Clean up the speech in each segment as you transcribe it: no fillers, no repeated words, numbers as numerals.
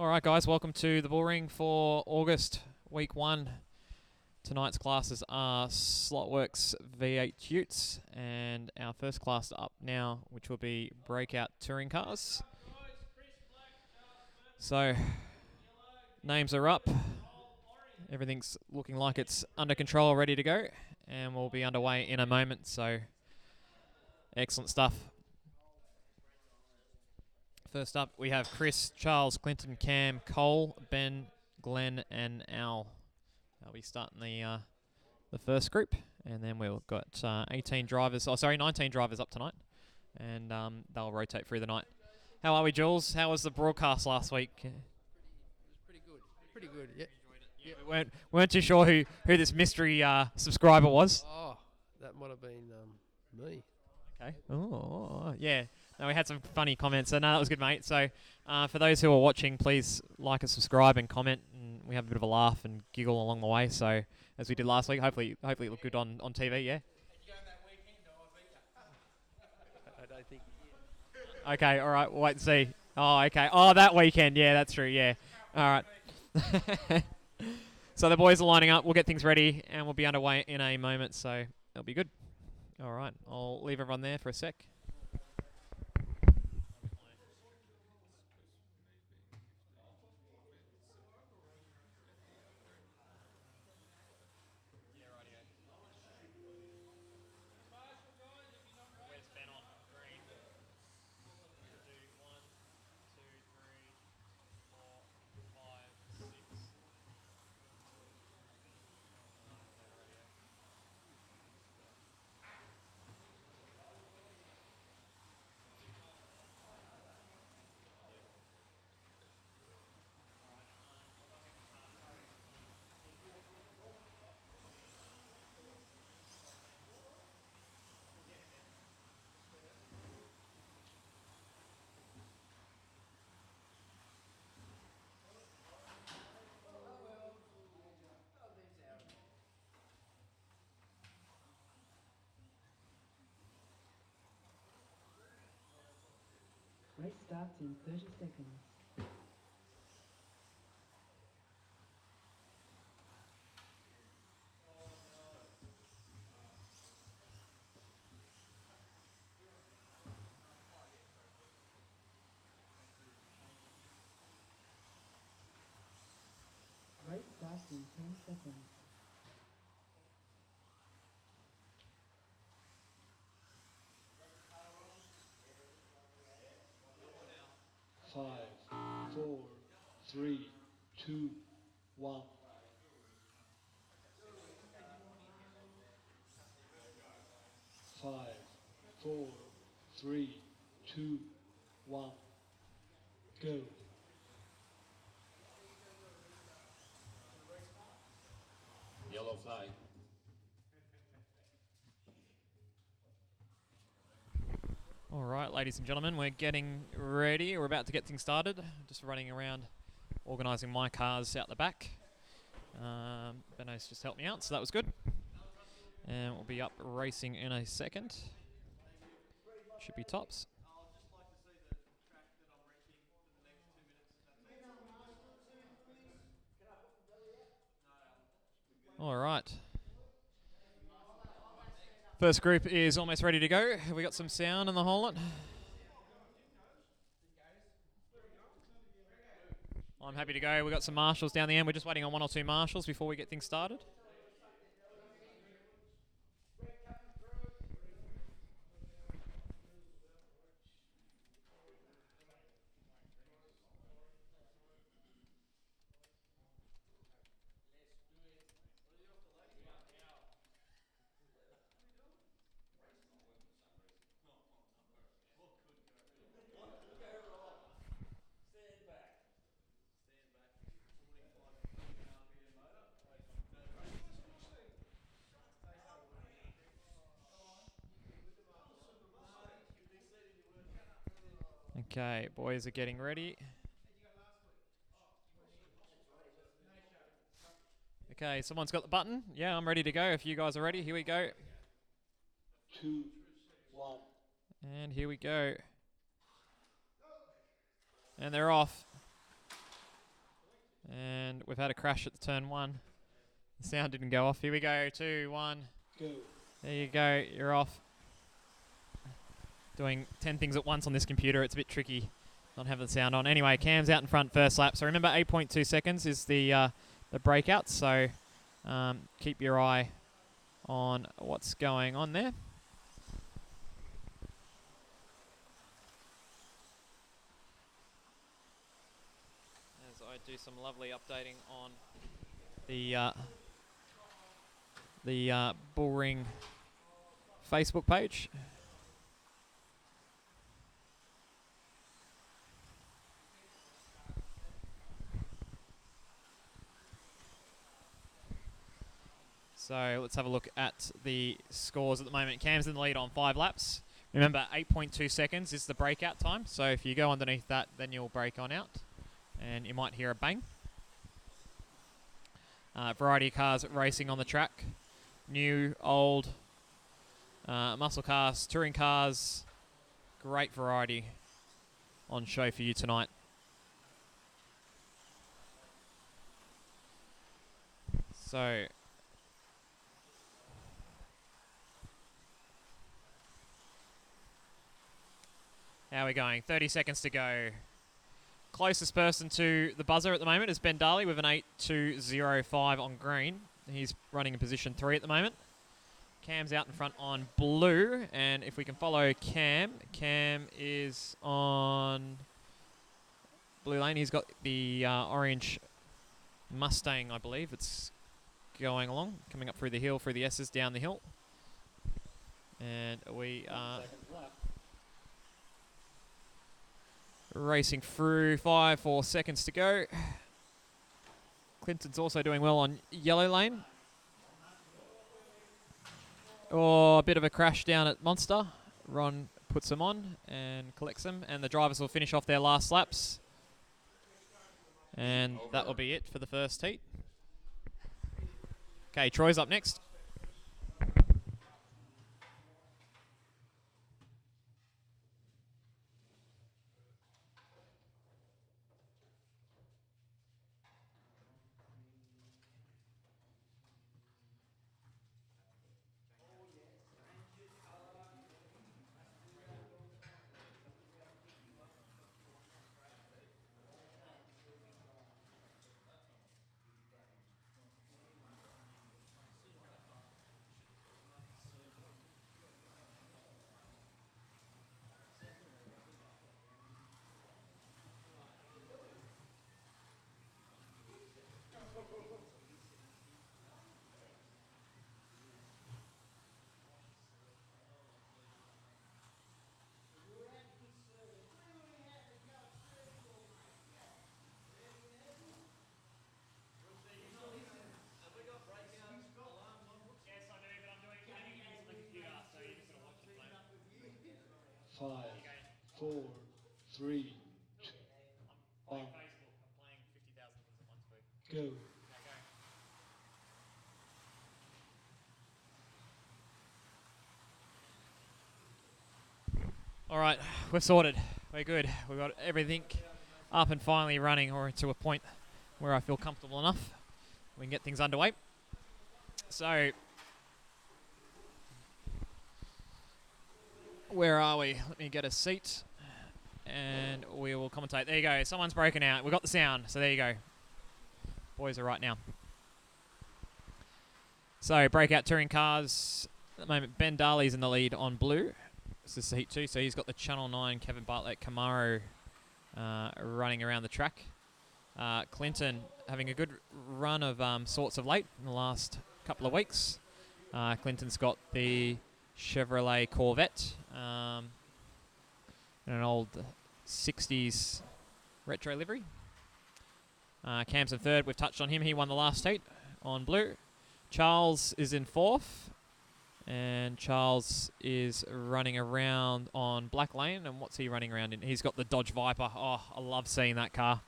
All right, guys, welcome to the bull ring for August, week 1. Tonight's classes are Slotworx V8 Utes, and our first class up now, which will be Breakout touring cars. So, names are up. Everything's looking like it's under control, ready to go, and we'll be underway in a moment. So, excellent stuff. First up, we have Chris, Charles, Clinton, Cam, Cole, Ben, Glenn, and Al. They'll be starting the first group, and then we've got 19 drivers up tonight, and they'll rotate through the night. How are we, Jules? How was the broadcast last week? It was pretty good. Yeah. Yeah, we weren't too sure who this mystery subscriber was. Oh, that might have been me. Okay. Oh, yeah. No, we had some funny comments, so no, that was good, mate. So, for those who are watching, please like and subscribe and comment, and we have a bit of a laugh and giggle along the way. So, as we did last week, hopefully it looked good on TV. Yeah. I don't think. Okay. All right. We'll wait and see. Oh, okay. Oh, that weekend. Yeah, that's true. Yeah. All right. So the boys are lining up. We'll get things ready, and we'll be underway in a moment. So it'll be good. All right. I'll leave everyone there for a sec. Race starts in 30 seconds. Race starts in 10 seconds. 5, 4, 3, 2, 1. 5, 4, 3, 2, 1. Go. Yellow flag. All right, ladies and gentlemen, we're getting ready. We're about to get things started. Just running around, organising my cars out the back. Benno's just helped me out, so that was good. And we'll be up racing in a second. Should be tops. All right. First group is almost ready to go. Have we got some sound in the whole lot? I'm happy to go. We've got some marshals down the end. We're just waiting on 1 or 2 marshals before we get things started. Okay, boys are getting ready. Okay, someone's got the button. Yeah, I'm ready to go. If you guys are ready, here we go. 2, 1. And here we go. And they're off. And we've had a crash at the turn 1. The sound didn't go off. Here we go. 2, 1. Go. There you go. You're off. Doing 10 things at once on this computer. It's a bit tricky not having the sound on. Anyway, Cam's out in front first lap. So remember, 8.2 seconds is the breakout. So keep your eye on what's going on there. As I do some lovely updating on the Bullring Facebook page. So let's have a look at the scores at the moment. Cam's in the lead on 5 laps. Remember, 8.2 seconds is the breakout time. So if you go underneath that, then you'll break on out. And you might hear a bang. Variety of cars racing on the track. New, old, muscle cars, touring cars. Great variety on show for you tonight. So how are we going? 30 seconds to go. Closest person to the buzzer at the moment is Ben Darley with an 8.205 on green. He's running in position 3 at the moment. Cam's out in front on blue, and if we can follow Cam is on blue lane. He's got the orange Mustang, I believe. It's going along, coming up through the hill, through the S's, down the hill. And we are racing through 4 seconds to go. Clinton's also doing well on yellow lane. Oh, a bit of a crash down at Monster. Ron puts them on and collects them, and the drivers will finish off their last laps. And that will be it for the first heat. Okay, Troy's up next. Five, four, three, two, 1. Go. All right, we're sorted. We're good. We've got everything up and finally running, or to a point where I feel comfortable enough. We can get things underway. So, where are we? Let me get a seat, and we will commentate. There you go. Someone's broken out. We've got the sound, so there you go. Boys are right now. So, Breakout Touring Cars. At the moment, Ben Darley's in the lead on blue. This is Heat 2, so he's got the Channel 9 Kevin Bartlett Camaro running around the track. Clinton having a good run of sorts of late in the last couple of weeks. Clinton's got the Chevrolet Corvette, in an old 60s retro livery. Cam's in third. We've touched on him. He won the last heat on blue. Charles is in fourth. And Charles is running around on Black Lane. And what's he running around in? He's got the Dodge Viper. Oh, I love seeing that car.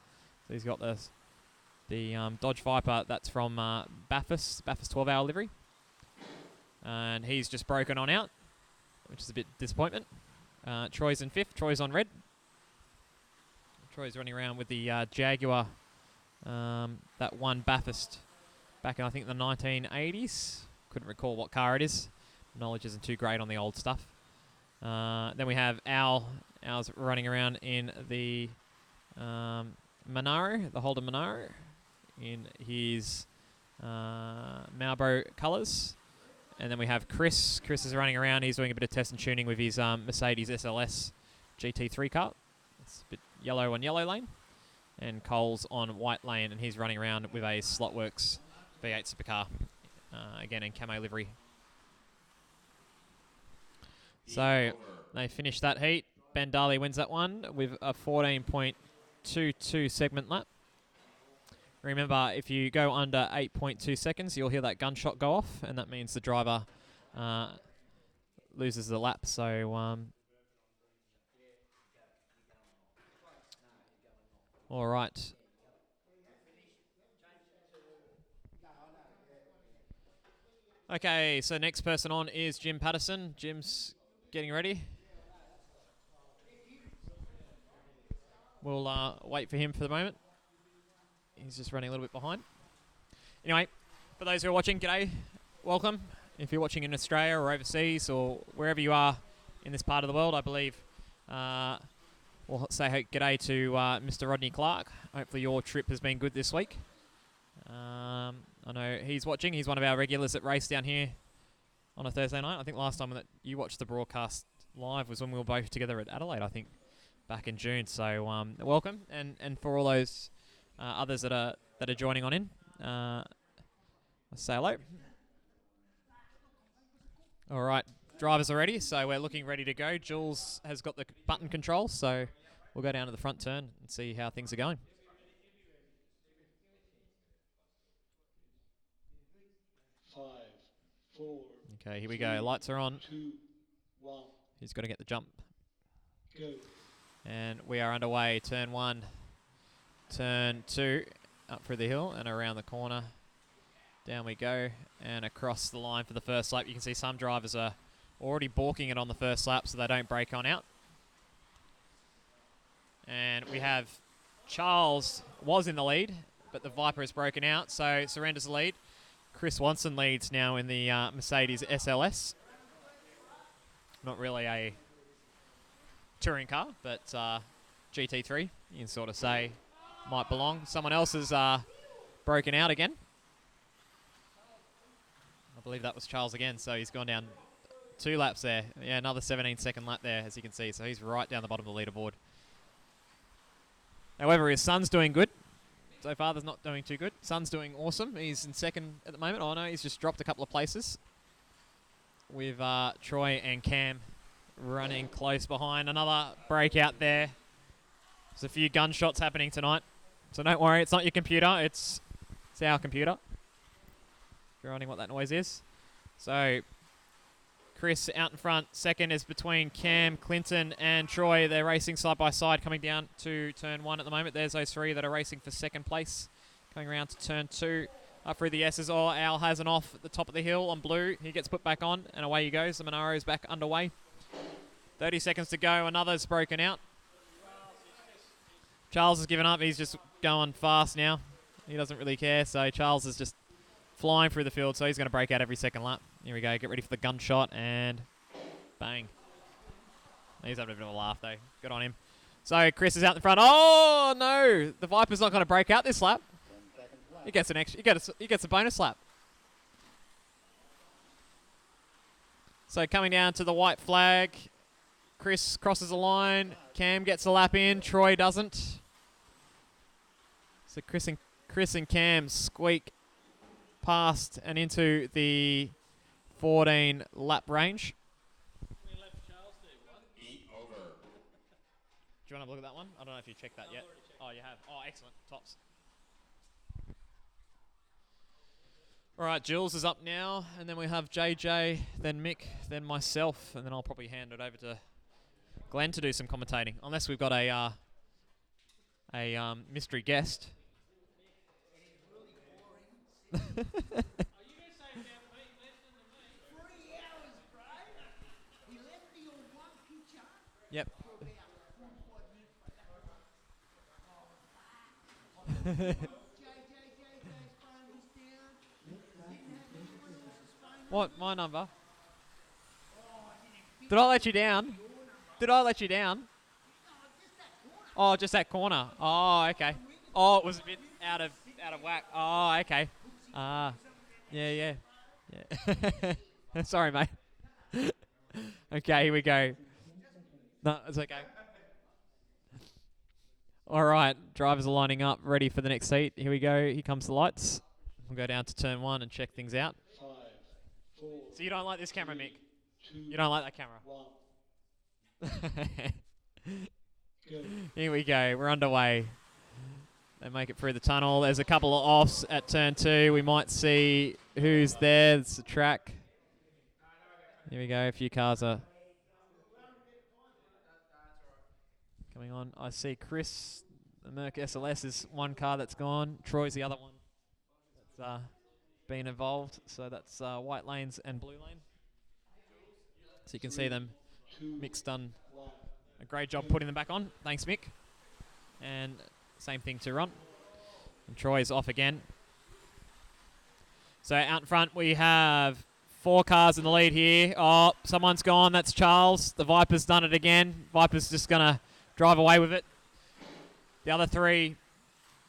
So he's got the Dodge Viper. That's from Bathurst 12-hour livery. And he's just broken on out, which is a bit disappointment. Troy's in fifth. Troy's on red. Troy's running around with the Jaguar that won Bathurst back in, I think, the 1980s. Couldn't recall what car it is. Knowledge isn't too great on the old stuff. Then we have Al. Al's running around in the Monaro, the Holden Monaro, in his Marlboro colours. And then we have Chris. Chris is running around. He's doing a bit of test and tuning with his Mercedes SLS GT3 car. It's a bit yellow on yellow lane. And Cole's on white lane, and he's running around with a Slotworx V8 supercar, again in camo livery. So they finished that heat. Ben Darley wins that one with a 14.22 segment lap. Remember, if you go under 8.2 seconds, you'll hear that gunshot go off, and that means the driver loses the lap. So all right. Okay, so next person on is Jim Patterson. Jim's getting ready. We'll wait for him for the moment. He's just running a little bit behind. Anyway, for those who are watching, g'day, welcome. If you're watching in Australia or overseas or wherever you are in this part of the world, I believe we'll say g'day to Mr. Rodney Clark. Hopefully your trip has been good this week. I know he's watching. He's one of our regulars that race down here on a Thursday night. I think last time that you watched the broadcast live was when we were both together at Adelaide, I think, back in June. So welcome, and for all those others that are joining on in, let's say hello. All right, drivers are ready, so we're looking ready to go. Jules has got the button control, so we'll go down to the front turn and see how things are going. 5, 4. Okay, here we go. Lights are on. 2, 1. He's got to get the jump. Go. And we are underway. Turn 1, turn 2, up through the hill and around the corner. Down we go and across the line for the first lap. You can see some drivers are already balking it on the first lap so they don't break on out. And we have Charles was in the lead, but the Viper has broken out, so surrenders the lead. Chris Watson leads now in the Mercedes SLS. Not really a touring car, but GT3, you can sort of say, might belong. Someone else has broken out again. I believe that was Charles again, so he's gone down 2 laps there. Yeah, another 17-second lap there, as you can see, so he's right down the bottom of the leaderboard. However, his son's doing good. So father's not doing too good. Son's doing awesome. He's in second at the moment. Oh no, he's just dropped a couple of places. With Troy and Cam running close behind. Another breakout there. There's a few gunshots happening tonight. So don't worry, it's not your computer. It's our computer. If you're wondering what that noise is. So Chris out in front. Second is between Cam, Clinton, and Troy. They're racing side by side, coming down to turn 1 at the moment. There's those 3 that are racing for second place. Coming around to turn 2. Up through the S's. Oh, Al has an off at the top of the hill on blue. He gets put back on, and away he goes. The Monaro's back underway. 30 seconds to go. Another's broken out. Charles has given up. He's just going fast now. He doesn't really care, so Charles is just flying through the field, so he's going to break out every second lap. Here we go. Get ready for the gunshot, and bang. He's having a bit of a laugh, though. Good on him. So Chris is out in front. Oh, no. The Viper's not going to break out this lap. He gets an extra. He gets a bonus lap. So coming down to the white flag. Chris crosses the line. Cam gets a lap in. Troy doesn't. So Chris and Cam squeak past and into the 14 lap range. Do you want to have a look at that one? I don't know if you checked that yet. Oh, you have. Oh, excellent. Tops. All right, Jules is up now, and then we have JJ, then Mick, then myself, and then I'll probably hand it over to Glenn to do some commentating, unless we've got a mystery guest. Yep. What? My number? Did I let you down? Did I let you down? Oh, just that corner. Oh, okay. Oh, it was a bit out of whack. Oh, okay. Yeah. Sorry, mate. Okay, here we go. No, it's okay. All right, drivers are lining up, ready for the next seat. Here we go. Here comes the lights. We'll go down to turn 1 and check things out. 5, 4, So you don't like this camera, Mick? 2, You don't like that camera? 1. Go. Here we go. We're underway. They make it through the tunnel. There's a couple of offs at turn 2. We might see who's there. It's the track. Here we go. A few cars are coming on. I see Chris, the Merc SLS, is one car that's gone. Troy's the other one that's been involved. So that's white lanes and blue lane. So you can see them. 2, Mick's done 1. a great job putting them back on. Thanks, Mick. And same thing to Ron. And Troy's off again. So out in front we have 4 cars in the lead here. Oh, someone's gone. That's Charles. The Viper's done it again. Viper's just going to drive away with it. The other 3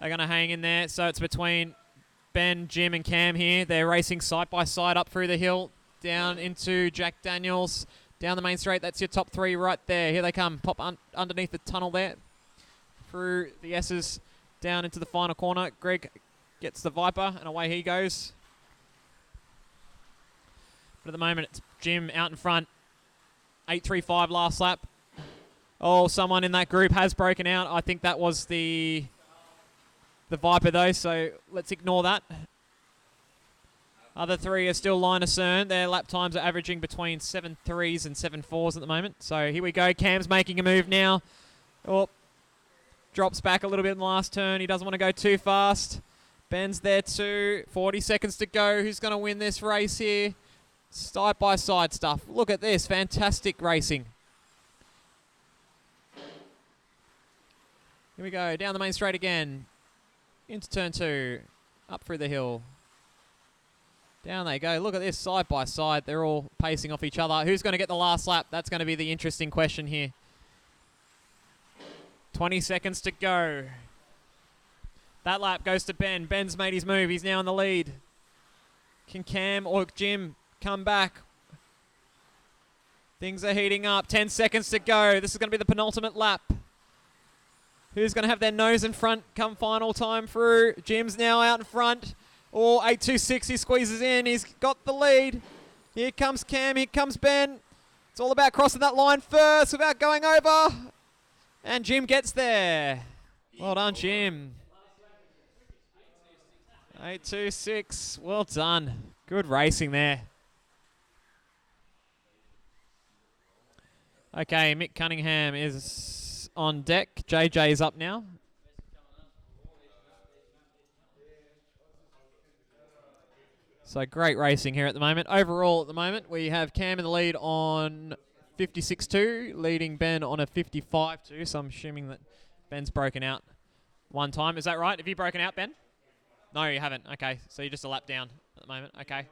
are going to hang in there. So it's between Ben, Jim, and Cam here. They're racing side by side up through the hill, down into Jack Daniels, down the main straight. That's your top 3 right there. Here they come. Pop underneath the tunnel there. Through the S's, down into the final corner. Greg gets the Viper, and away he goes. But at the moment, it's Jim out in front. 8.35 last lap. Oh, someone in that group has broken out. I think that was the Viper, though, so let's ignore that. Other 3 are still line of cern. Their lap times are averaging between 7.3s and 7.4s at the moment. So here we go. Cam's making a move now. Oh, drops back a little bit in the last turn. He doesn't want to go too fast. Ben's there too. 40 seconds to go. Who's going to win this race here? Side-by-side stuff. Look at this. Fantastic racing. Here we go. Down the main straight again. Into turn 2. Up through the hill. Down they go. Look at this. Side-by-side. They're all pacing off each other. Who's going to get the last lap? That's going to be the interesting question here. 20 seconds to go. That lap goes to Ben. Ben's made his move. He's now in the lead. Can Cam or Jim come back? Things are heating up. 10 seconds to go. This is going to be the penultimate lap. Who's going to have their nose in front come final time through? Jim's now out in front. Oh, 8.26. He squeezes in. He's got the lead. Here comes Cam. Here comes Ben. It's all about crossing that line first without going over. And Jim gets there. Well done, Jim. 8.26. Well done. Good racing there. Okay, Mick Cunningham is on deck. JJ is up now. So great racing here at the moment. Overall at the moment, we have Cam in the lead on 56.2, leading Ben on a 55.2. So I'm assuming that Ben's broken out one time. Is that right? Have you broken out, Ben? No, you haven't. Okay, so you're just a lap down at the moment. Okay.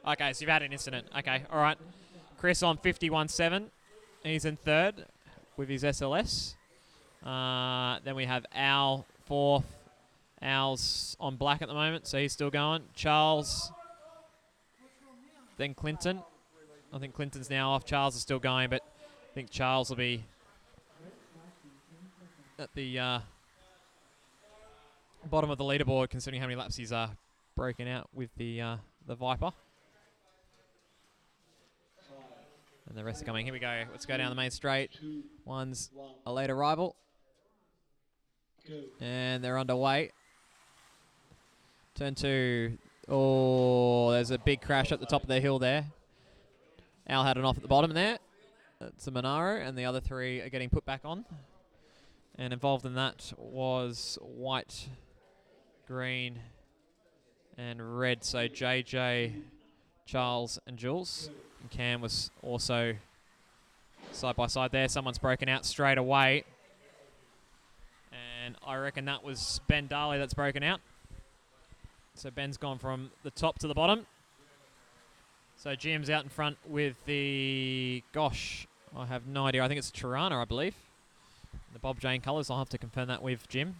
Okay, so you've had an incident. Okay, all right. Chris on 51.7. He's in third with his SLS. Then we have Al fourth. Al's on black at the moment, so he's still going. Charles. Then Clinton. I think Clinton's now off. Charles is still going, but I think Charles will be at the bottom of the leaderboard, considering how many laps he's broken out with the Viper. And the rest are coming. Here we go. Let's go down the main straight. One's a late arrival. And they're underway. Turn 2. Oh, there's a big crash at the top of the hill there. Al had an off at the bottom there. That's a Monaro, and the other 3 are getting put back on. And involved in that was white, green, and red. So JJ, Charles, and Jules. And Cam was also side by side there. Someone's broken out straight away. And I reckon that was Ben Darley that's broken out. So Ben's gone from the top to the bottom. So Jim's out in front with the, gosh, I have no idea. I think it's Tirana, I believe. The Bob Jane colours. I'll have to confirm that with Jim.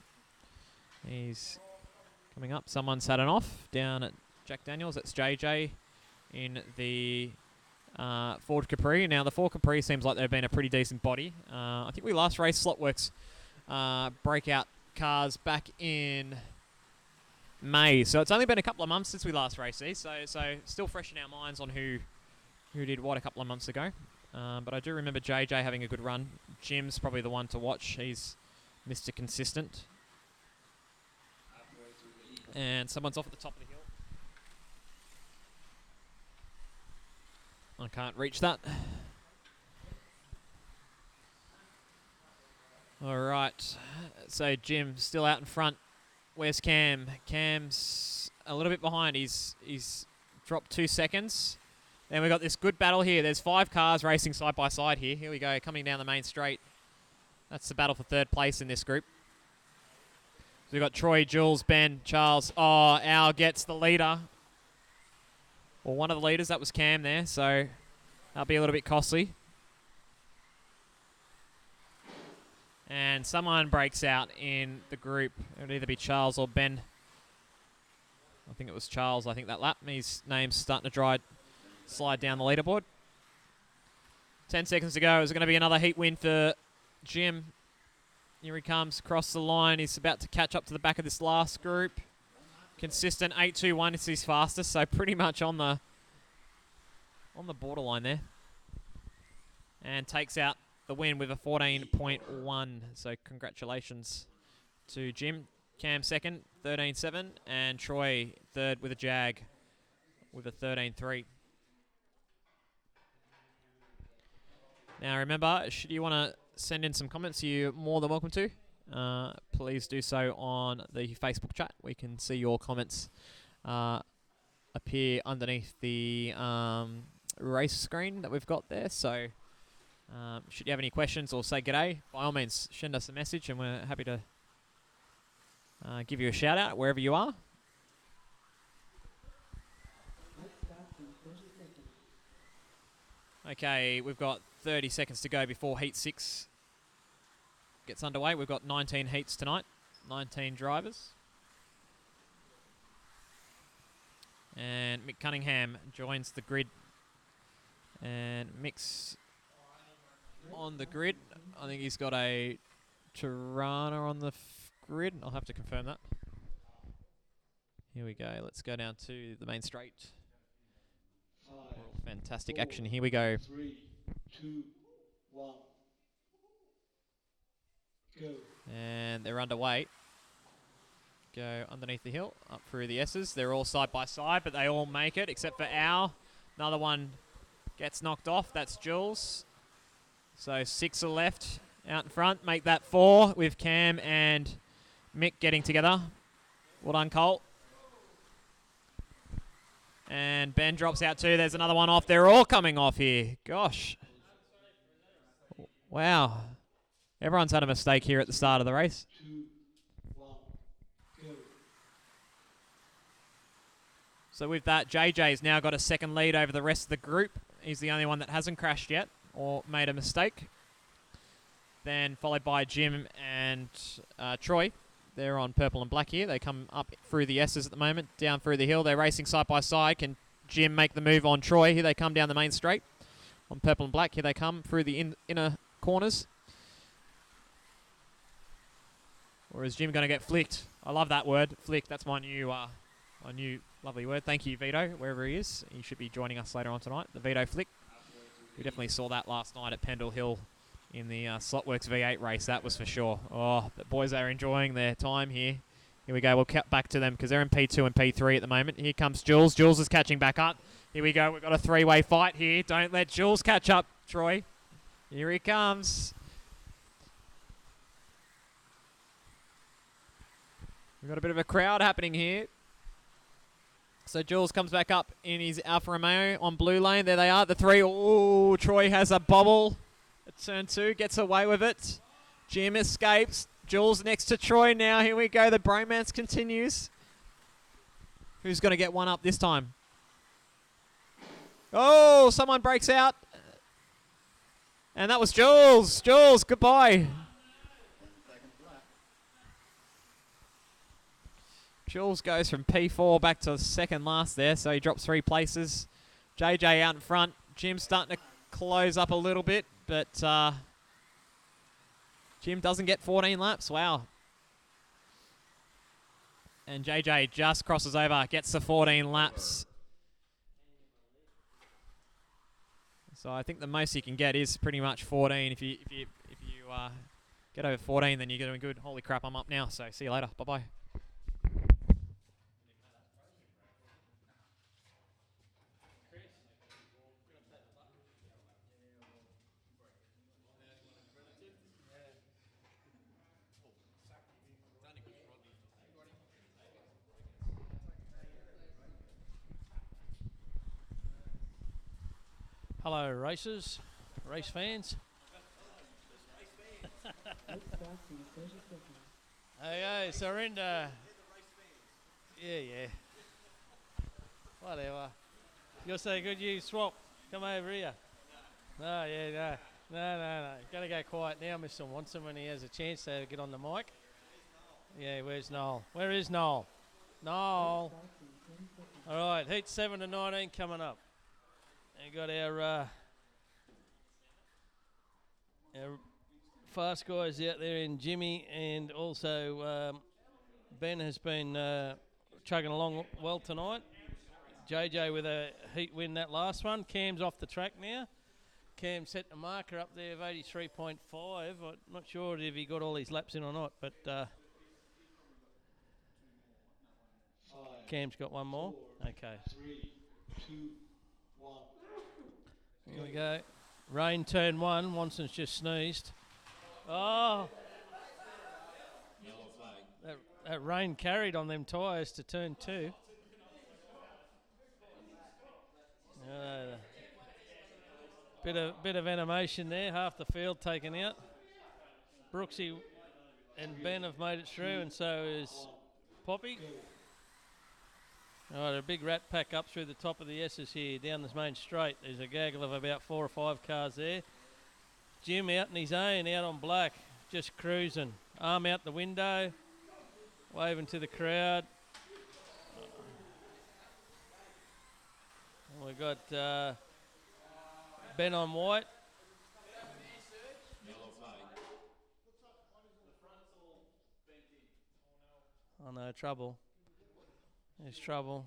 He's coming up. Someone's had an off down at Jack Daniels. That's JJ in the Ford Capri. Now, the Ford Capri seems like they've been a pretty decent body. I think we last raced Slotworx Breakout cars back in May. So it's only been a couple of months since we last raced these. So still fresh in our minds on who did what a couple of months ago. But I do remember JJ having a good run. Jim's probably the one to watch. He's Mr. Consistent. And someone's off at the top of the hill. I can't reach that. All right. So Jim still out in front. Where's Cam? Cam's a little bit behind. He's dropped 2 seconds. Then we've got this good battle here. There's 5 cars racing side by side here. Here we go, coming down the main straight. That's the battle for third place in this group. So we've got Troy, Jules, Ben, Charles. Oh, Al gets the leader. Well, one of the leaders, that was Cam there, so that'll be a little bit costly. And someone breaks out in the group. It would either be Charles or Ben. I think it was Charles, I think, that lap. His name's starting to slide down the leaderboard. 10 seconds to go. Is it going to be another heat win for Jim? Here he comes across the line. He's about to catch up to the back of this last group. Consistent 8.21 is his fastest, so pretty much on the borderline there. And takes out the win with a 14.1. So congratulations to Jim. Cam second, 13.7, and Troy third with a Jag with a 13.3. Now remember, should you want to send in some comments, you're more than welcome to. Please do so on the Facebook chat. We can see your comments appear underneath the race screen that we've got there. So should you have any questions or say g'day, by all means, send us a message and we're happy to give you a shout out wherever you are. Okay, we've got 30 seconds to go before Heat 6 gets underway. We've got 19 heats tonight, 19 drivers. And Mick Cunningham joins the grid. And Mick's on the grid. I think he's got a Tirana on the grid. I'll have to confirm that. Here we go. Let's go down to the main straight. Fantastic action. Here we go. 3, 2, 1. Go. And they're underway. Go underneath the hill, up through the S's. They're all side by side, but they all make it, except for Al. Another one gets knocked off. That's Jules. So 6 are left out in front. Make that 4 with Cam and Mick getting together. Well done, Colt. And Ben drops out too. There's another one off. They're all coming off here. Gosh. Wow. Everyone's had a mistake here at the start of the race. 2, 1. Go. So with that, JJ's now got a second lead over the rest of the group. He's the only one that hasn't crashed yet or made a mistake. Then followed by Jim and Troy. They're on purple and black here. They come up through the S's at the moment, down through the hill. They're racing side by side. Can Jim make the move on Troy? Here they come down the main straight on purple and black. Here they come through the inner corners. Or is Jim going to get flicked? I love that word, flick. That's my new lovely word. Thank you, Vito, wherever he is. He should be joining us later on tonight. The Vito flick. We definitely saw that last night at Pendle Hill in the Slotworx V8 race, that was for sure. Oh, the boys are enjoying their time here. Here we go. We'll cut back to them because they're in P2 and P3 at the moment. Here comes Jules. Jules is catching back up. Here we go. We've got a 3-way fight here. Don't let Jules catch up, Troy. Here he comes. We've got a bit of a crowd happening here. So Jules comes back up in his Alfa Romeo on blue lane. There they are, the 3. Oh, Troy has a bobble. At turn 2, gets away with it. Jim escapes. Jules next to Troy now. Here we go. The bromance continues. Who's going to get one up this time? Oh, someone breaks out. And that was Jules. Jules, goodbye. Jules goes from P4 back to second last there, so he drops 3 places. JJ out in front. Jim's starting to close up a little bit, but Jim doesn't get 14 laps. Wow. And JJ just crosses over, gets the 14 laps. So I think the most you can get is pretty much 14. If you get over 14, then you're doing good. Holy crap, I'm up now. So see you later. Bye-bye. Hello, racers, race fans. Race starts in 30 seconds. Hey, surrender. Yeah. Whatever. You're so good, you swap. Come over here. No. Gotta go quiet now, Mr. Watson, when he has a chance to get on the mic. Yeah, where's Noel? Where is Noel? Noel. Starts in 10 seconds. All right, heat 7 to 19 coming up. And got our fast guys out there in Jimmy, and also Ben has been chugging along well tonight. JJ with a heat win that last one. Cam's off the track now. Cam set the marker up there of 83.5. I'm not sure if he got all his laps in or not, but Cam's got one more. Okay. 3, 2, 1. Here we go. Rain turn 1. Wanson's just sneezed. Oh! That rain carried on them tyres to turn 2. Bit of animation there. Half the field taken out. Brooksy and Ben have made it through, and so is Poppy. All right, a big rat pack up through the top of the S's here, down this main straight. There's a gaggle of about 4 or 5 cars there. Jim out in his own, out on black, just cruising. Arm out the window, waving to the crowd. And we've got Ben on white. Oh no, trouble. There's trouble.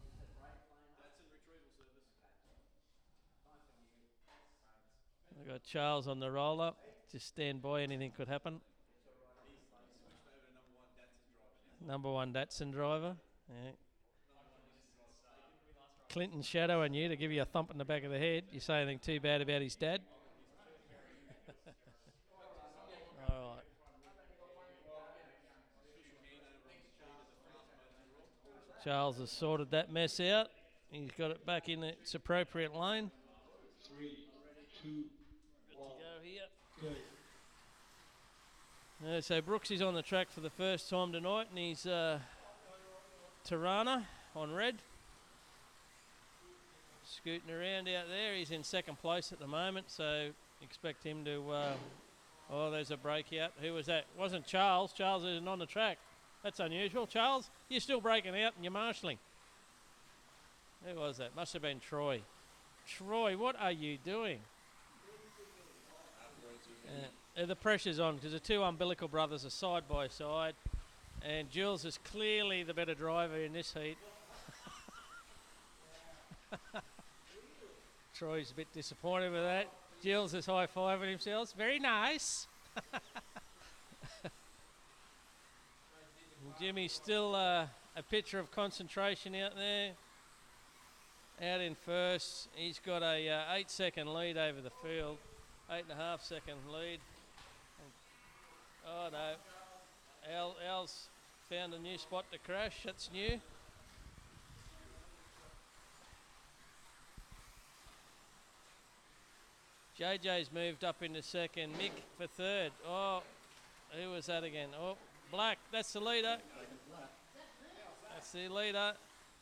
We've got Charles on the roller. Just stand by, anything could happen. Number 1 Datsun driver. Yeah. Clinton shadowing you to give you a thump in the back of the head. You say anything too bad about his dad? All right. Charles has sorted that mess out. He's got it back in its appropriate lane. 3, 2, 1. Go here. Go. So Brooksy's on the track for the first time tonight, and he's Tirana on red. Scooting around out there. He's in second place at the moment, so expect him to... oh, there's a breakout. Who was that? Wasn't Charles. Charles isn't on the track. That's unusual. Charles, you're still breaking out and you're marshalling. Who was that? Must have been Troy. Troy, what are you doing? The pressure's on because the 2 umbilical brothers are side by side, and Jules is clearly the better driver in this heat. Troy's a bit disappointed with that. Jules is high-fiving himself. Very nice. Jimmy's still a picture of concentration out there. Out in first. He's got a 8-second lead over the field. 8.5-second lead. Oh no. Al's found a new spot to crash. That's new. JJ's moved up into second. Mick for third. Oh, who was that again? Oh, Black. That's the leader. That's the leader.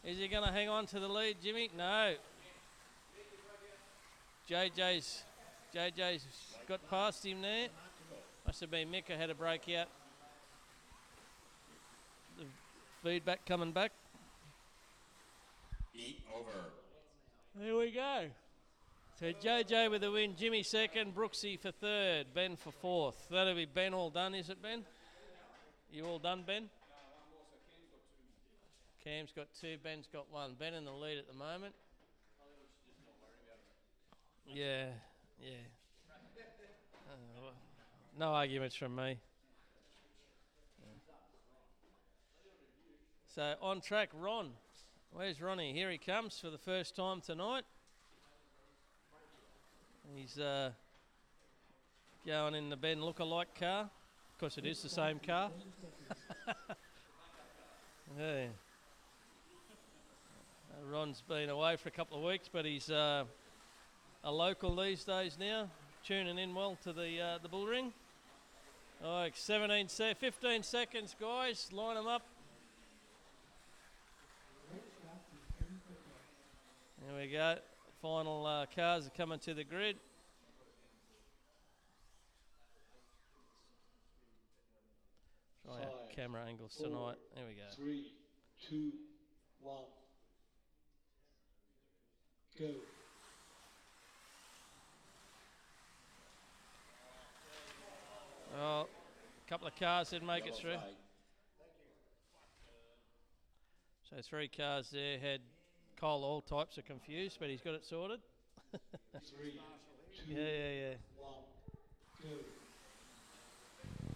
Is he going to hang on to the lead, Jimmy? No. JJ's got past him there. Must have been Mick who had a breakout. The feedback coming back. Heat over. There we go. So JJ with the win, Jimmy second, Brooksy for third, Ben for fourth. That'll be Ben all done, is it, Ben? You all done, Ben? Cam's got two, Ben's got one. Ben in the lead at the moment. Yeah. Well, no arguments from me. So on track, Ron. Where's Ronnie? Here he comes for the first time tonight. He's going in the Ben lookalike car. Of course, it is the same car. Yeah. Ron's been away for a couple of weeks, but he's a local these days now, tuning in well to the bull ring. Like 15 seconds, guys. Line them up. There we go. Final cars are coming to the grid. Try our Five, camera angles four, tonight. There we go. 3, 2, 1. Go. Well, a couple of cars didn't make it through. Yellow flag. So 3 cars there had Cole all types are confused, but he's got it sorted. 3, 2, Yeah. 1. Go.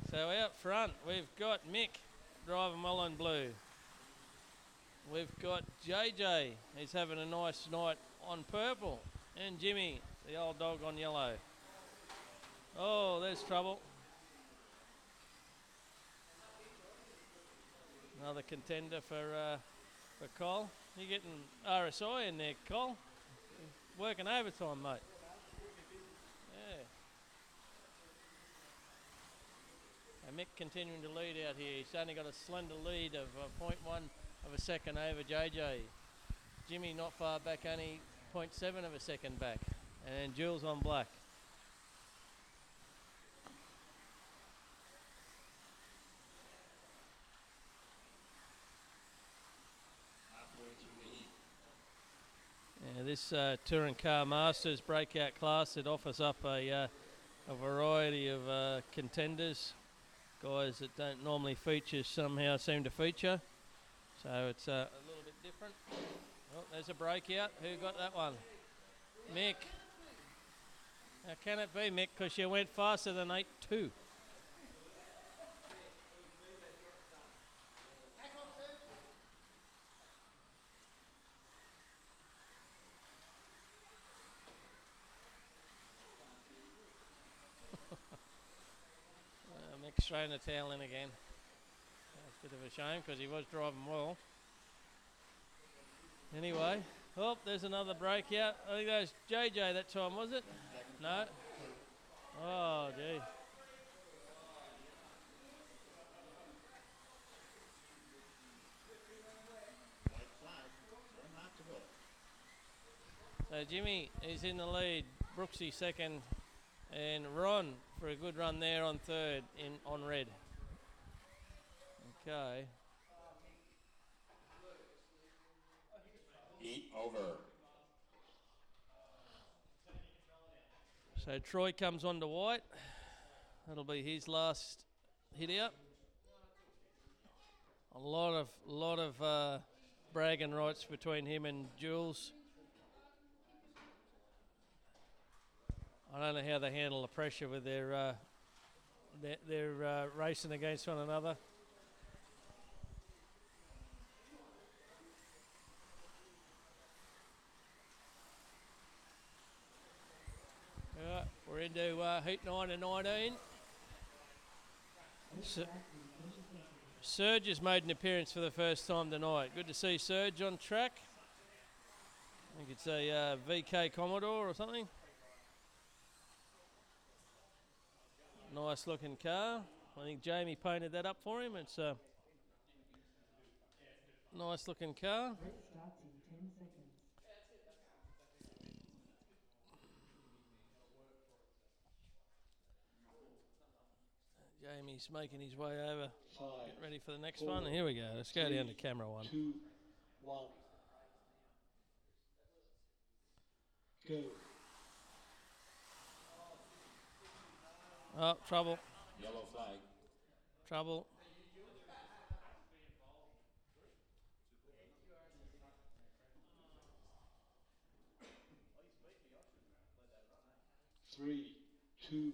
So out front, we've got Mick driving well on blue. We've got JJ, he's having a nice night on purple. And Jimmy, the old dog, on yellow. Oh, there's trouble. Another contender for Cole. You're getting RSI in there, Cole. Working overtime, mate. Yeah. And Mick continuing to lead out here. He's only got a slender lead of 0.1 of a second over JJ. Jimmy not far back, only 0.7 of a second back. And Jules on black. Yeah, this Touring Car Masters Breakout class, it offers up a variety of contenders. Guys that don't normally feature somehow seem to feature. So it's a little bit different. Oh, there's a breakout. Who got that one? Mick. How can it be, Mick? Because you went faster than 8.2. Mick's throwing the towel in again. That's a bit of a shame because he was driving well. Anyway, oh, there's another breakout. I think that was JJ that time, was it? No. Oh, gee. White flag. 1 lap to go. So Jimmy is in the lead. Brooksy second. And Ron for a good run there on third on red. Okay. Heat over. So Troy comes on to white. That'll be his last hit out. A lot of bragging rights between him and Jules. I don't know how they handle the pressure with their racing against one another. We're into heat 9 and 19. Serge has made an appearance for the first time tonight. Good to see Serge on track. I think it's a VK Commodore or something. Nice looking car. I think Jamie painted that up for him. It's a nice looking car. Race starts in 10 seconds. Jamie's making his way over. 5, Get ready for the next 4, one. Here we go. Let's go down to 3, camera 1. 2, 1. Go. Oh, trouble. Yellow flag. Trouble. 3, 2,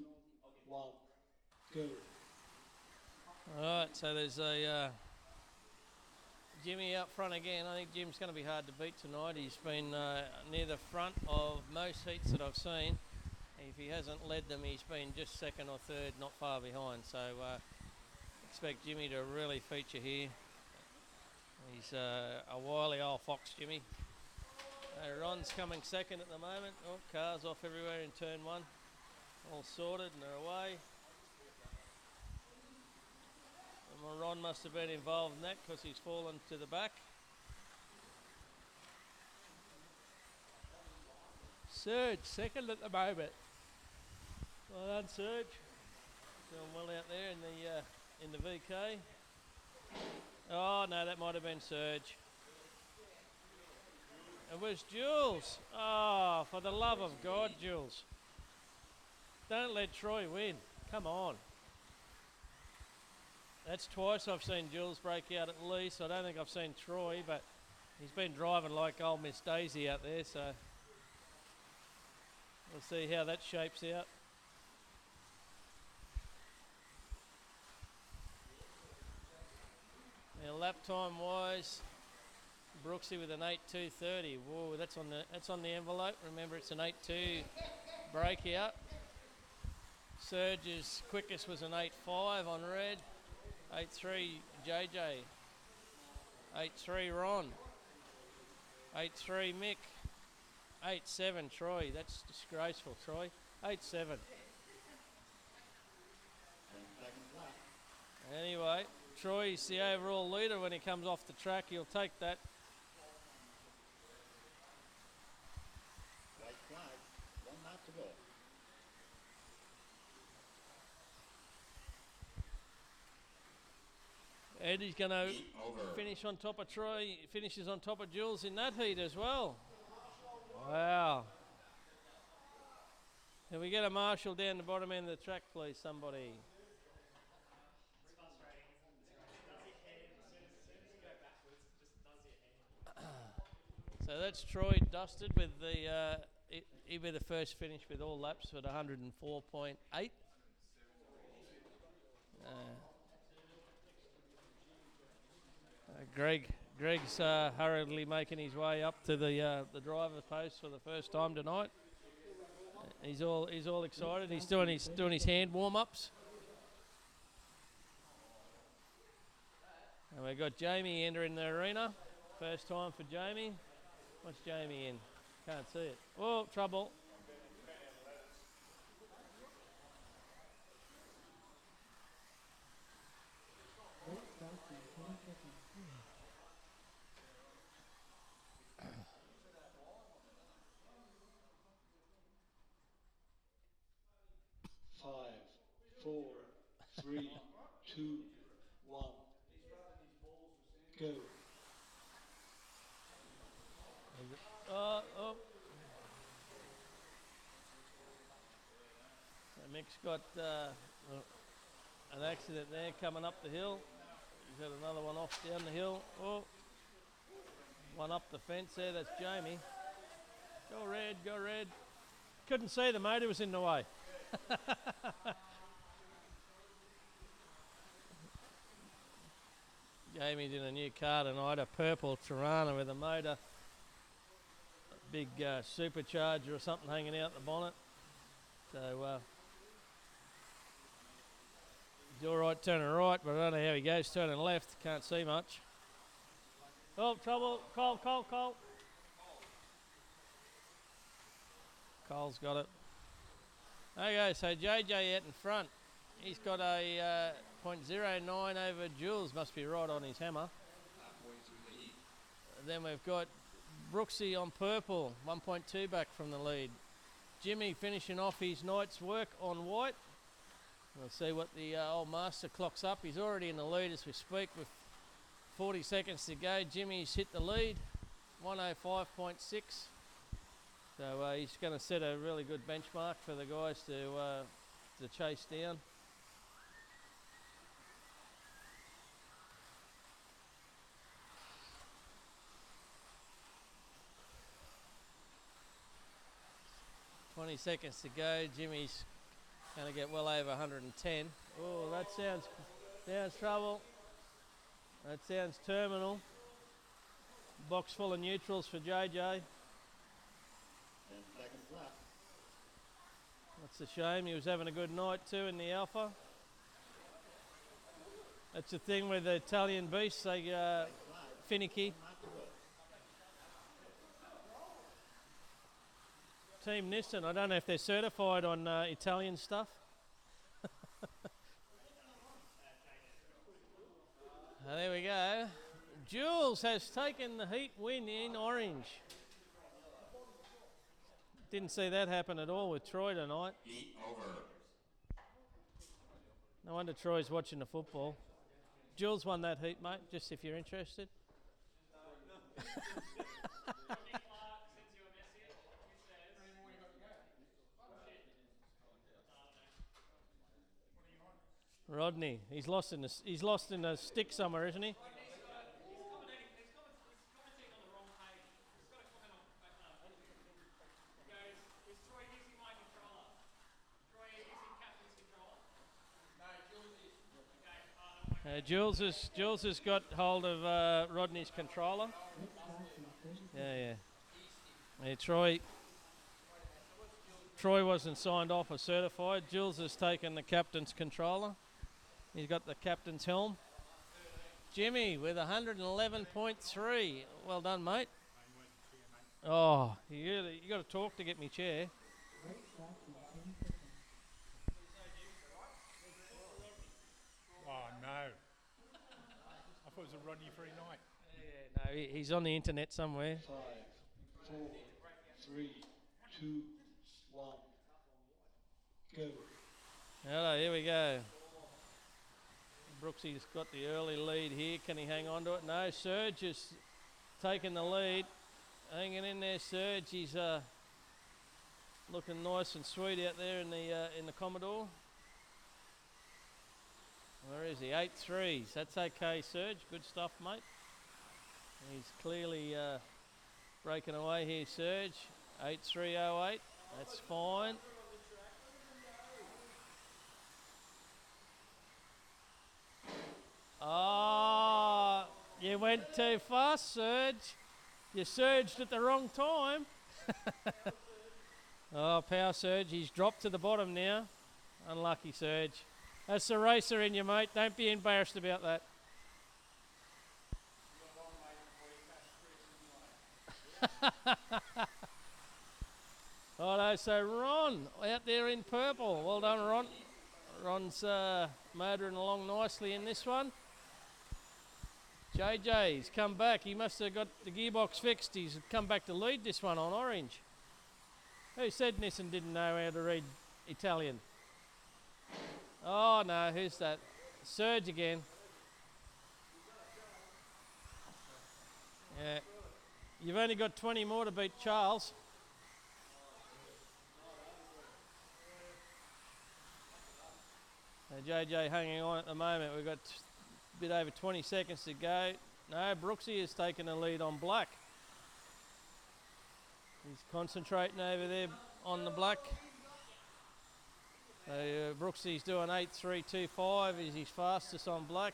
1. Go. Alright, so there's a Jimmy out front again. I think Jim's going to be hard to beat tonight. He's been near the front of most heats that I've seen. If he hasn't led them, he's been just second or third, not far behind. So expect Jimmy to really feature here. He's a wily old fox, Jimmy. Ron's coming second at the moment. Oh, cars off everywhere in turn 1. All sorted and they're away. And Ron must have been involved in that because he's fallen to the back. Serge, second at the moment. Well done, Serge. Doing well out there in the VK. Oh no, that might have been Serge. It was Jules. Oh, for the love of God, Jules. Don't let Troy win. Come on. That's twice I've seen Jules break out at least. I don't think I've seen Troy, but he's been driving like old Miss Daisy out there, so we'll see how that shapes out. Now lap time wise, Brooksy with an 8:2:30. Whoa, that's on the envelope. Remember, it's an 8:2 breakout. Serge's quickest was an 8:5 on red. 8:3 JJ. 8:3 Ron. 8:3 Mick. 8:7 Troy. That's disgraceful, Troy. 8:7. Anyway, Troy's the overall leader when he comes off the track. He'll take that. White flag. 1 lap to go. And he's going to Heat over. finish on top of Troy. He finishes on top of Jules in that heat as well. Wow. Can we get a marshal down the bottom end of the track, please, somebody? So that's Troy dusted with the, he'll be the first finish with all laps at 104.8. Greg's hurriedly making his way up to the driver post for the first time tonight. He's all excited. He's doing his hand warm ups. And we've got Jamie entering the arena. First time for Jamie. What's Jamie in? Can't see it. Oh, trouble. Race starts in 10 seconds. 5, 4, 3, 2, 1. Go. Oh. So Mick's got an accident there coming up the hill. He's got another one off down the hill. Oh, one up the fence there. That's Jamie. Go red, go red. Couldn't see the motor was in the way. Jamie's in a new car tonight, a purple Tirana with a motor. Big supercharger or something hanging out the bonnet. So he's all right turning right, but I don't know how he goes turning left. Can't see much. Oh, trouble. Cole. Cole's got it. Okay, so JJ out in front. He's got a 0.09 over Jules. Must be right on his hammer. Then we've got Brooksy on purple, 1.2 back from the lead. Jimmy finishing off his night's work on white. We'll see what the old master clocks up. He's already in the lead as we speak with 40 seconds to go. Jimmy's hit the lead, 105.6. So he's going to set a really good benchmark for the guys to chase down. "20 seconds to go. Jimmy's going to get well over 110. Oh, that sounds trouble. That sounds terminal. Box full of neutrals for JJ. 10 seconds left. That's a shame. He was having a good night too in the Alpha. That's the thing with the Italian beasts. They finicky. Not to go. Team Nissan, I don't know if they're certified on Italian stuff. There we go. Jules has taken the heat win in orange. Didn't see that happen at all with Troy tonight. Heat over. No wonder Troy's watching the football. Jules won that heat, mate, just if you're interested. Rodney, he's lost in a stick somewhere, isn't he? Jules has got hold of Rodney's controller. Yeah. Troy wasn't signed off or certified. Jules has taken the captain's controller. He's got the captain's helm. Jimmy with 111.3. Well done, mate. Oh, you got to talk to get me chair. Oh no! I thought it was a Rodney free night. No, he's on the internet somewhere. 5, 4, 3, 2, 1. Go. Hello, here we go. Brooksy's got the early lead here. Can he hang on to it? No, Serge has taken the lead. Hanging in there, Serge. He's looking nice and sweet out there in the Commodore. Where is he? 8.3s. That's okay, Serge. Good stuff, mate. He's clearly breaking away here, Serge. 8.308. That's fine. Oh, you went too fast, Serge. You surged at the wrong time. Oh, power Serge. He's dropped to the bottom now. Unlucky, Serge. That's the racer in you, mate. Don't be embarrassed about that. Righto, so Ron out there in purple. Well done, Ron. Ron's motoring along nicely in this one. JJ's come back. He must have got the gearbox fixed. He's come back to lead this one on orange. Who said Nissan didn't know how to read Italian? Oh no, who's that? Serge again. Yeah. You've only got 20 more to beat Charles. JJ hanging on at the moment. We've got a bit over 20 seconds to go. No, Brooksy has taken the lead on black. He's concentrating over there on the black. So Brooksy's doing 8.325. Is his fastest on black.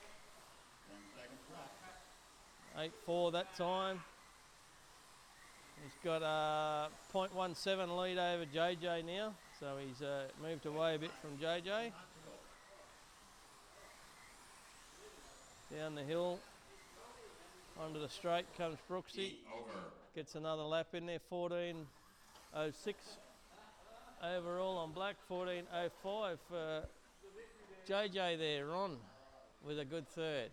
8.4 that time. He's got a 0.17 lead over JJ now. So he's moved away a bit from JJ. Down the hill, onto the straight comes Brooksy. Gets another lap in there, 14.06 overall on black, 14.05 for JJ there, Ron, with a good third.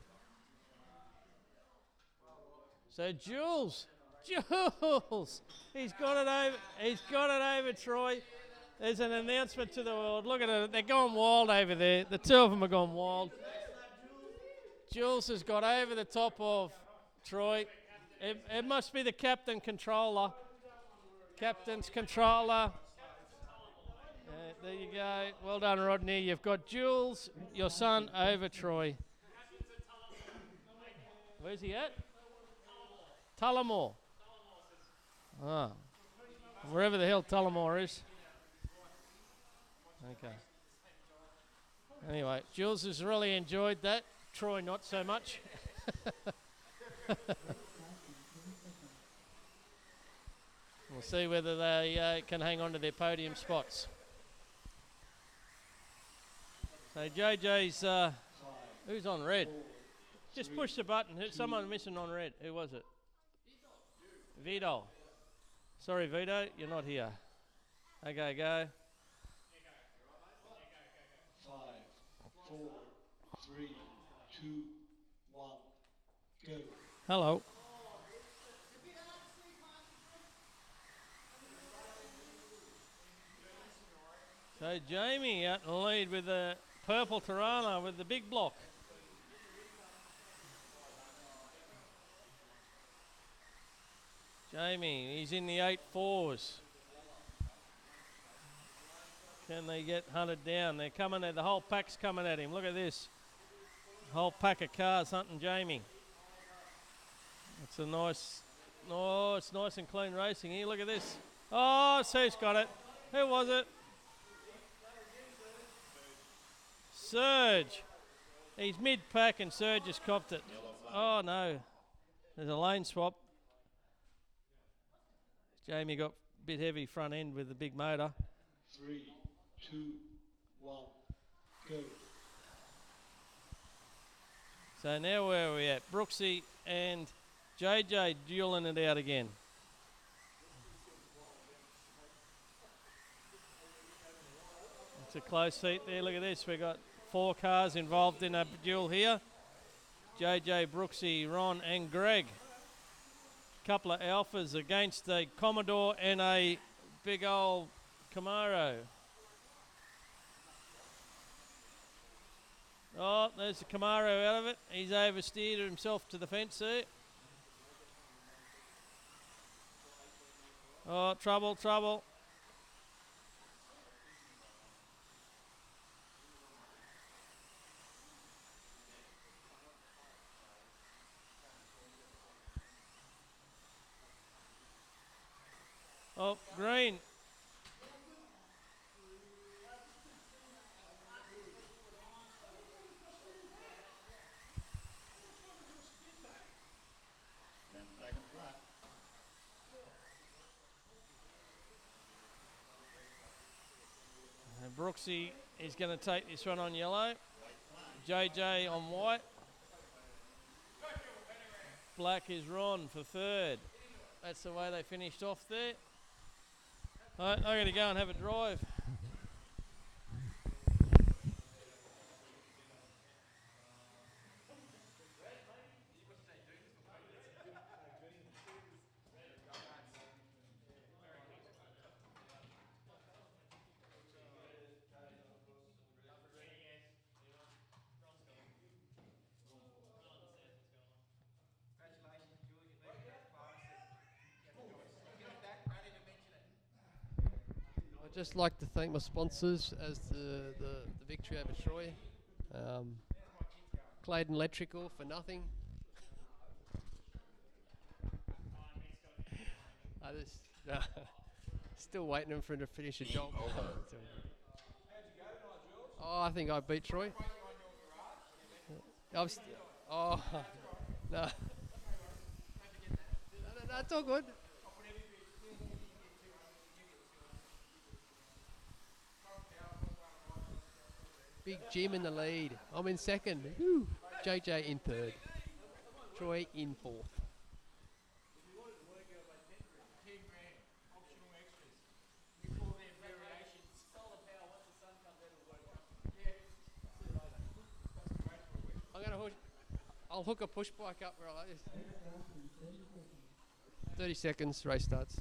So Jules, he's got it over Troy. There's an announcement to the world. Look at it. They're going wild over there. The two of them are going wild. Jules has got over the top of Troy. It must be the captain controller. Captain's controller. There you go. Well done, Rodney. You've got Jules, your son, over Troy. Where's he at? Tullamore. Ah. Wherever the hell Tullamore is. Okay. Anyway, Jules has really enjoyed that. Troy, not so much. We'll see whether they can hang on to their podium spots. So JJ's, who's on red? Just push the button. Someone missing on red. Who was it? Vito. Sorry, Vito, you're not here. Okay, go. 5, 4, 3, 2, 1, go. Hello. So Jamie out in the lead with the purple Tirana with the big block. Jamie, he's in the 8-4s. Can they get hunted down? They're coming there. The whole pack's coming at him. Look at this. Whole pack of cars hunting Jamie. It's a nice, oh, it's nice and clean racing here. Look at this. Oh, Serge got it. Who was it? Serge. He's mid-pack and Serge just copped it. Oh, no. There's a lane swap. Jamie got a bit heavy front end with the big motor. 3, 2, 1, go. So now where are we at? Brooksy and JJ dueling it out again. It's a close heat there. Look at this. We've got 4 cars involved in a duel here. JJ, Brooksy, Ron and Greg. Couple of alphas against a Commodore and a big old Camaro. Oh, there's the Camaro out of it. He's oversteered himself to the fence there. Oh, trouble, trouble. Oh, green. And Brooksy is going to take this one on yellow. JJ on white. Black is Ron for third. That's the way they finished off there. All right, I'm going to go and have a drive. I'd just like to thank my sponsors as the victory over Troy. Clayton Electrical for nothing. Still waiting for him to finish a job. Oh, I think I beat Troy. No, no, it's all good. Big Jim in the lead. I'm in second. Woo. JJ in third. Troy in fourth. I'll hook a push bike up where I like this. 30 seconds, race starts.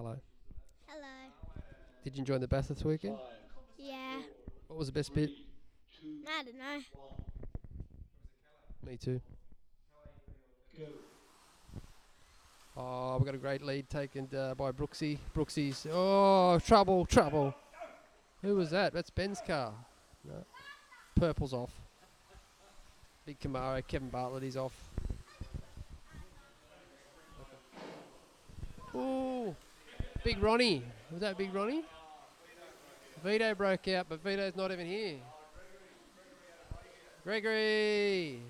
Hello. Hello. Did you enjoy the Bathurst weekend? Yeah. What was the best bit? I don't know. Me too. Go. Oh, we got a great lead taken by Brooksy. Brooksy's. Oh, trouble, trouble. Who was that? That's Ben's car. No. Purple's off. Big Camaro, Kevin Bartlett, he's off. Ooh, Big Ronnie. Was that Big Ronnie? Vito broke out, but Vito's not even here. Gregory.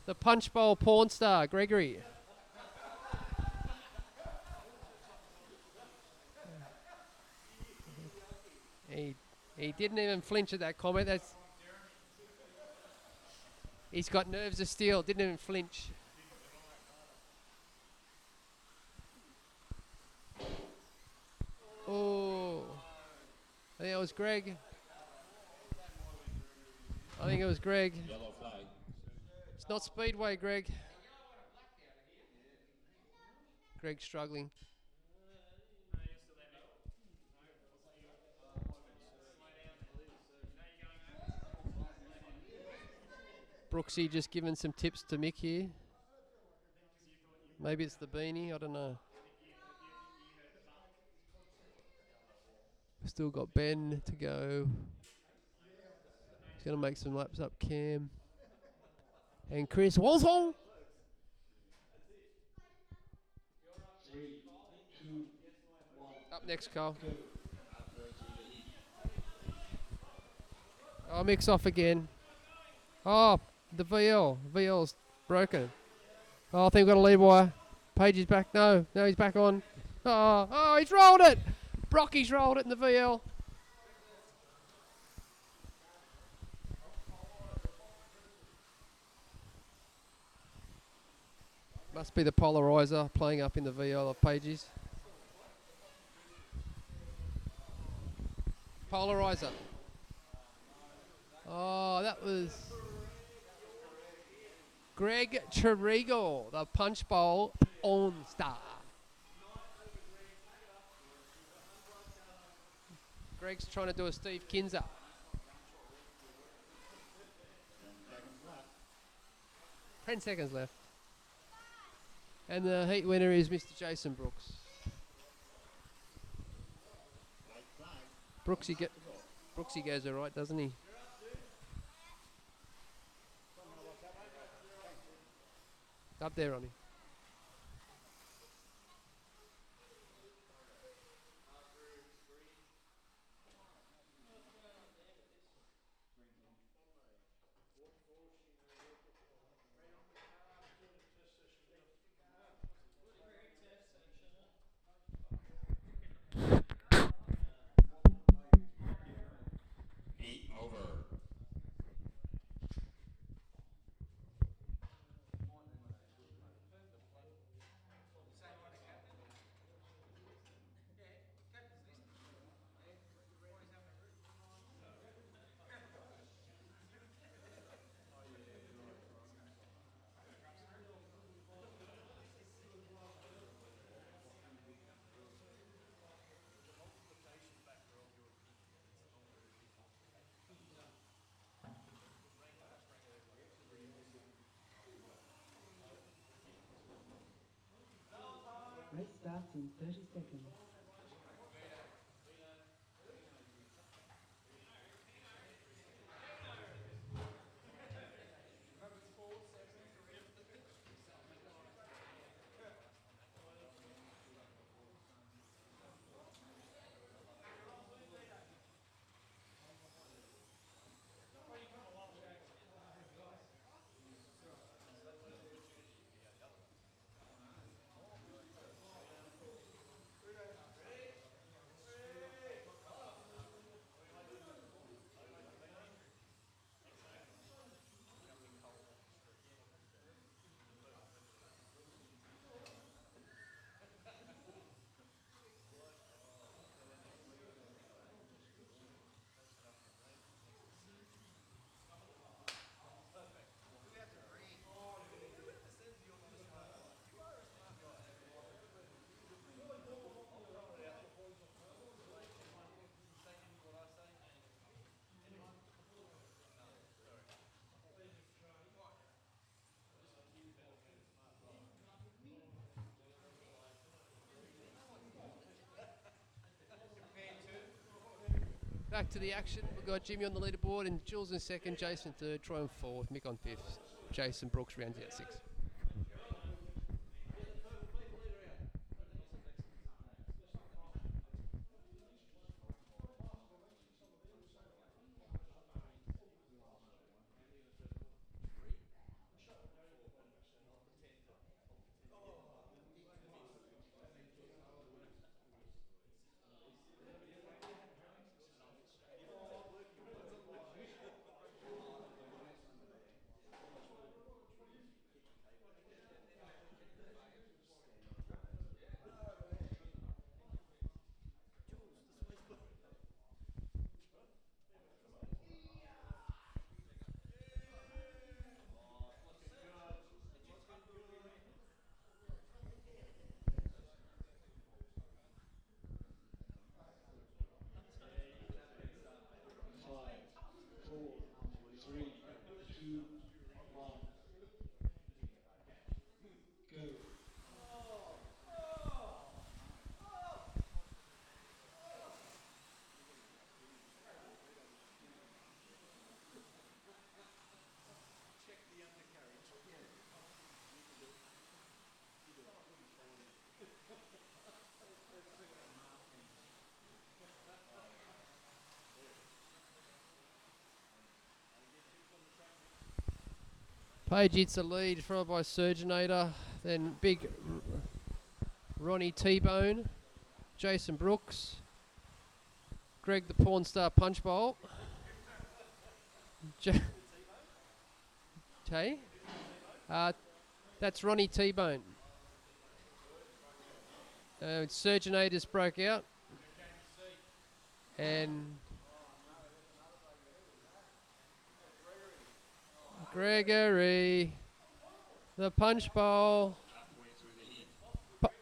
The punch bowl porn star, Gregory. He didn't even flinch at that comment. He's got nerves of steel. Didn't even flinch. Oh, I think it was Greg. I think it was Greg. Yellow flag. It's not Speedway, Greg. Greg's struggling. Brooksy just giving some tips to Mick here. Maybe it's the beanie, I don't know. Still got Ben to go. He's going to make some laps up Cam. And Chris Walsall. 3, 2, 1. Up next, Carl. Oh, Mick's off again. Oh, the VL. VL's broken. Oh, I think we've got a lead wire. Page is back. No, he's back on. Oh, he's rolled it. Brocky's rolled it in the VL. Must be the polarizer playing up in the VL of Pages. Polarizer. Oh, that was Greg Chirigo, the punch bowl on star. Greg's trying to do a Steve Kinzer. 10 seconds left. And the heat winner is Mr. Jason Brooks. Brooksy goes all right, doesn't he? Up there, Ronnie. Heat over. Race starts in 30 seconds. back to the action. We've got Jimmy on the leaderboard and Jules in second, Jason third, Troy on fourth, Mick on fifth, Jason Brooks rounds out sixth. Five, four, three, two, one. Go. Page hits the lead, followed by Surgeonator, then big Ronnie T-Bone, Jason Brooks, Greg the Porn Star Punch Bowl. Hey? That's Ronnie T-Bone. Surgeonators broke out. And Gregory, the Punch Bowl.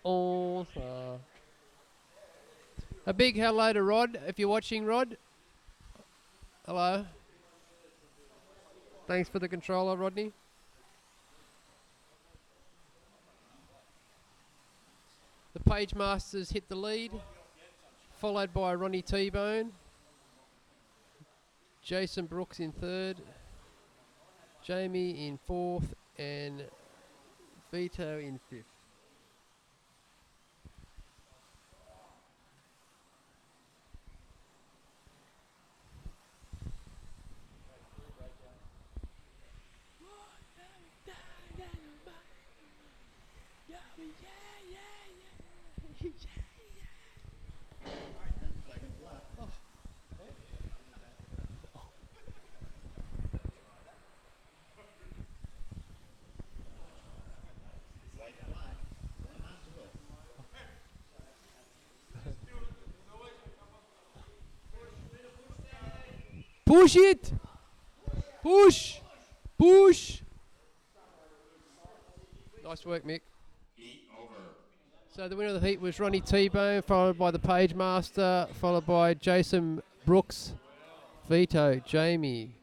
A big hello to Rod, if you're watching, Rod. Hello. Thanks for the controller, Rodney. The Page Masters hit the lead, followed by Ronnie T-Bone, Jason Brooks in third, Jamie in fourth, and Vito in fifth. Push it! Push! Push! Nice work, Mick. Heat over. So the winner of the heat was Ronnie T-Bone, followed by the Page Master, followed by Jason Brooks, Vito, Jamie,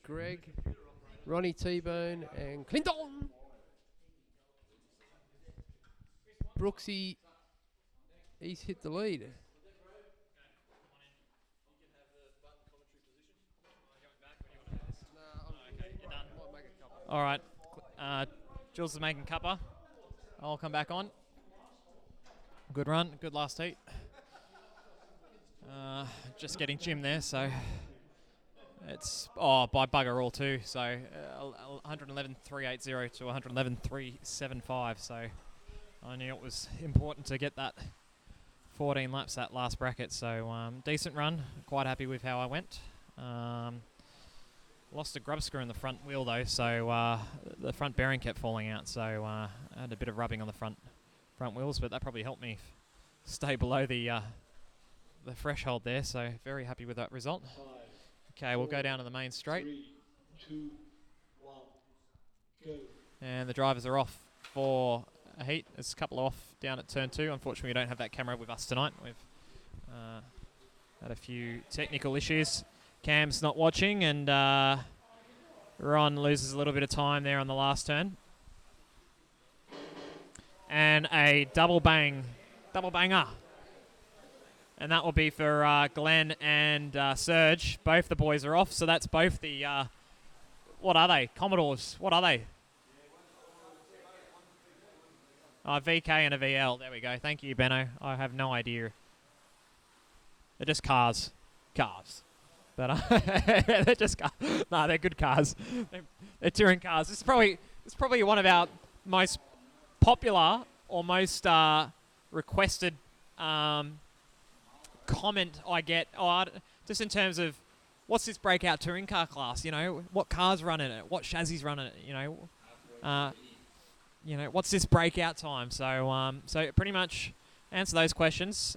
Greg, Ronnie T-Bone, and Clinton. Brooksy, he's hit the lead. All right. Jules is making cuppa. I'll come back on. Good run. Good last heat. Just getting Jim there, so it's by bugger all too. So 111.380 to 111.375. So I knew it was important to get that 14 laps that last bracket. So decent run. Quite happy with how I went. Lost a grub screw in the front wheel though, so the front bearing kept falling out. So I had a bit of rubbing on the front wheels, but that probably helped me stay below the threshold there. So very happy with that result. Okay, we'll go down to the main straight. 3, 2, 1, go. And the drivers are off for a heat. There's a couple off down at turn 2. Unfortunately, we don't have that camera with us tonight. We've had a few technical issues. Cam's not watching, and Ron loses a little bit of time there on the last turn. And a double banger. And that will be for Glenn and Serge. Both the boys are off, so that's both the, what are they? Commodores. What are they? VK and a VL. There we go. Thank you, Benno. I have no idea. They're just cars. Cars. But they're just cars. No, they're good cars. They're touring cars. This is probably one of our most popular or most requested comment I get, just in terms of what's this breakout touring car class? You know, what cars run in it? What chassis run in it? You know, what's this breakout time? So pretty much answer those questions.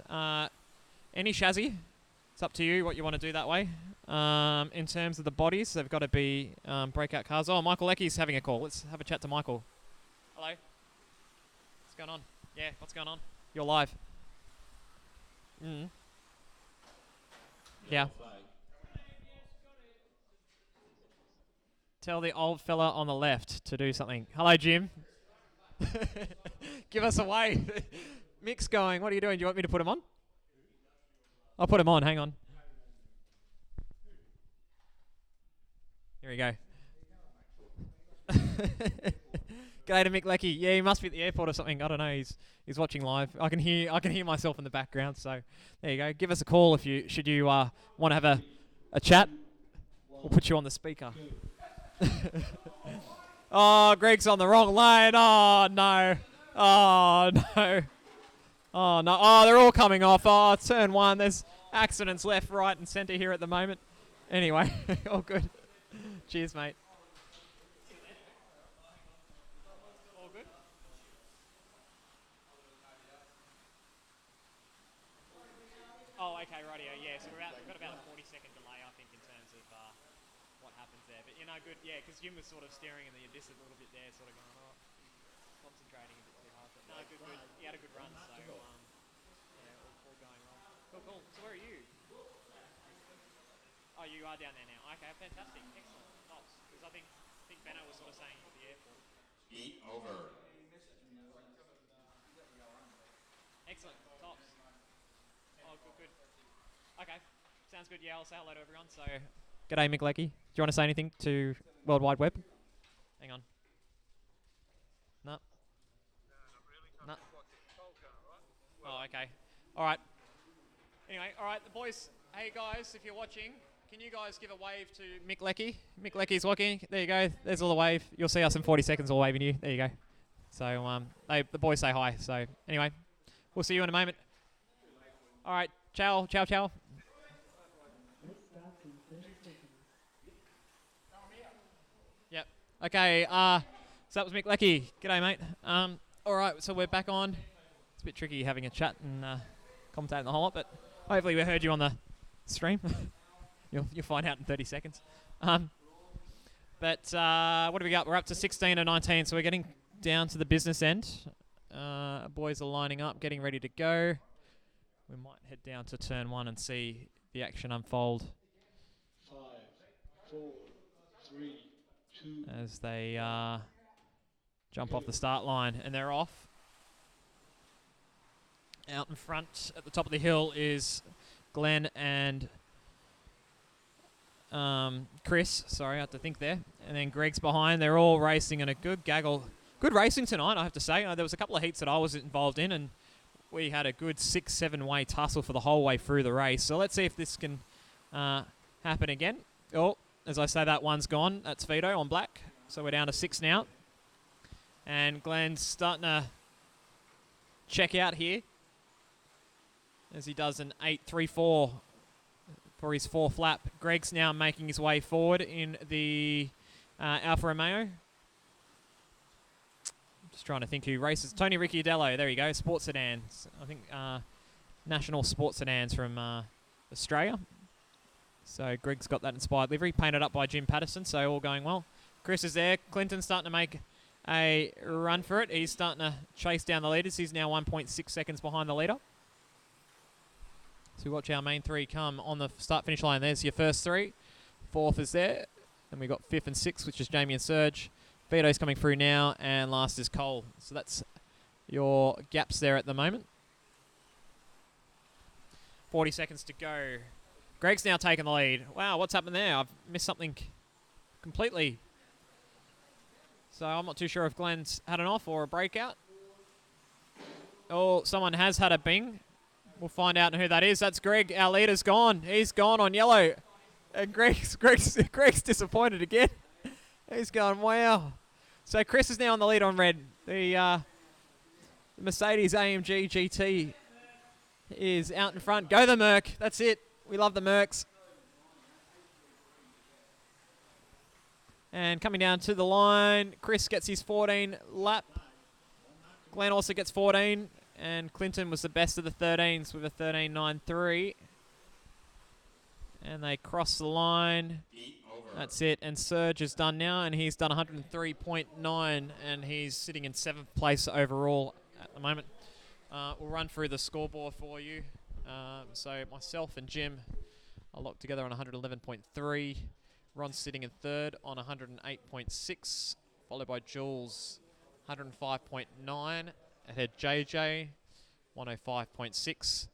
Any chassis, it's up to you what you want to do that way. In terms of the bodies, they've got to be breakout cars. Oh, Michael Lecky's having a call. Let's have a chat to Michael. Hello. What's going on? Yeah, what's going on? You're live. Yeah. Tell the old fella on the left to do something. Hello, Jim. Give us a wave. Mick's going. What are you doing? Do you want me to put him on? I'll put him on. Hang on. Here we go. G'day to Mick Leckie. Yeah, he must be at the airport or something. I don't know. He's watching live. I can hear myself in the background. So there you go. Give us a call if you want to have a chat. We'll put you on the speaker. Oh, Greg's on the wrong lane. Oh no. Oh no. Oh no. Oh, they're all coming off. Oh, turn one. There's accidents left, right, and centre here at the moment. Anyway, all good. Cheers, mate. All good? Oh, okay, rightio. Yeah, so we've got about a 40-second delay, I think, in terms of what happens there. But, good, yeah, because Jim was sort of staring in the abyss a little bit there, sort of going, concentrating a bit too hard. But no, good. He had a good run, so, all going well. Cool. So where are you? Oh, you are down there now. Okay, fantastic. Excellent. Tops. Because I think Benno was sort of saying at the airport. Eat over. Excellent. Tops. Oh, good. Okay. Sounds good. Yeah, I'll say hello to everyone. So, g'day, Mick Leckie. Do you want to say anything to World Wide Web? Hang on. No. No. Oh, okay. All right. Anyway, all right, the boys. Hey, guys, if you're watching, can you guys give a wave to Mick Leckie? Mick Leckie's walking. There you go. There's all the wave. You'll see us in 40 seconds all waving you. There you go. So, the boys say hi. So, anyway, we'll see you in a moment. All right. Ciao. This starts in 30 seconds. Yep. Okay. So that was Mick Leckie. G'day, mate. All right. So we're back on. It's a bit tricky having a chat and commentating the whole lot, but hopefully we heard you on the stream. You'll find out in 30 seconds. But what do we got? We're up to 16 and 19, so we're getting down to the business end. Boys are lining up, getting ready to go. We might head down to turn one and see the action unfold 5, 4, 3, 2. as they jump off the start line, and they're off. Out in front at the top of the hill is Glenn and Chris. Sorry, I had to think there. And then Greg's behind. They're all racing in a good gaggle. Good racing tonight, I have to say. There was a couple of heats that I was involved in, and we had a good 6-7 way tussle for the whole way through the race. So let's see if this can happen again. Oh, as I say, that one's gone. That's Vito on black. So we're down to 6 now. And Glenn's starting to check out here as he does an 8.34 for his 4th lap. Greg's now making his way forward in the Alfa Romeo. Just trying to think who races. Tony Ricciardello, there you go, sports sedans. I think national sports sedans from Australia. So Greg's got that inspired livery, painted up by Jim Patterson, so all going well. Chris is there. Clinton's starting to make a run for it. He's starting to chase down the leaders. He's now 1.6 seconds behind the leader. So we watch our main three come on the start-finish line. There's your first three. 4th is there. Then we've got 5th and 6th, which is Jamie and Serge. Vito's coming through now, and last is Cole. So that's your gaps there at the moment. 40 seconds to go. Greg's now taking the lead. Wow, what's happened there? I've missed something completely. So I'm not too sure if Glenn's had an off or a breakout. Oh, someone has had a bing. We'll find out who that is. That's Greg. Our leader's gone. He's gone on yellow. And Greg's disappointed again. He's going, wow. So Chris is now on the lead on red. The Mercedes AMG GT is out in front. Go the Merc. That's it. We love the Mercs. And coming down to the line, Chris gets his 14 lap. Glenn also gets 14. And Clinton was the best of the 13s with a 13.93. And they cross the line. That's it. And Serge is done now, and he's done 103.9, and he's sitting in 7th place overall at the moment. We'll run through the scoreboard for you. So myself and Jim are locked together on 111.3. Ron's sitting in 3rd on 108.6, followed by Jules, 105.9. Ahead JJ, 105.6.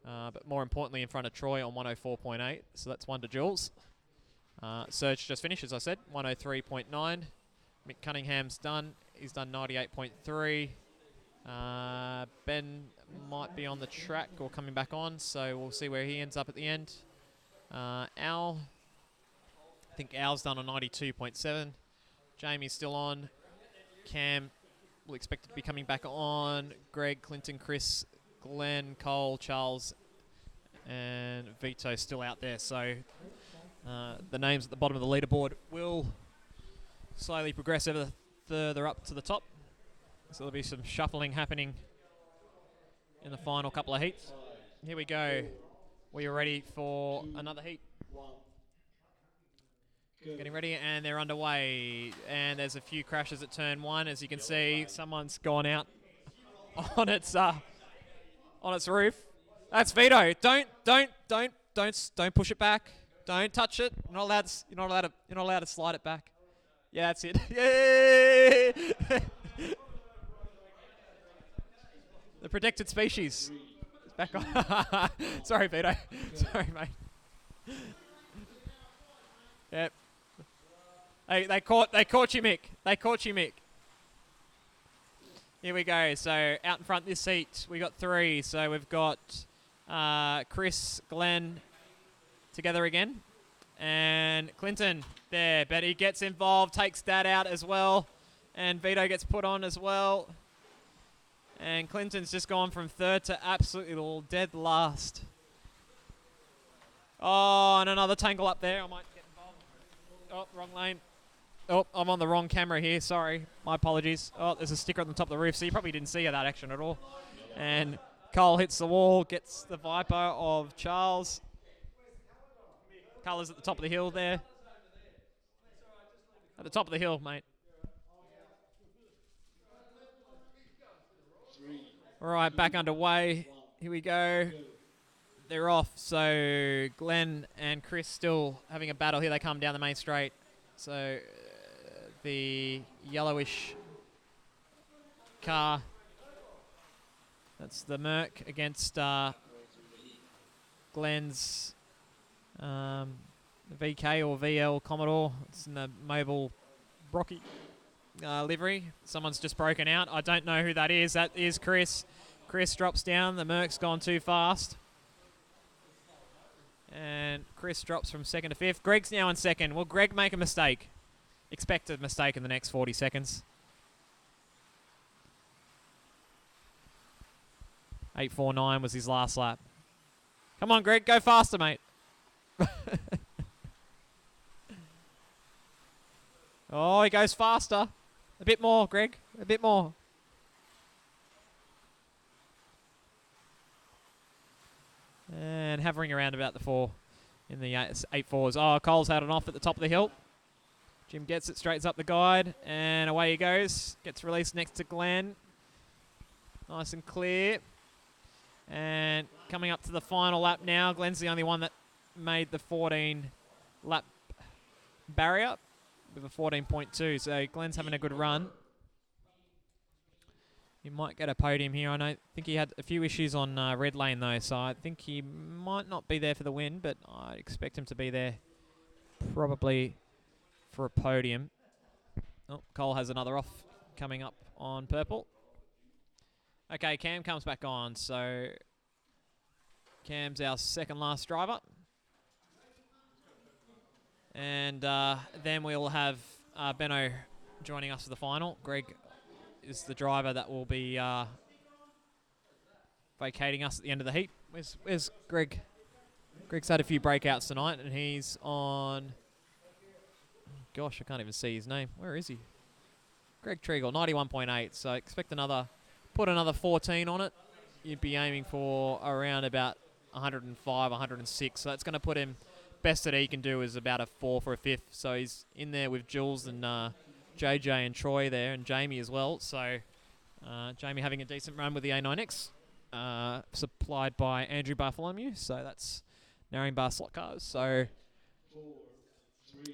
But more importantly, in front of Troy on 104.8. So that's 1 to Jules. Serge just finished, as I said, 103.9. Mick Cunningham's done. He's done 98.3. Ben might be on the track or coming back on, so we'll see where he ends up at the end. Al, I think Al's done a 92.7. Jamie's still on. Cam will expect to be coming back on. Greg, Clinton, Chris, Glenn, Cole, Charles, and Vito still out there. So the names at the bottom of the leaderboard will slowly progress ever further up to the top. So there'll be some shuffling happening in the final couple of heats. Here we go. We are ready for another heat. Getting ready, and they're underway. And there's a few crashes at turn 1. As you can see, someone's gone out on its roof. That's Vito. Don't push it back. Don't touch it. You're not allowed to slide it back. Yeah, that's it. Yay! The protected species. It's back on. Sorry, Vito. Sorry, mate. Yep. Hey, they caught you, Mick. They caught you, Mick. Here we go. So out in front this seat, we got 3. So we've got Chris, Glenn together again, and Clinton there. But he gets involved, takes Dad out as well, and Vito gets put on as well. And Clinton's just gone from 3rd to absolutely dead last. Oh, and another tangle up there. I might get involved. Oh, wrong lane. Oh, I'm on the wrong camera here. Sorry. My apologies. Oh, there's a sticker on the top of the roof, so you probably didn't see that action at all. And Cole hits the wall, gets the Viper of Charles. Colours at the top of the hill there. At the top of the hill, mate. All right, back underway. Here we go. They're off. So Glenn and Chris still having a battle. Here they come down the main straight. So the yellowish car, that's the Merc against Glenn's VK or VL Commodore. It's in the Mobile Brocky livery. Someone's just broken out. I don't know who that is. That is Chris. Chris drops down. The Merc's gone too fast. And Chris drops from 2nd to 5th. Greg's now in 2nd. Will Greg make a mistake? Expect a mistake in the next 40 seconds. 8:49 was his last lap. Come on, Greg. Go faster, mate. Oh, he goes faster. A bit more, Greg. A bit more. And hovering around about the 4 in the 8.4s. Oh, Cole's had it off at the top of the hill. Jim gets it, straightens up the guide, and away he goes. Gets released next to Glenn. Nice and clear. And coming up to the final lap now. Glenn's the only one that made the 14 lap barrier with a 14.2. So Glenn's having a good run. he might get a podium here. I know, think he had a few issues on red lane though, so I think he might not be there for the win, but I expect him to be there probably for a podium. Oh, Cole has another off coming up on purple. Okay, Cam comes back on, so Cam's our second last driver. And then we'll have Benno joining us for the final. Greg is the driver that will be vacating us at the end of the heat. Where's Greg? Greg's had a few breakouts tonight, and he's on... Gosh, I can't even see his name. Where is he? Greg Treagle, 91.8. So expect put another 14 on it. You'd be aiming for around about 105, 106. So that's going to put him... Best that he can do is about a 4 for a 5th. So he's in there with Jules and JJ and Troy there, and Jamie as well. So Jamie having a decent run with the A9X, supplied by Andrew Bartholomew. So that's Narrowing Bar Slot Cars. So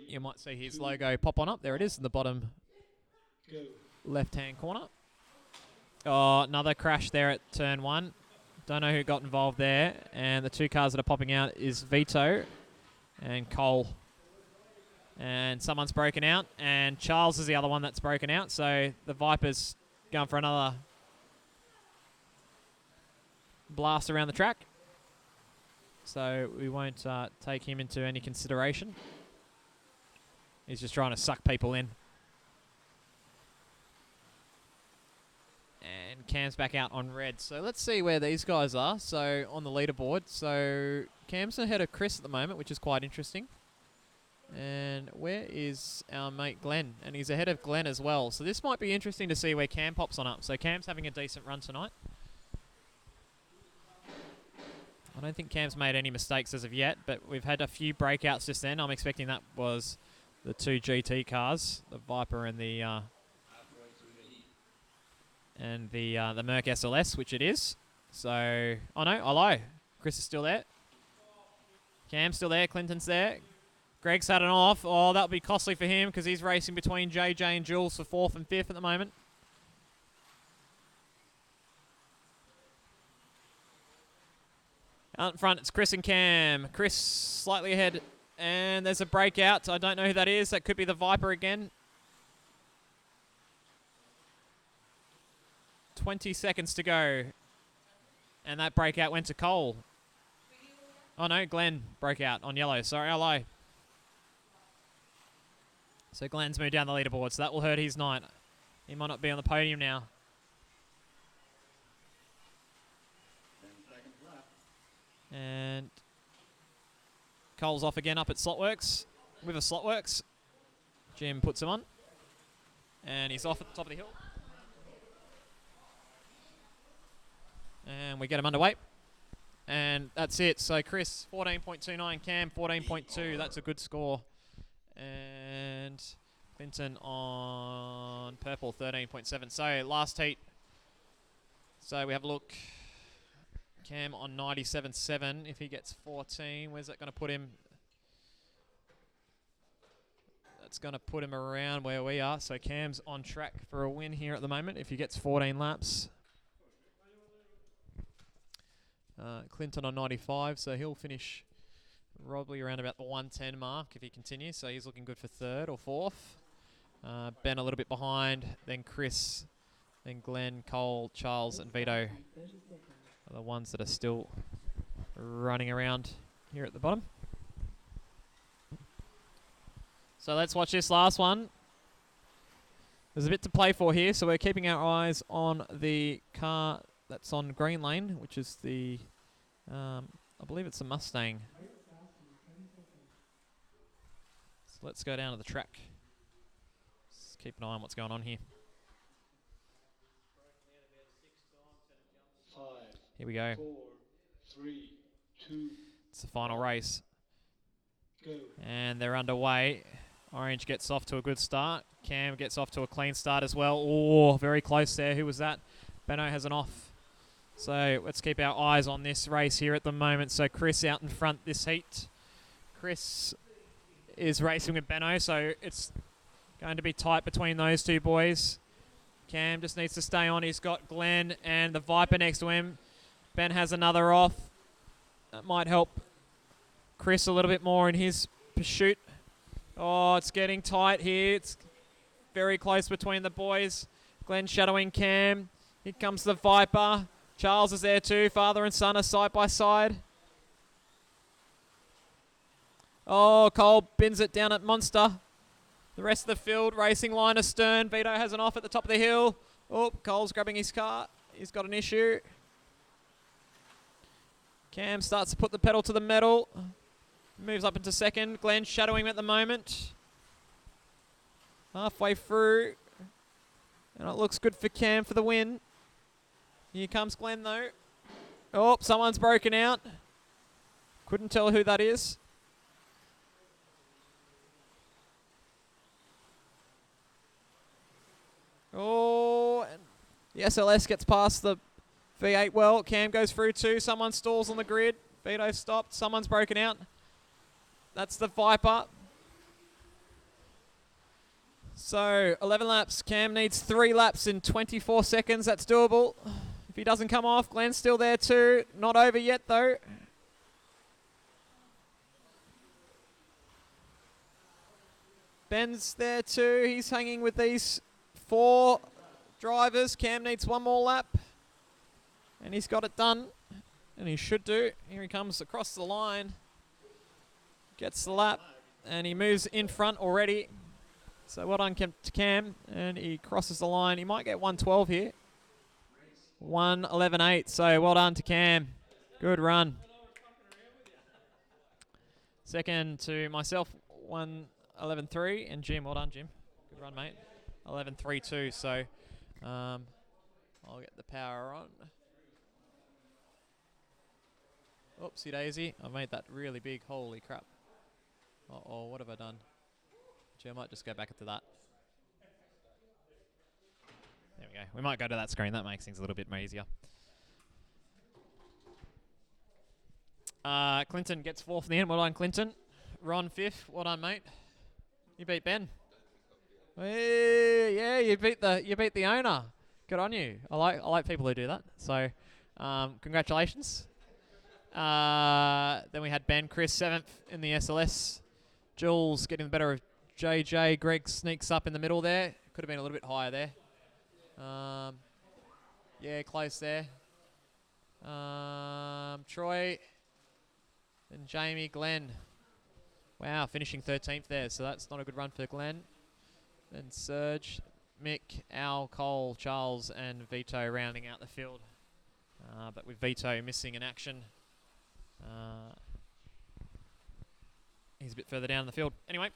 you might see his logo pop on up. There it is in the bottom left-hand corner. Oh, another crash there at turn 1. Don't know who got involved there. And the two cars that are popping out is Vito and Cole. And someone's broken out, and Charles is the other one that's broken out. So the Viper's going for another blast around the track. So we won't take him into any consideration. He's just trying to suck people in. And Cam's back out on red. So let's see where these guys are. So on the leaderboard. So Cam's ahead of Chris at the moment, which is quite interesting. And where is our mate Glenn? And he's ahead of Glenn as well. So this might be interesting to see where Cam pops on up. So Cam's having a decent run tonight. I don't think Cam's made any mistakes as of yet, but we've had a few breakouts just then. I'm expecting that was the two GT cars, the Viper and the Merc SLS, which it is. So, oh no, I lie. Chris is still there. Cam's still there. Clinton's there. Greg's had an off. Oh, that'll be costly for him because he's racing between JJ and Jules for 4th and 5th at the moment. Out in front, it's Chris and Cam. Chris slightly ahead, and there's a breakout. I don't know who that is. That could be the Viper again. 20 seconds to go. And that breakout went to Cole. Oh no, Glenn broke out on yellow. Sorry, I lie. So Glenn's moved down the leaderboard, so that will hurt his night. He might not be on the podium now. And Cole's off again up at Slotworx with a Slotworx. Jim puts him on. And he's off at the top of the hill. And we get him underway. And that's it. So Chris, 14.29. Cam, 14.2. That's a good score. And Clinton on purple, 13.7. So last heat. So we have a look. Cam on 97.7. If he gets 14, where's that going to put him? That's going to put him around where we are. So Cam's on track for a win here at the moment if he gets 14 laps. Clinton on 95, so he'll finish probably around about the 110 mark if he continues. So he's looking good for 3rd or 4th. Ben a little bit behind, then Chris, then Glenn, Cole, Charles, and Vito are the ones that are still running around here at the bottom. So let's watch this last one. There's a bit to play for here, so we're keeping our eyes on the car that's on green lane, which is the, I believe it's a Mustang. So let's go down to the track. Let's keep an eye on what's going on here. Here we go. 4, 3, 2, it's the final race. go. And they're underway. Orange gets off to a good start. Cam gets off to a clean start as well. Oh, very close there. Who was that? Benno has an off. So let's keep our eyes on this race here at the moment. So Chris out in front this heat. Chris is racing with Benno, so it's going to be tight between those two boys. Cam just needs to stay on. He's got Glenn and the Viper next to him. Ben has another off. That might help Chris a little bit more in his pursuit. Oh, it's getting tight here. It's very close between the boys. Glenn shadowing Cam. Here comes the Viper. Charles is there too. Father and son are side by side. Oh, Cole bins it down at Monster. The rest of the field racing line astern. Vito has an off at the top of the hill. Oh, Cole's grabbing his car. He's got an issue. Cam starts to put the pedal to the metal. Moves up into second. Glenn shadowing him at the moment. Halfway through. And it looks good for Cam for the win. Here comes Glenn though. Oh, someone's broken out. Couldn't tell who that is. Oh, and the SLS gets past the V8 well. Cam goes through too. Someone stalls on the grid. Vito stopped. Someone's broken out. That's the Viper. So, 11 laps. Cam needs 3 laps in 24 seconds. That's doable. If he doesn't come off, Glenn's still there too. Not over yet though. Ben's there too. He's hanging with these 4 drivers. Cam needs 1 more lap. And he's got it done. And he should do. Here he comes across the line. Gets the lap. And he moves in front already. So well done to Cam. And he crosses the line. He might get 112 here. 1:11.8. So well done to Cam. Good run. Second to myself, 1:11.3. And Jim, well done, Jim. Good run, mate. 11.32. So I'll get the power on. Oopsie daisy. I made that really big. Holy crap. Uh-oh, what have I done? Gee, I might just go back to that. There we go. We might go to that screen. That makes things a little bit more easier. Clinton gets 4th in the end. Well done, Clinton. Ron 5th. Well done, mate. You beat Ben. Hey, yeah, you beat the owner. Good on you. I like people who do that. So, congratulations. Then we had Ben, Chris 7th in the SLS. Jules getting the better of JJ. Greg sneaks up in the middle there. Could have been a little bit higher there. Yeah, close there. Troy and Jamie, Glenn. Wow, finishing 13th there. So that's not a good run for Glenn. And Serge, Mick, Al, Cole, Charles, and Vito rounding out the field. But with Vito missing in action, he's a bit further down the field. Anyway,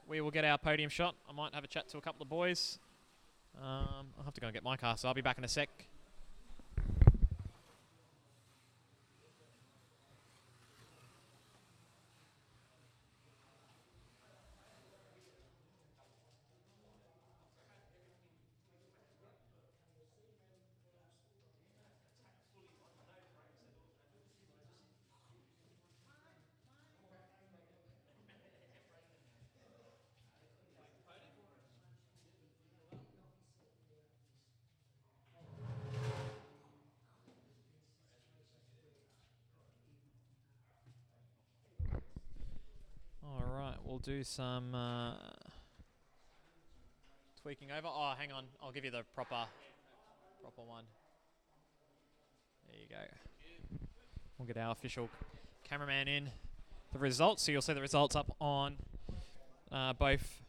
we will get our podium shot. I might have a chat to a couple of boys. I'll have to go and get my car, so I'll be back in a sec. We'll do some tweaking over. Oh, hang on. I'll give you the proper one. There you go. We'll get our official cameraman in the results. So you'll see the results up on both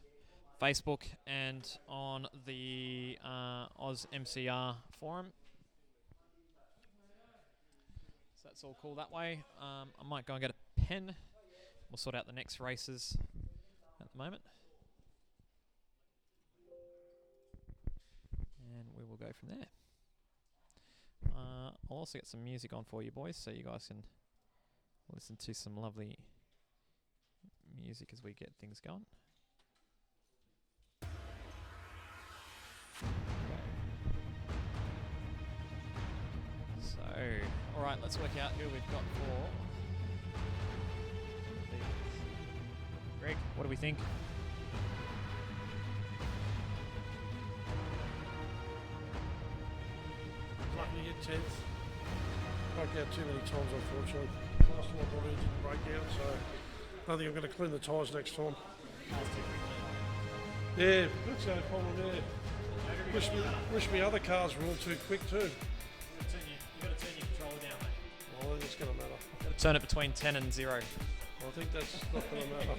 Facebook and on the Oz MCR forum. So that's all cool that way. I might go and get a pen. We'll sort out the next races at the moment. And we will go from there. I'll also get some music on for you boys so you guys can listen to some lovely music as we get things going. So, alright, let's work out who we've got for. Greg, what do we think? You get 10th. Broke out too many times, unfortunately. Last time I got in didn't break out, so I think I'm going to clean the tyres next time. Yeah, that's the only problem there. Wish me other cars were all too quick too. You've got to turn your controller down, mate. Well, I think it's going to matter. Got to turn it between 10 and 0. I think that's not going to matter.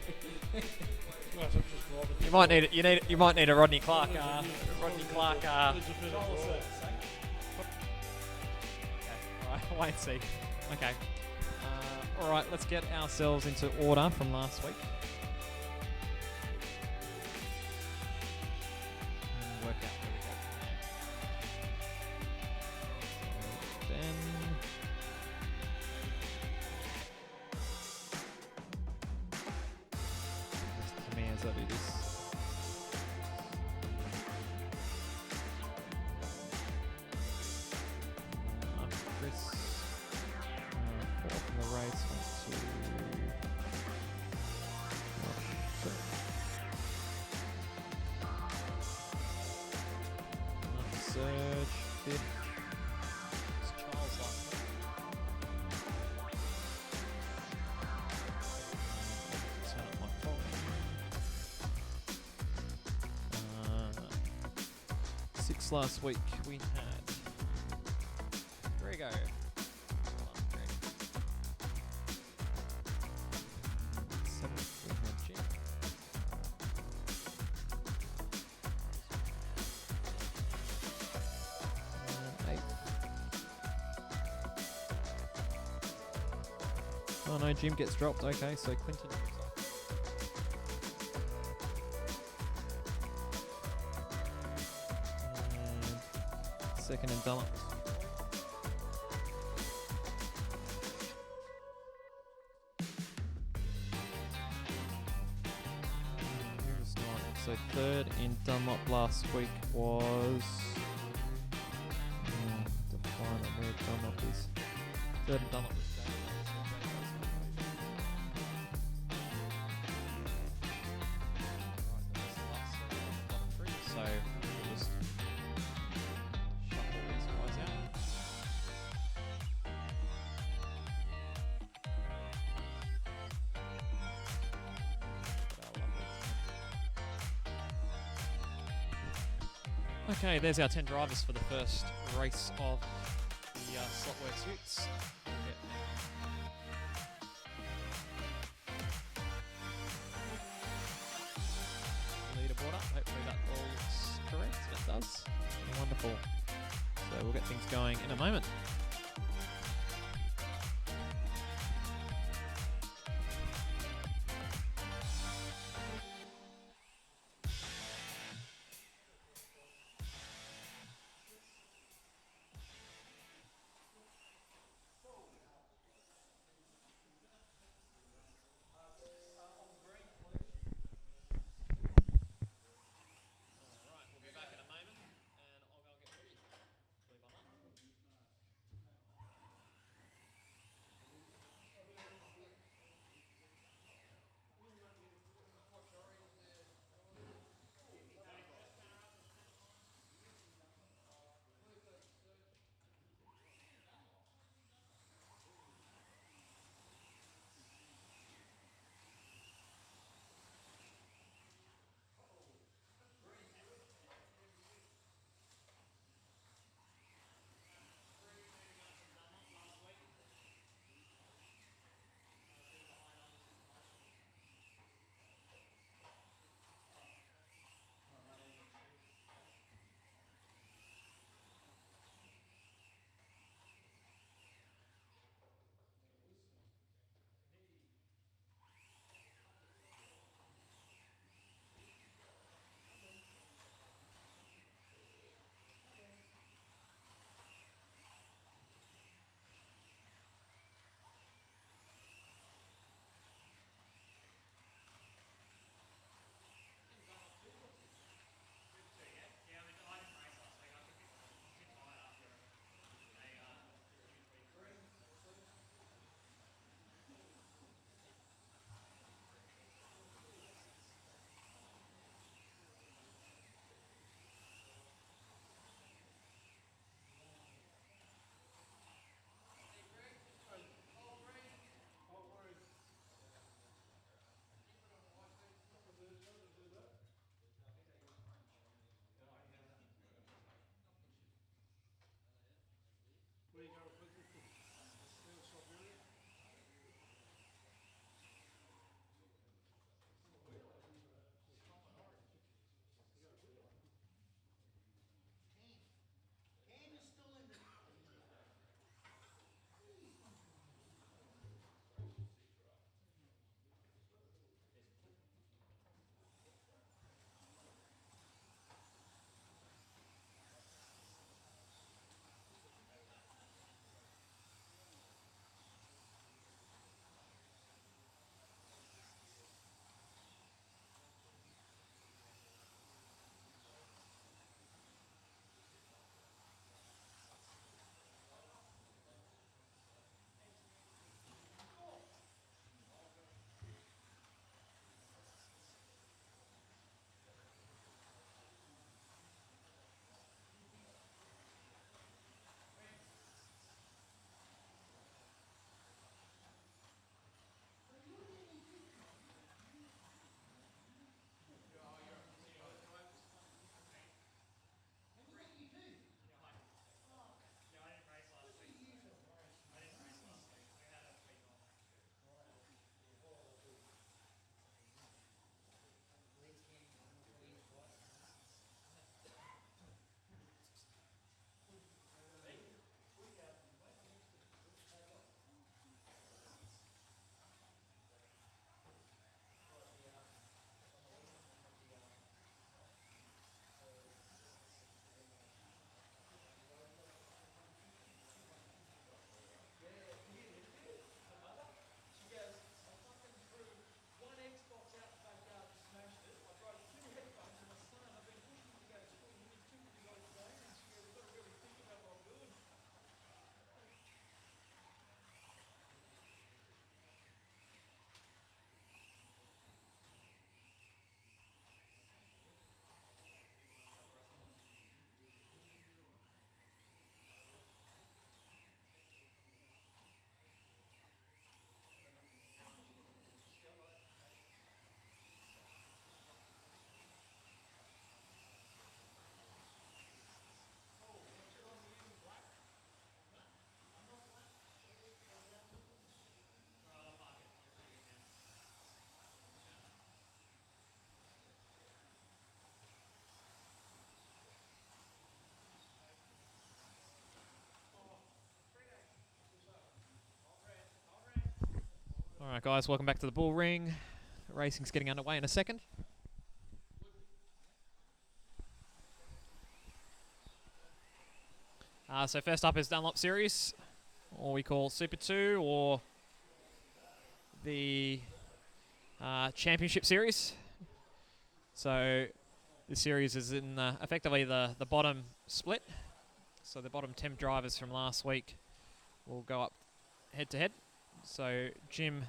Might have to just drive it. You might need it. You might need a Rodney Clark. There's a Okay. bit of Alright, wait and see. Okay. Alright, let's get ourselves into order from last week. And work out where we go from there. Then. Just to me as I do this. Chris, fourth in the race, went to Surge, fifth. It's Charles last week. Turn up my phone. Six last week we had. There we go. Seventh we had Jim. Eighth. Oh no, Jim gets dropped. Okay, so Clinton moves up. And second and Dunlop. So third in Dunlop last week was define it where Dunlop is. Third in Dunlop was Jay. So we'll just shuffle these guys out. Okay, there's our 10 drivers for the first race of the Slotworx Utes. Leaderboard up, hopefully that all looks correct, and it does. Wonderful. So we'll get things going in a moment. Alright guys, welcome back to the bull ring. Racing's getting underway in a second. So first up is Dunlop Series, or we call Super 2, or the Championship Series. So this series is in effectively the bottom split. So the bottom 10 drivers from last week will go up head to head. So Jim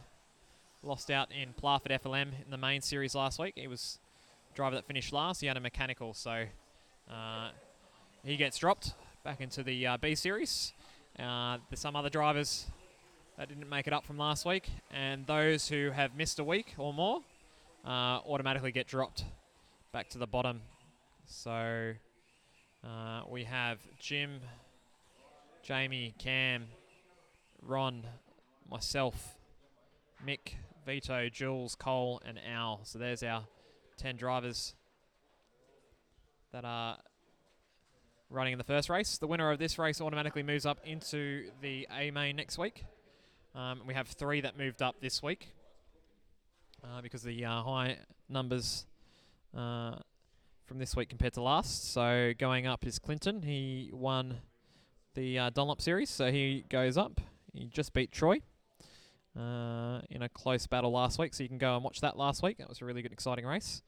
lost out in Plarford FLM in the main series last week. He was the driver that finished last. He had a mechanical, so he gets dropped back into the B series. There's some other drivers that didn't make it up from last week, and those who have missed a week or more automatically get dropped back to the bottom. So we have Jim, Jamie, Cam, Ron, myself, Mick, Vito, Jules, Cole, and Al. So there's our 10 drivers that are running in the first race. The winner of this race automatically moves up into the A main next week. We have 3 that moved up this week because of the high numbers from this week compared to last. So going up is Clinton. He won the Dunlop Series, so he goes up. He just beat Troy in a close battle last week, so you can go and watch that last week. That was a really good, exciting race.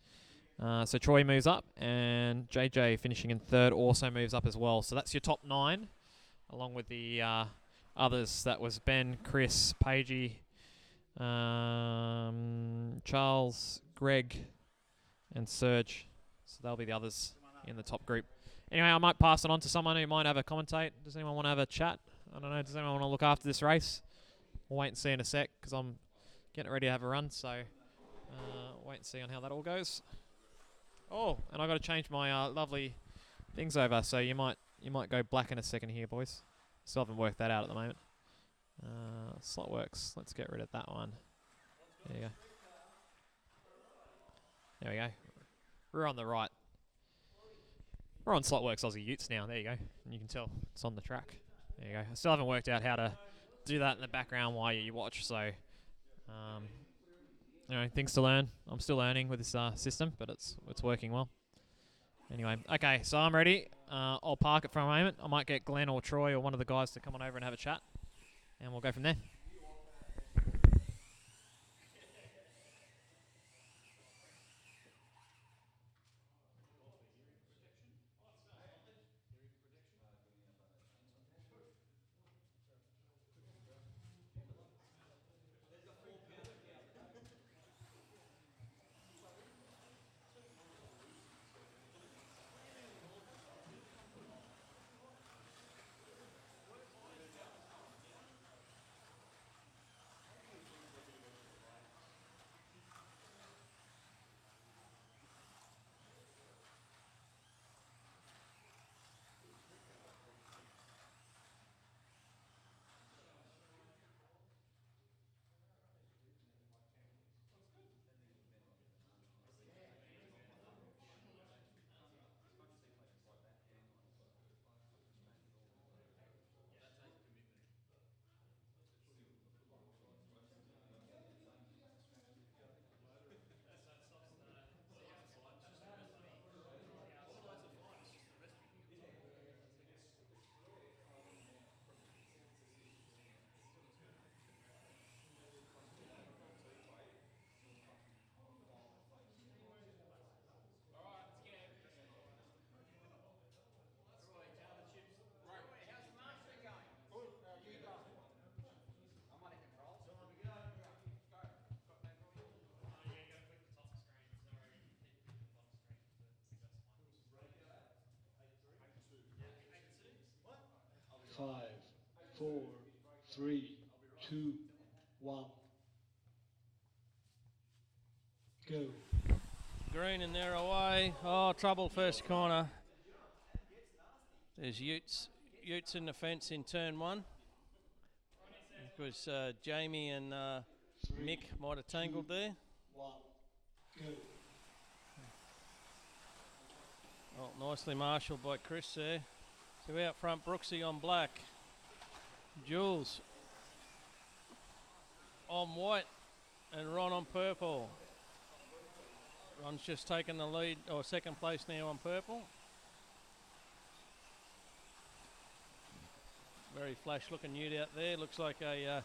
So Troy moves up, and JJ finishing in 3rd also moves up as well. So that's your top 9, along with the others. That was Ben, Chris, Paigey, Charles, Greg, and Serge. So they'll be the others in the top group. Anyway, I might pass it on to someone who might have a commentate. Does anyone want to have a chat? I don't know. Does anyone want to look after this race? We'll wait and see in a sec, because I'm getting ready to have a run. So wait and see on how that all goes. Oh, and I got to change my lovely things over, so you might go black in a second here, boys. Still haven't worked that out at the moment. Slotworx. Let's get rid of that one. There you go. There we go. We're on the right. We're on Slotworx Aussie Utes now. There you go. And you can tell it's on the track. There you go. I still haven't worked out how to do that in the background while you watch, so things to learn. I'm still learning with this system, but it's working well. Anyway, okay, so I'm ready. I'll park it for a moment. I might get Glenn or Troy or one of the guys to come on over and have a chat, and we'll go from there. Five, four, three, two, one. Go. Green and they're away. Oh, trouble first corner. There's Utes in the fence in turn 1. Because Jamie and Mick might have tangled there. One. Go. Oh, nicely marshalled by Chris there. So out front, Brooksy on black. Jules on white. and Ron on purple. Ron's just taken the lead, or second place now on purple. Very flash looking ute out there. Looks like a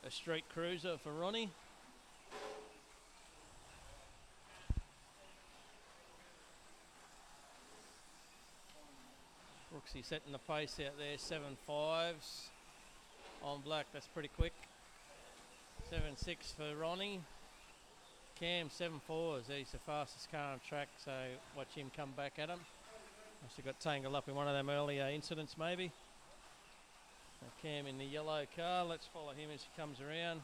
street cruiser for Ronnie. Brooksy setting the pace out there, 7.5s on black, that's pretty quick. 7.6 for Ronnie. Cam 7.4s, he's the fastest car on track, so watch him come back at him. Must have got tangled up in one of them earlier incidents maybe. So Cam in the yellow car, let's follow him as he comes around.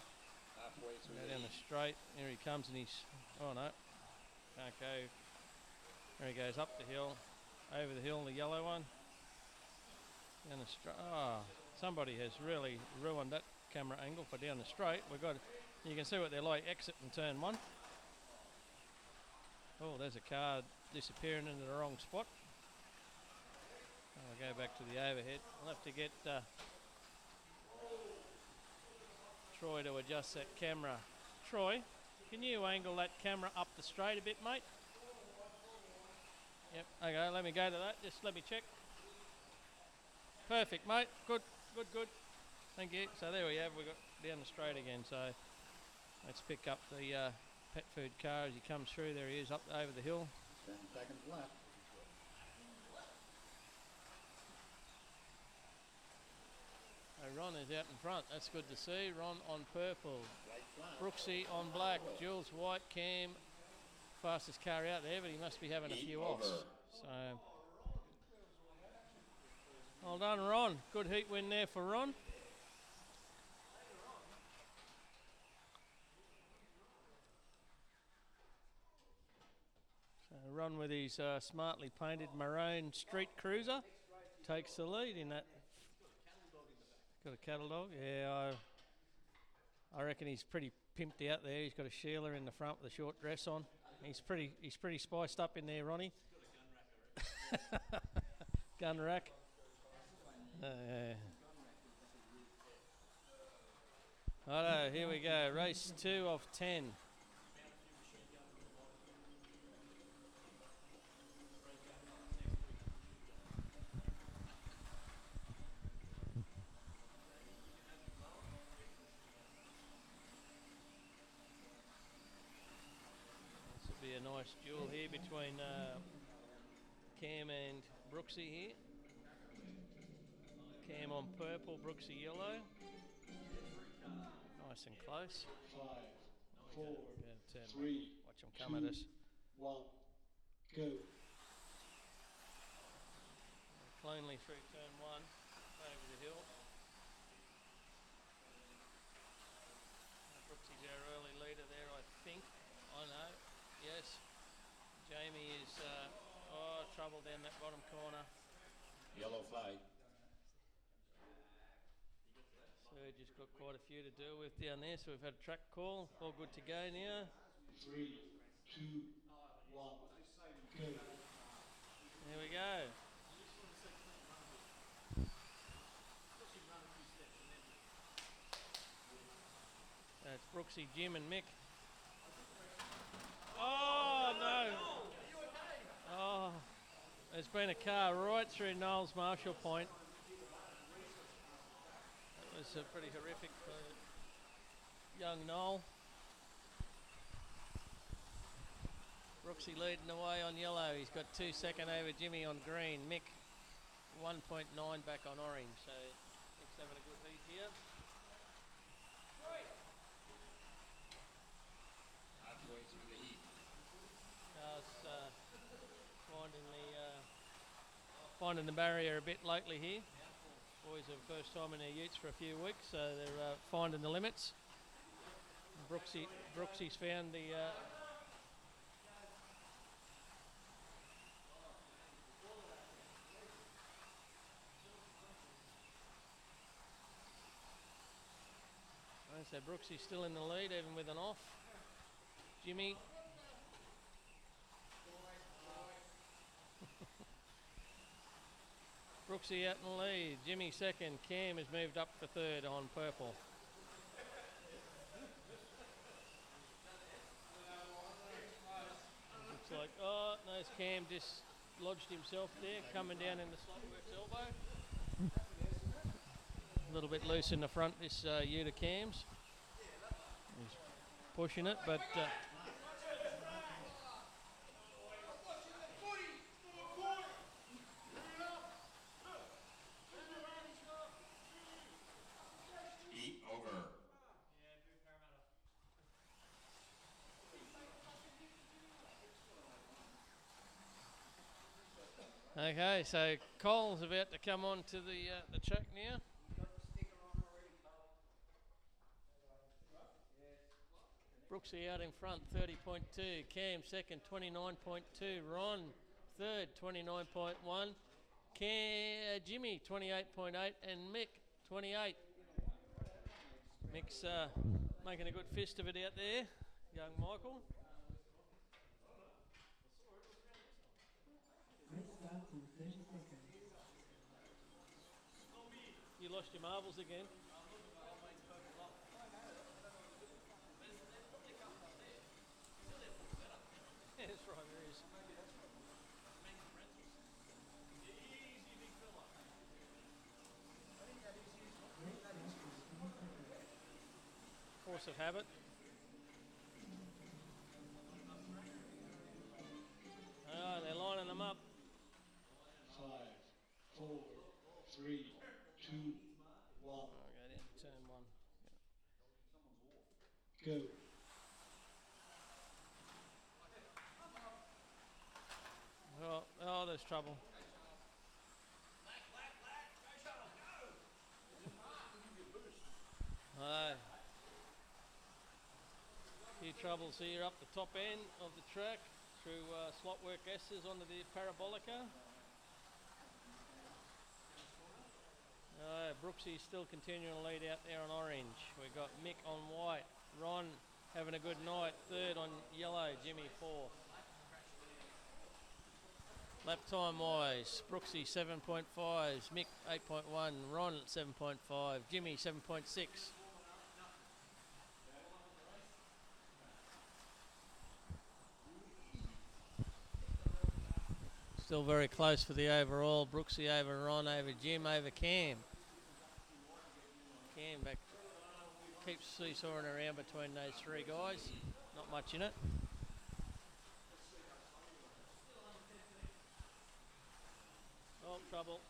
Halfway through Go down the straight, here he comes and he's, oh no, can't go. There he goes up the hill, over the hill, the yellow one. Down the straight, oh, somebody has really ruined that camera angle for down the straight. We've got, you can see what they're like, exit in turn one. Oh, there's a car disappearing into the wrong spot. I'll go back to the overhead. We'll have to get Troy to adjust that camera. Troy, can you angle that camera up the straight a bit, mate? Yep, okay, let me go to that. Just let me check. Perfect, mate. Good, good, good. Thank you. So there we have, we got down the straight again. So let's pick up the pet food car as he comes through. There he is, up over the hill. 10 seconds left. So Ron is out in front. That's good to see. Ron on purple. Brooksy on black. Jules white. Cam, fastest car out there, but he must be having a few offs. So well done, Ron. Good heat win there for Ron. So Ron with his smartly painted maroon street cruiser takes the lead in that. Got a cattle dog? Yeah, I reckon he's pretty pimped out there. He's got a Sheila in the front with a short dress on. He's pretty spiced up in there, Ronnie. Gun rack. Righto, here we go. Race 2 of 10. This will be a nice duel here between Cam and Brooksy here. Cam on purple, Brooksy yellow. Nice and close. 5, 4, About, 3, watch them come at us. 1, go. Cleanly through turn 1, over the hill. Brooksy's our early leader there, I think. I know, yes. Jamie is, trouble down that bottom corner. Yellow flag. Just got quite a few to deal with down there, so we've had a track call. All good to go now. 3, 2, 1, go. There we go. That's Brooksy, Jim and Mick. Oh, no. Oh, there's been a car right through Noel's Marshall Point. That was pretty horrific for young Noel. Brooksy leading the way on yellow. He's got 2 seconds over Jimmy on green. Mick 1.9 back on orange. So Mick's having a good heat here. Halfway through the heat. Cars finding the barrier a bit lately here. Boys are first time in their utes for a few weeks, so they're finding the limits. Brooksy's found the so Brooksy's still in the lead, even with an off. Jimmy. Brooksy out in the lead. Jimmy second. Cam has moved up for third on purple. like, oh, no, Cam just lodged himself there, coming down in the Slotworx elbow. A little bit loose in the front, this Ute Cam's. He's pushing it, but Eat over. okay, so Cole's about to come on to the track now. Brooksy out in front, 30.2. Cam second, 29.2. Ron third, 29.1. Jimmy, 28.8. And Mick, 28. Mick's making a good fist of it out there, young Michael. Race starts in 30 seconds. You lost your marbles again. That's right, there is. Race starts in 20 seconds. Force of habit. Oh, they're lining them up. 5, 4, 3, 2, 1, I'll go down to turn one. go. Oh, there's trouble. Few troubles here up the top end of the track through Slotworx S's onto the Parabolica. Brooksy's still continuing to lead out there on orange. We've got Mick on white. Ron having a good night. Third on yellow. Jimmy fourth. Lap time wise, Brooksy 7.5, Mick 8.1, Ron 7.5, Jimmy 7.6. Still very close for the overall. Brooksy over Ron, over Jim, over Cam. Cam back, keeps seesawing around between those three guys. Not much in it. Oh, trouble.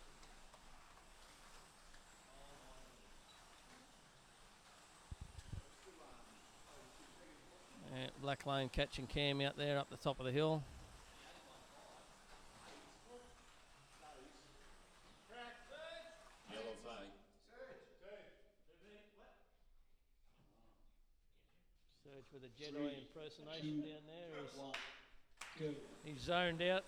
Black Lane catching Cam out there up the top of the hill. Yellow flag. Surge with a Jedi impersonation down there. 1, go. He's zoned out.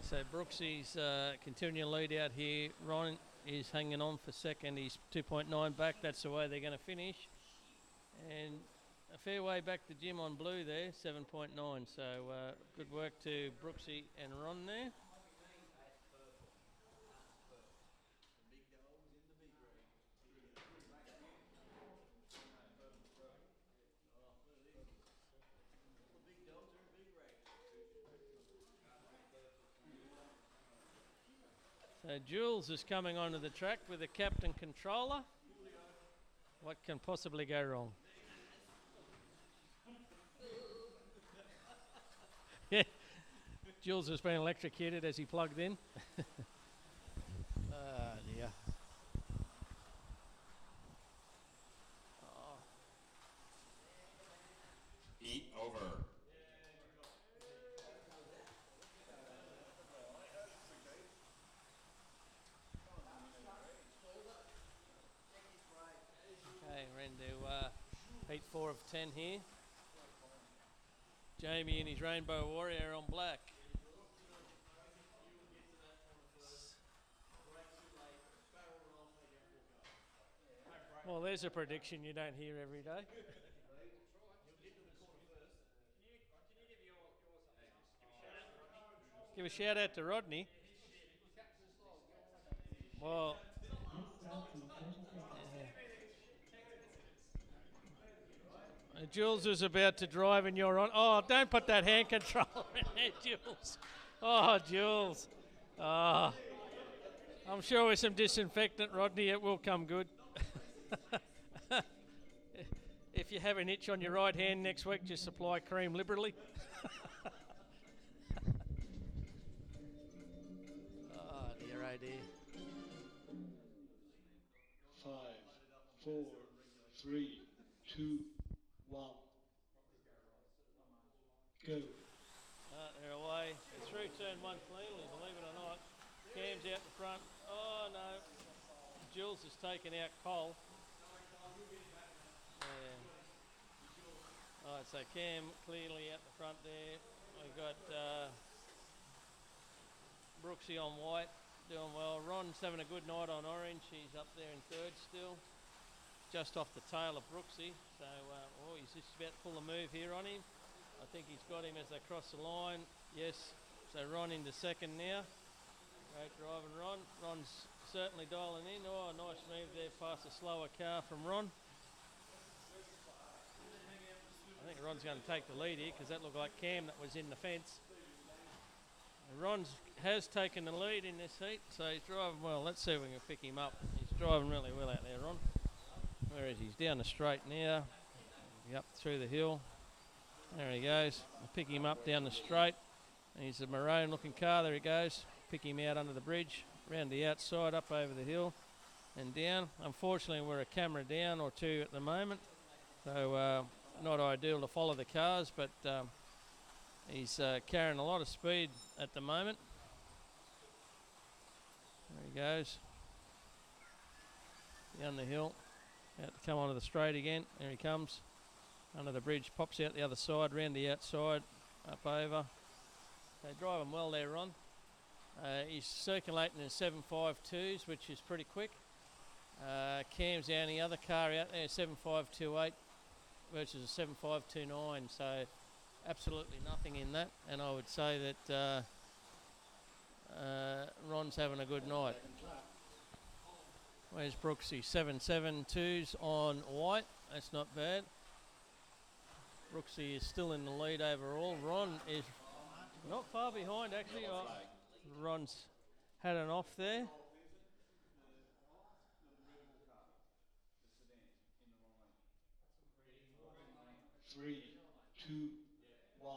So Brooksy's continuing lead out here. Ron is hanging on for second. He's 2.9 back. That's the way they're going to finish. And a fair way back to Jim on blue there, 7.9. So good work to Brooksy and Ron there. So Jules is coming onto the track with the captain controller. What can possibly go wrong? Yeah, Jules has been electrocuted as he plugged in. Dear. Oh. Eat over. Okay, we're into heat 4 of 10 here. Jamie and his Rainbow Warrior on black. Well, there's a prediction you don't hear every day. Give a shout out to Rodney. Well, Pit starts in 30 seconds. Jules is about to drive and you're on. Oh, don't put that hand control in there, Jules. Oh, Jules. Oh, I'm sure with some disinfectant, Rodney, it will come good. If you have an itch on your right hand next week, just supply cream liberally. Oh, dear, oh, dear. 5, 4, 3, 2, 1. Go. They're away. They're through turn one cleanly, believe it or not. Cam's out the front. Oh, no. Jules has taken out Cole. All right, so Cam clearly out the front there. We've got Brooksy on white, doing well. Ron's having a good night on orange. He's up there in third still, just off the tail of Brooksy. So, he's just about to pull a move here on him. I think he's got him as they cross the line. Yes, so Ron into second now. Great driving Ron. Ron's certainly dialing in. Oh, nice move there past a slower car from Ron. I think Ron's going to take the lead here because that looked like Cam that was in the fence. Ron has taken the lead in this heat, so he's driving well. Let's see if we can pick him up. He's driving really well out there, Ron. Where is he? He's down the straight now. Up through the hill. There he goes. We'll pick him up down the straight. He's a maroon looking car. There he goes. Pick him out under the bridge, round the outside, up over the hill and down. Unfortunately, we're a camera down or two at the moment, so not ideal to follow the cars, but he's carrying a lot of speed at the moment. There he goes. Down the hill. About to come onto the straight again. There he comes. Under the bridge, pops out the other side, round the outside, up over. They're driving well there, Ron. He's circulating in 7.52s, which is pretty quick. Cam's the only other car out there, 7.528 versus a 7.529, so absolutely nothing in that. And I would say that Ron's having a good night. Where's Brooksy? 7.72s on white. That's not bad. Brooksy is still in the lead overall. Ron is not far behind, actually. Ron's had an off there. Three, two, one.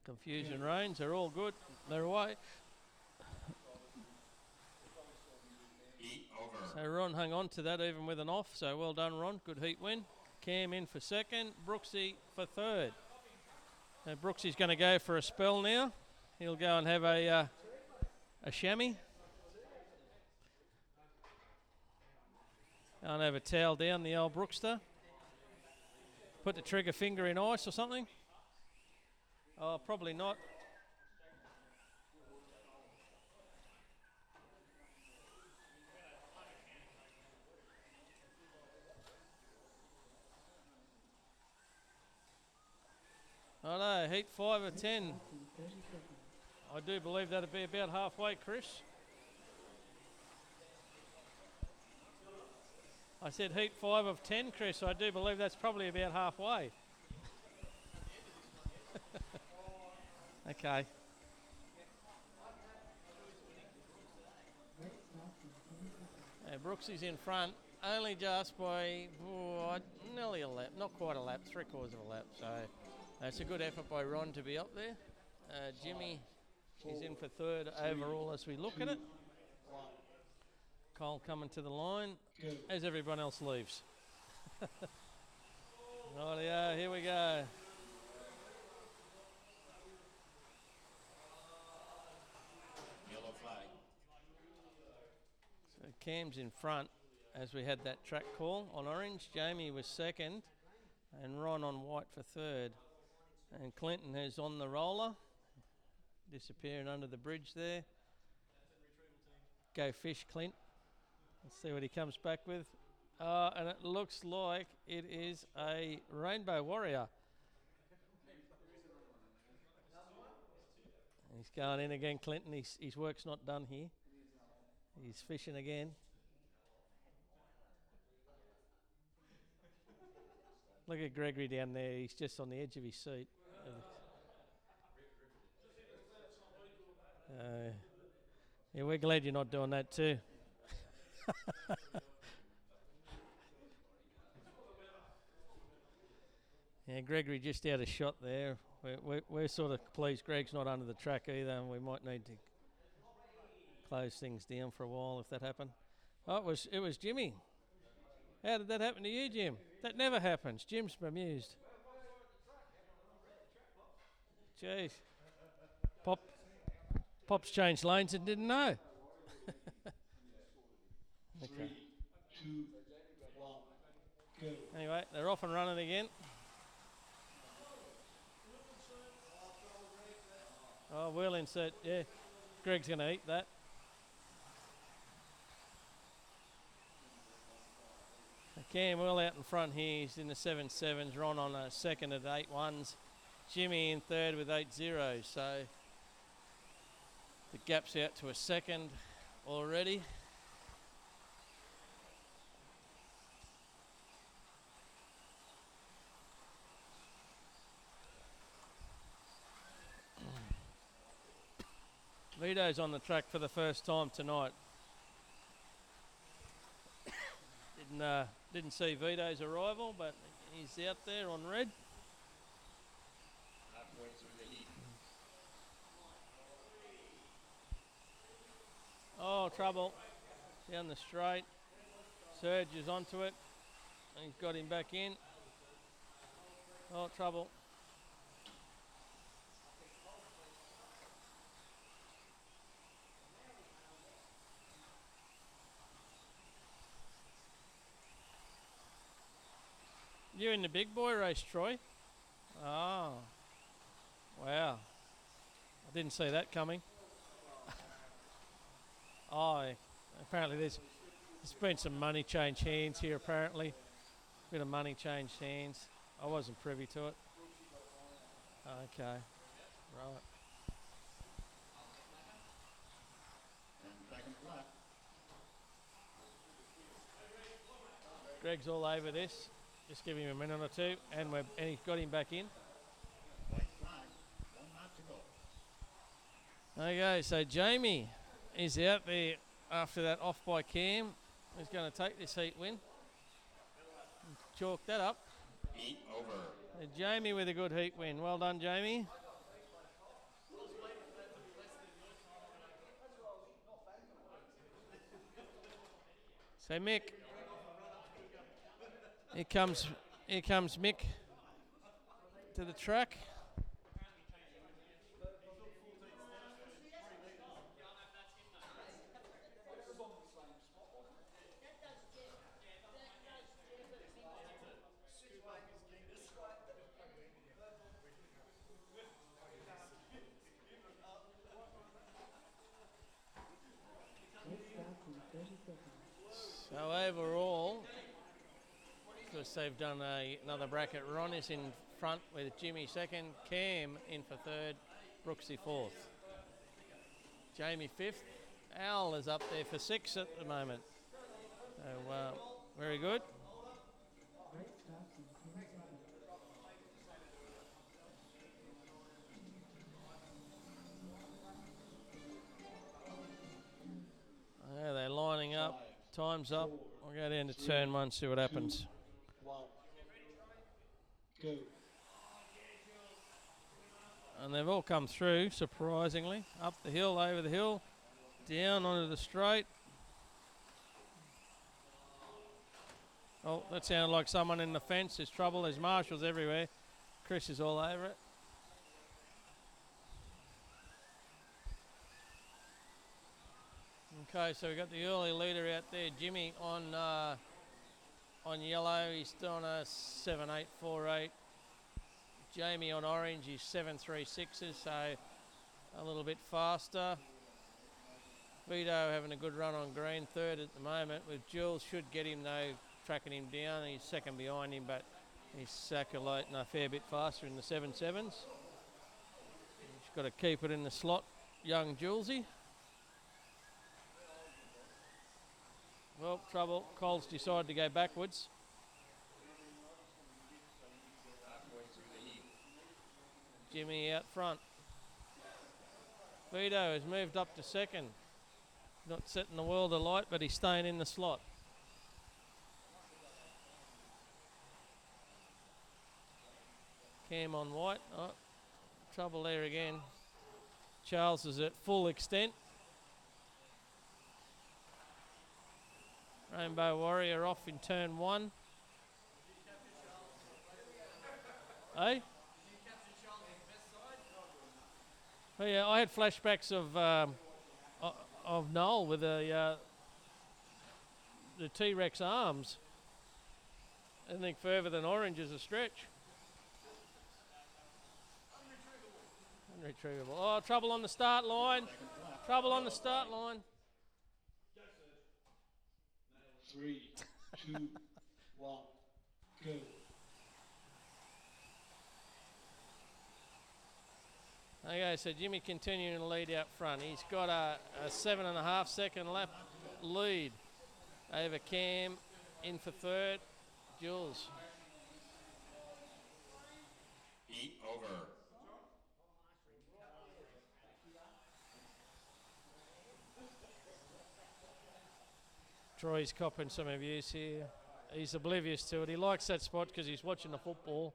Confusion reigns. They're all good. They're away. Heat over. So Ron hung on to that even with an off. So well done, Ron. Good heat win. Cam in for second. Brooksy for third. Now Brooksy's going to go for a spell now. He'll go and have a chamois. Go and have a towel down the old Brookster. Put the trigger finger in ice or something. Oh, probably not. Oh no, heat 5 of 10. Starts in 30 seconds. I do believe that'd be about halfway, Chris. I said heat 5 of 10, Chris. I do believe that's probably about halfway. Okay. Wet starts in 10 seconds. Brooksy's in front, only just by nearly a lap, not quite a lap, 3/4 of a lap. So it's a good effort by Ron to be up there. Jimmy is in for third overall as we look at it. Cole coming to the line as everyone else leaves. Rightio, here we go. Yellow flag. So Cam's in front as we had that track call on orange. Jamie was second. and Ron on white for third. And Clinton is on the roller, disappearing under the bridge there. Go fish, Clint. Let's see what he comes back with. And it looks like it is a Rainbow Warrior. He's going in again, Clinton. His work's not done here. He's fishing again. Look at Gregory down there. He's just on the edge of his seat. Yeah, we're glad you're not doing that too. Yeah, Gregory just out of shot there. We're sort of pleased Greg's not under the track either, and we might need to close things down for a while if that happened. Oh, it was Jimmy. How did that happen to you, Jim? That never happens. Jim's bemused. Jeez. Pop's changed lanes and didn't know. Okay. 3, 2, 1, go. Anyway, they're off and running again. Oh, wheel insert, yeah. Greg's going to eat that. Cam well out in front here. He's in the 7.7s. Ron on a second at 8.1s. Jimmy in third with 8.0s. So the gap's out to a second already. Vito's on the track for the first time tonight. Didn't see Vito's arrival, but he's out there on red. Halfway through the heat. Oh, trouble. Down the straight. Serge is onto it. And he's got him back in. Oh, trouble. You in the big boy race, Troy? Oh. Wow. I didn't see that coming. Oh, apparently there's been some money change hands here, apparently. Bit of money change hands. I wasn't privy to it. Okay. Right. And second lap. Greg's all over this. Just give him a minute or two, and he's got him back in. White flag. 1 lap to go. Okay, so Jamie is out there after that off by Cam. He's going to take this heat win. Chalk that up. Heat over. Jamie with a good heat win. Well done, Jamie. So Mick. Here comes Mick to the track. Race starts in 30 seconds. So overall, because they've done another bracket, Ron is in front with Jimmy second, Cam in for third, Brooksy fourth. Jamie fifth, Al is up there for sixth at the moment. So very good. Race starts in 10 seconds. Yeah, they're lining up. Time's up. I'll go down to turn one, see what happens. 1, go. And they've all come through, surprisingly. Up the hill, over the hill, down onto the straight. Oh, that sounded like someone in the fence. There's trouble. There's marshals everywhere. Chris is all over it. Okay, so we've got the early leader out there, Jimmy, on on yellow, he's doing a 7.848. Jamie on orange is 7.36s, so a little bit faster. Vito having a good run on green, third at the moment. With Jules should get him though, tracking him down. He's second behind him, but he's circulating a fair bit faster in the 7.7s. He's got to keep it in the slot, young Julesy. Well, trouble. Cole's decided to go backwards. Jimmy out front. Vito has moved up to second. Not setting the world alight, but he's staying in the slot. Cam on white. Oh, trouble there again. Charles is at full extent. Rainbow Warrior off in turn 1. Eh? Oh yeah, I had flashbacks of Noel with the T-Rex arms. Anything further than orange is a stretch. Unretrievable. Oh, trouble on the start line. Trouble on the start line. 3, 2, 1, go. Okay, so Jimmy continuing to lead out front. He's got a 7.5 second lap lead over Cam. In for third, Jules. Heat over. Troy's copping some abuse here. He's oblivious to it. He likes that spot because he's watching the football.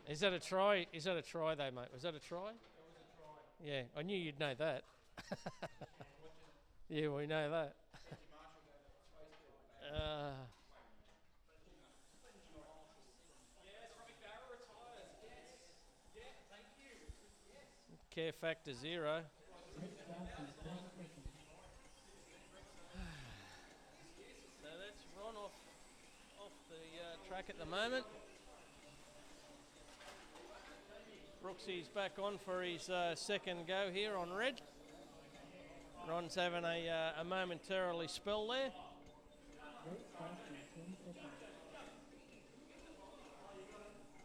Is that a try? Is that a try though, mate? Was that a try? Yeah, I knew you'd know that. Yeah, we know that. Care factor 0. So that's Ron off the track at the moment. Brooksy's back on for his second go here on red. Ron's having a momentarily spell there.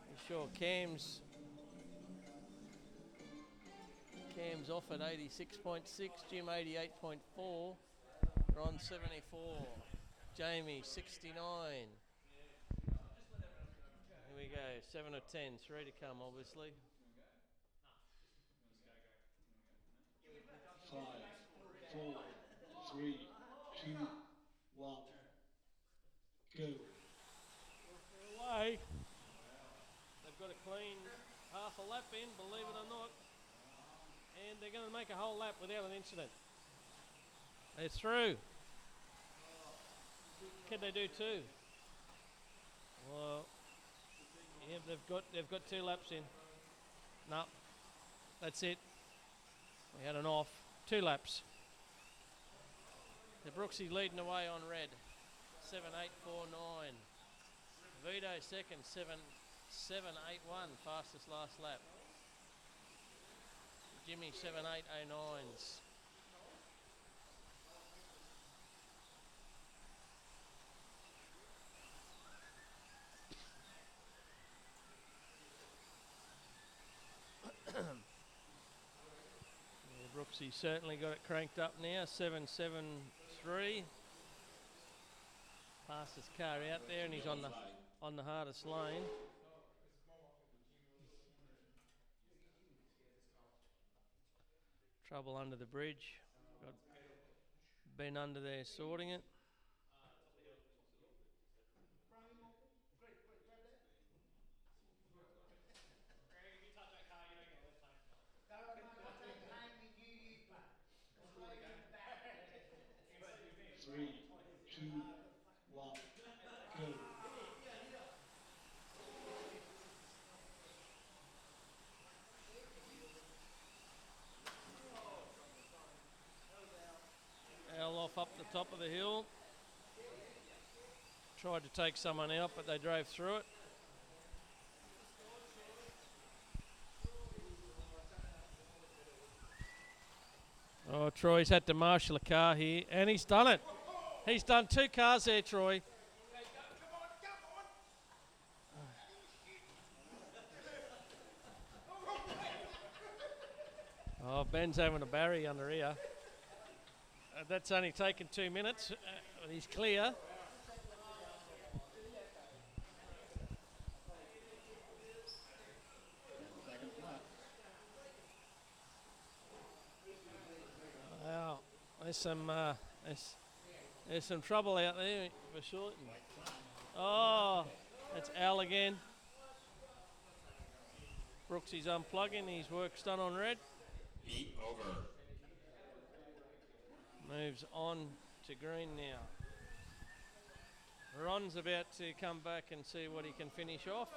I'm sure Cam's off at 86.6, Jim 88.4, Ron 74, Jamie 69. Here we go, 7 of 10, 3 to come obviously. 5, 4, 3, 2, 1, go. Away. They've got a clean half a lap in, believe it or not. And they're going to make a whole lap without an incident. They're through. Can they do 2? Well, yeah, they've got 2 laps in. No, that's it. We had an off. 2 laps. The Brooksy leading away on red. 7.849. Vito second. 7.881. Fastest last lap. Jimmy 7.809s. Brooksy certainly got it cranked up now. 7.73. Fastest car out there, and he's on the hardest lane. Trouble under the bridge. Got been under there sorting it. Three, two, one, go. off up the top of the hill. Tried to take someone out, but they drove through it. Oh, Troy's had to marshal a car here, and he's done it. He's done 2 cars there, Troy. Oh, Ben's having a Barry under here. That's only taken 2 minutes. He's clear. Wow, there's some trouble out there for sure. Oh, that's Al again. Brooksy's unplugging. His work's done on red. Heat over. Moves on to green now. Ron's about to come back and see what he can finish off.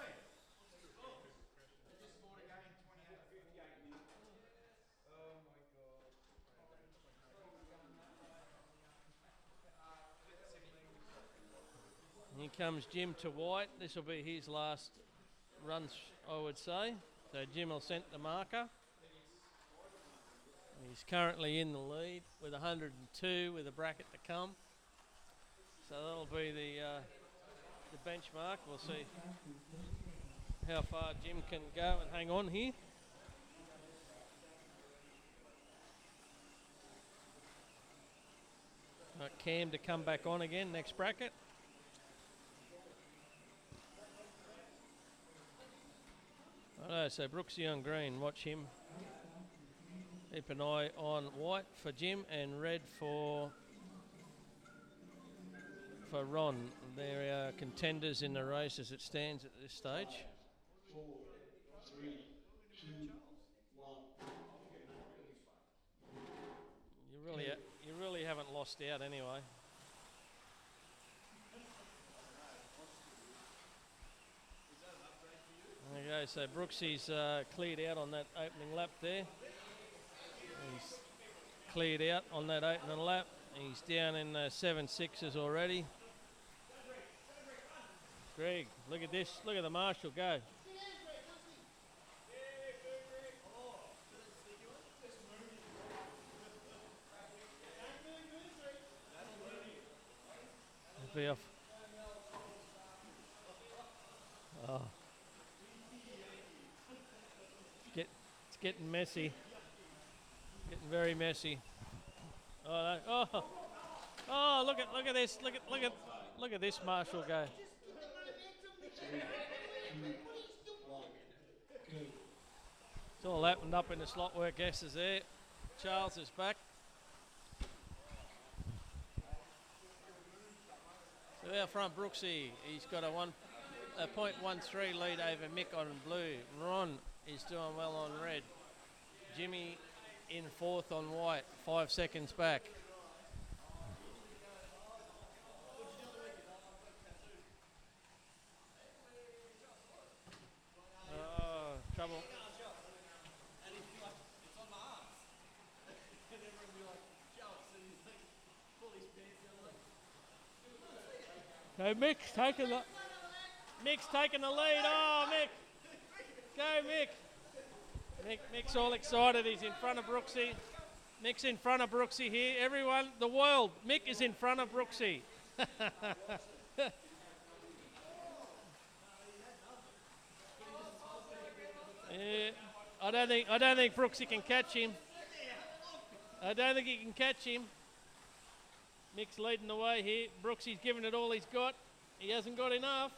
Here comes Jim to white. This will be his last runs, I would say. So Jim will send the marker. He's currently in the lead with 102 with a bracket to come. So that'll be the benchmark. We'll see how far Jim can go and hang on here. Cam to come back on again, next bracket. So Brooksy on green, watch him. Keep an eye on white for Jim and red for Ron. They're contenders in the race as it stands at this stage. 4, 3, 2, 1. You really haven't lost out anyway. There you go. So Brooksy's cleared out on that opening lap there. He's cleared out on that opening lap. He's down in 7.6s already. Greg, look at this. Look at the marshal go. Be off. Oh. It's getting messy. Getting very messy. Oh, look at this. Look at this marshal go. 3, 2, 1. Go. It's all happened up in the Slotworx S's there. Charles is back. So out front, Brooksy, he's got a 0.13 lead over Mick on blue. Ron is doing well on red. Jimmy in 4th on white, 5 seconds back. Oh, trouble. Okay, Mick's taking the lead. Oh, Mick. Go, Mick. Mick's all excited. He's in front of Brooksy. Mick's in front of Brooksy here. Everyone, the world, Mick is in front of Brooksy. Yeah, I don't think Brooksy can catch him. I don't think he can catch him. Mick's leading the way here. Brooksy's giving it all he's got. He hasn't got enough.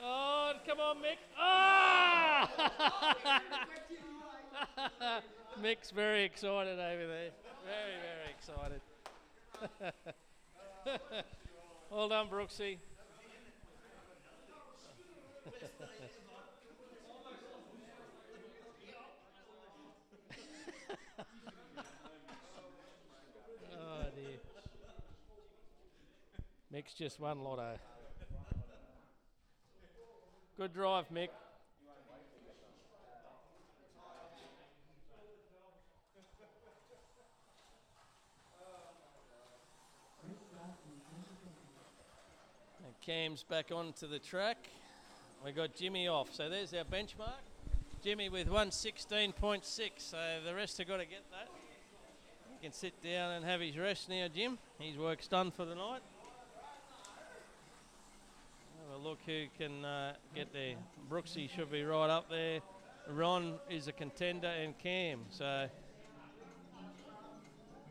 Oh, come on, Mick. Oh! Mick's very excited over there. Very, very excited. Well done, Brooksy. Oh, dear. Mick's just won lotto. Good drive, Mick. Cam's back onto the track. We got Jimmy off. So there's our benchmark. Jimmy with 1:16.6. So the rest have got to get that. He can sit down and have his rest now, Jim. His work's done for the night. Have a look who can get there. Brooksy should be right up there. Ron is a contender, and Cam. So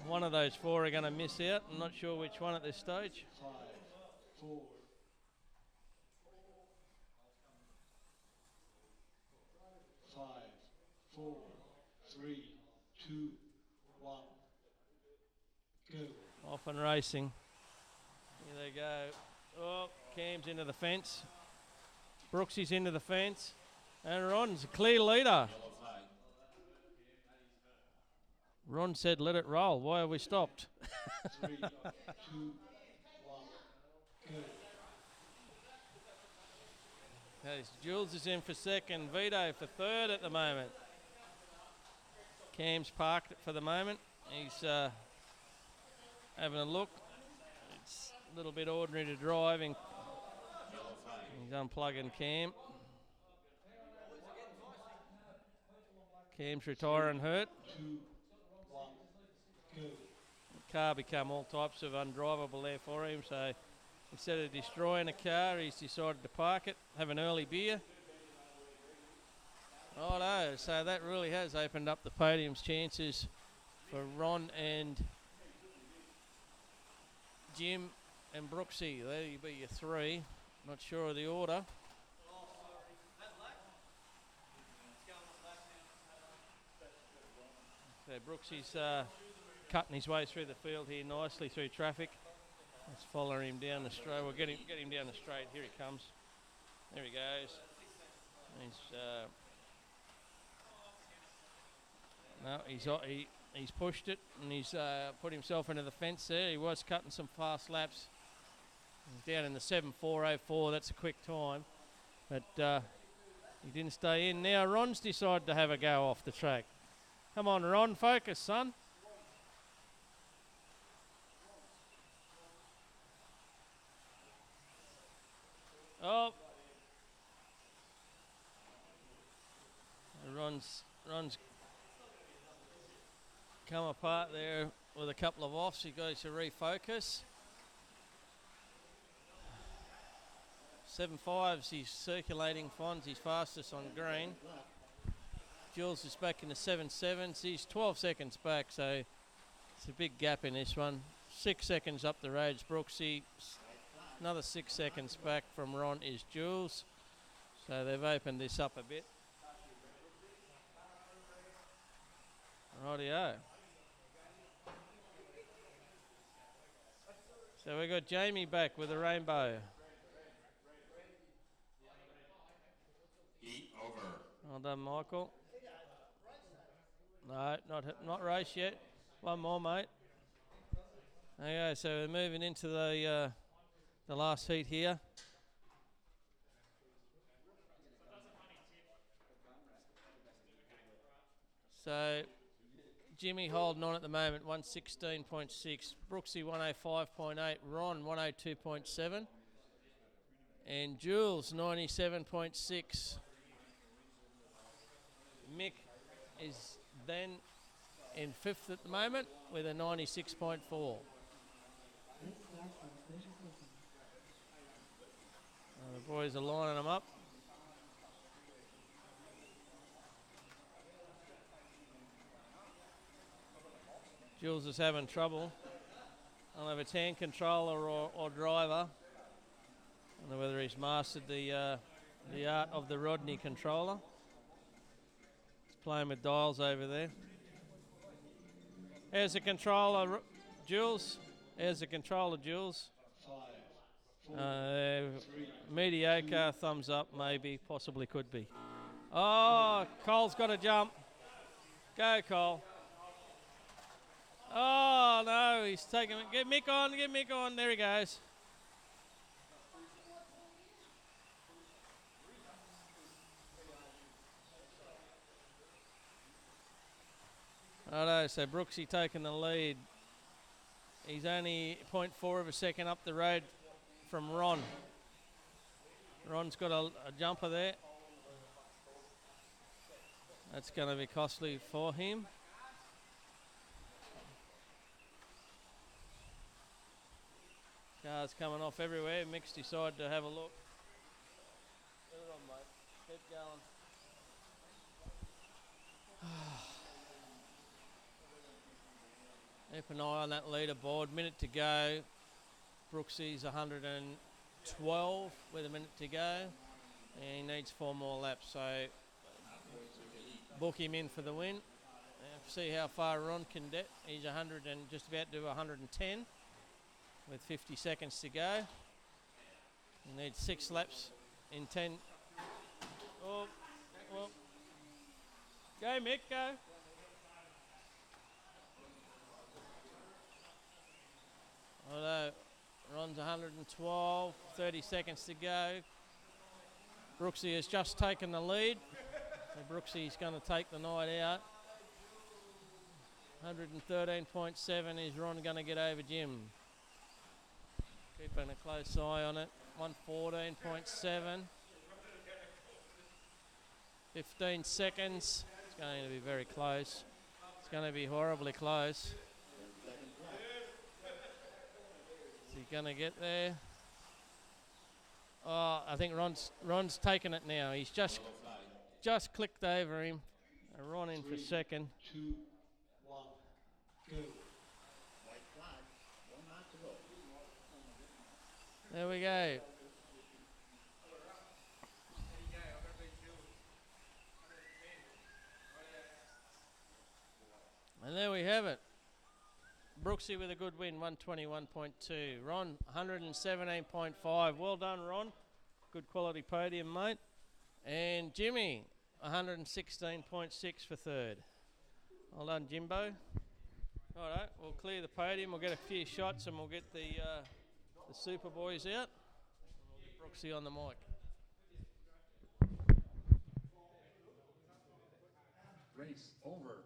one of those four are going to miss out. I'm not sure which one at this stage. 5, 4, 5, 4, 3, 2, 1, go. Off and racing. Here they go. Oh, Cam's into the fence. Brooksy's into the fence. And Ron's a clear leader. Yellow flag. Ron said let it roll. Why have we stopped? 3, 2, 1, go. Okay, Jules is in for second. Vito for third at the moment. Cam's parked it for the moment. He's having a look. It's a little bit ordinary to drive. And Yellow flag. he's unplugging Cam. Cam's retiring hurt. 2, 1, go. The car become all types of undrivable there for him, so instead of destroying a car, he's decided to park it, have an early beer. Righto, so that really has opened up the podium's chances for Ron and Jim and Brooksy. There you be your three. Not sure of the order. So Brooksy's cutting his way through the field here nicely through traffic. Let's follow him down the straight. We'll get him down the straight. Here he comes. There he goes. He's pushed it and he's put himself into the fence there. He was cutting some fast laps. He's down in the 7:4:04. That's a quick time, but he didn't stay in. Now Ron's decided to have a go off the track. Come on, Ron, focus, son. Oh, Ron's come apart there with a couple of offs. He goes to refocus. 7.5's he's circulating. Fonzie's fastest on green. Jules is back in the 7.7s. He's 12 seconds back, so it's a big gap in this one. 6 seconds up the roads, Brooksy. Another 6 seconds back from Ron is Jules. So they've opened this up a bit. Rightio. So we've got Jamie back with a rainbow. Heat over. Well done, Michael. No, not race yet. One more, mate. Okay, so we're moving into the last heat here. So Jimmy holding on at the moment, 1:16.6. Brooksy 1:05.8. Ron 1:02.7. And Jules 97.6. Mick is then in fifth at the moment with a 96.4. Next lap in 30 seconds. The boys are lining them up. Jules is having trouble. I don't know if it's hand controller or driver. I don't know whether he's mastered the art of the Rodney controller. He's playing with dials over there. Here's the controller, Jules. Here's the controller, Jules. 5, 4, 3, Mediocre, thumbs up, maybe, possibly could be. Oh, Cole's got to jump. Go, Cole. Oh, no, he's taking it. Get Mick on. There he goes. Righto, so Brooksy taking the lead. He's only 0.4 of a second up the road from Ron. Ron's got a jumper there. That's going to be costly for him. Cars coming off everywhere. Mick's decided to have a look. Put it on, mate. Keep going. Keep an eye on that leaderboard. Minute to go. Brooksy's 112 with a minute to go. And he needs 4 more laps, so book him in for the win. See how far Ron can get. He's 100 and just about to do 110 with 50 seconds to go. He needs 6 laps in 10. Oh, well. Go, Mick, go. Although Ron's 112, 30 seconds to go. Brooksy has just taken the lead. So Brooksy's going to take the night out. 113.7 is Ron going to get over Jim. Keeping a close eye on it. 114.7. 15 seconds. It's going to be very close. It's going to be horribly close. Is he going to get there? Oh, I think Ron's taken it now. He's just clicked over him. Ron in for second. 2, 1, go. There we go. And there we have it. Brooksy with a good win, 121.2. Ron, 117.5. Well done, Ron. Good quality podium, mate. And Jimmy, 116.6 for third. Well done, Jimbo. Righto, we'll clear the podium. We'll get a few shots and we'll get the Super Boys out. We'll get Brooksy on the mic. Race over.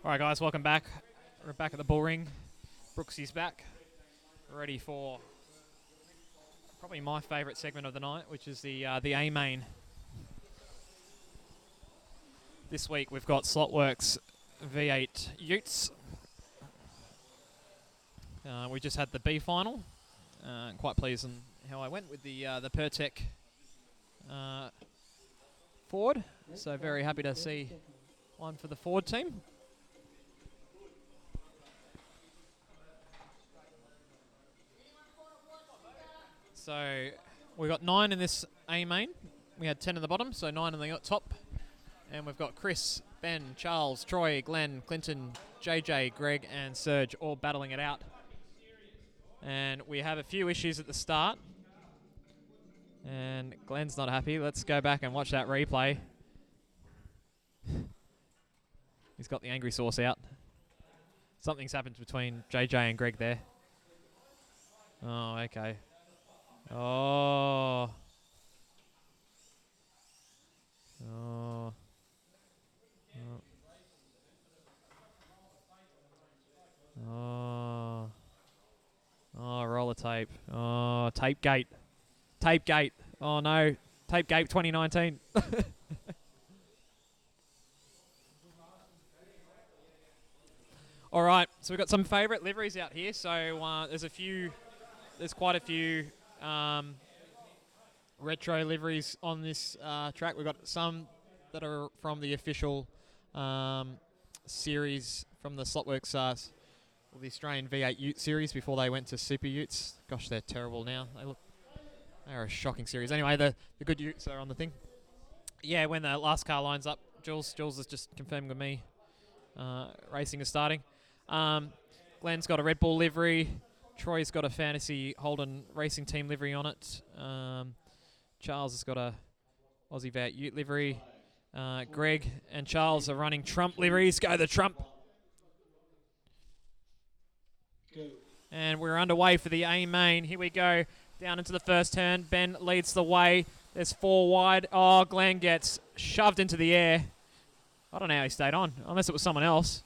All right, guys, welcome back. We're back at the bull ring. Brooksy's back, ready for probably my favourite segment of the night, which is the A main. This week we've got Slotworx V8 Utes. We just had the B final. Quite pleased on how I went with the Pertec Ford. So very happy to see one for the Ford team. So we got 9 in this A main. We had 10 in the bottom, so 9 in the top. And we've got Chris, Ben, Charles, Troy, Glenn, Clinton, JJ, Greg, and Serge all battling it out. And we have a few issues at the start. And Glenn's not happy. Let's go back and watch that replay. He's got the angry sauce out. Something's happened between JJ and Greg there. Oh, okay. Oh. Oh. Oh. Oh, roller tape. Oh, tape gate. Tape gate. Oh, no. Tape gate 2019. All right, so we've got some favourite liveries out here. So there's quite a few retro liveries on this track. We've got some that are from the official series from the Slotworx, the Australian V8 Ute series before they went to Super Utes. Gosh, they're terrible now. They're a shocking series. Anyway, the good Utes are on the thing. Yeah, when the last car lines up, Jules is just confirming with me. Racing is starting. Glenn's got a Red Bull livery. Troy's got a Fantasy Holden Racing Team livery on it. Charles has got a Aussie V8 Ute livery. Greg and Charles are running Trump liveries. Go the Trump. And we're underway for the A main. Here we go. Down into the first turn. Ben leads the way. There's 4 wide. Oh, Glenn gets shoved into the air. I don't know how he stayed on, unless it was someone else.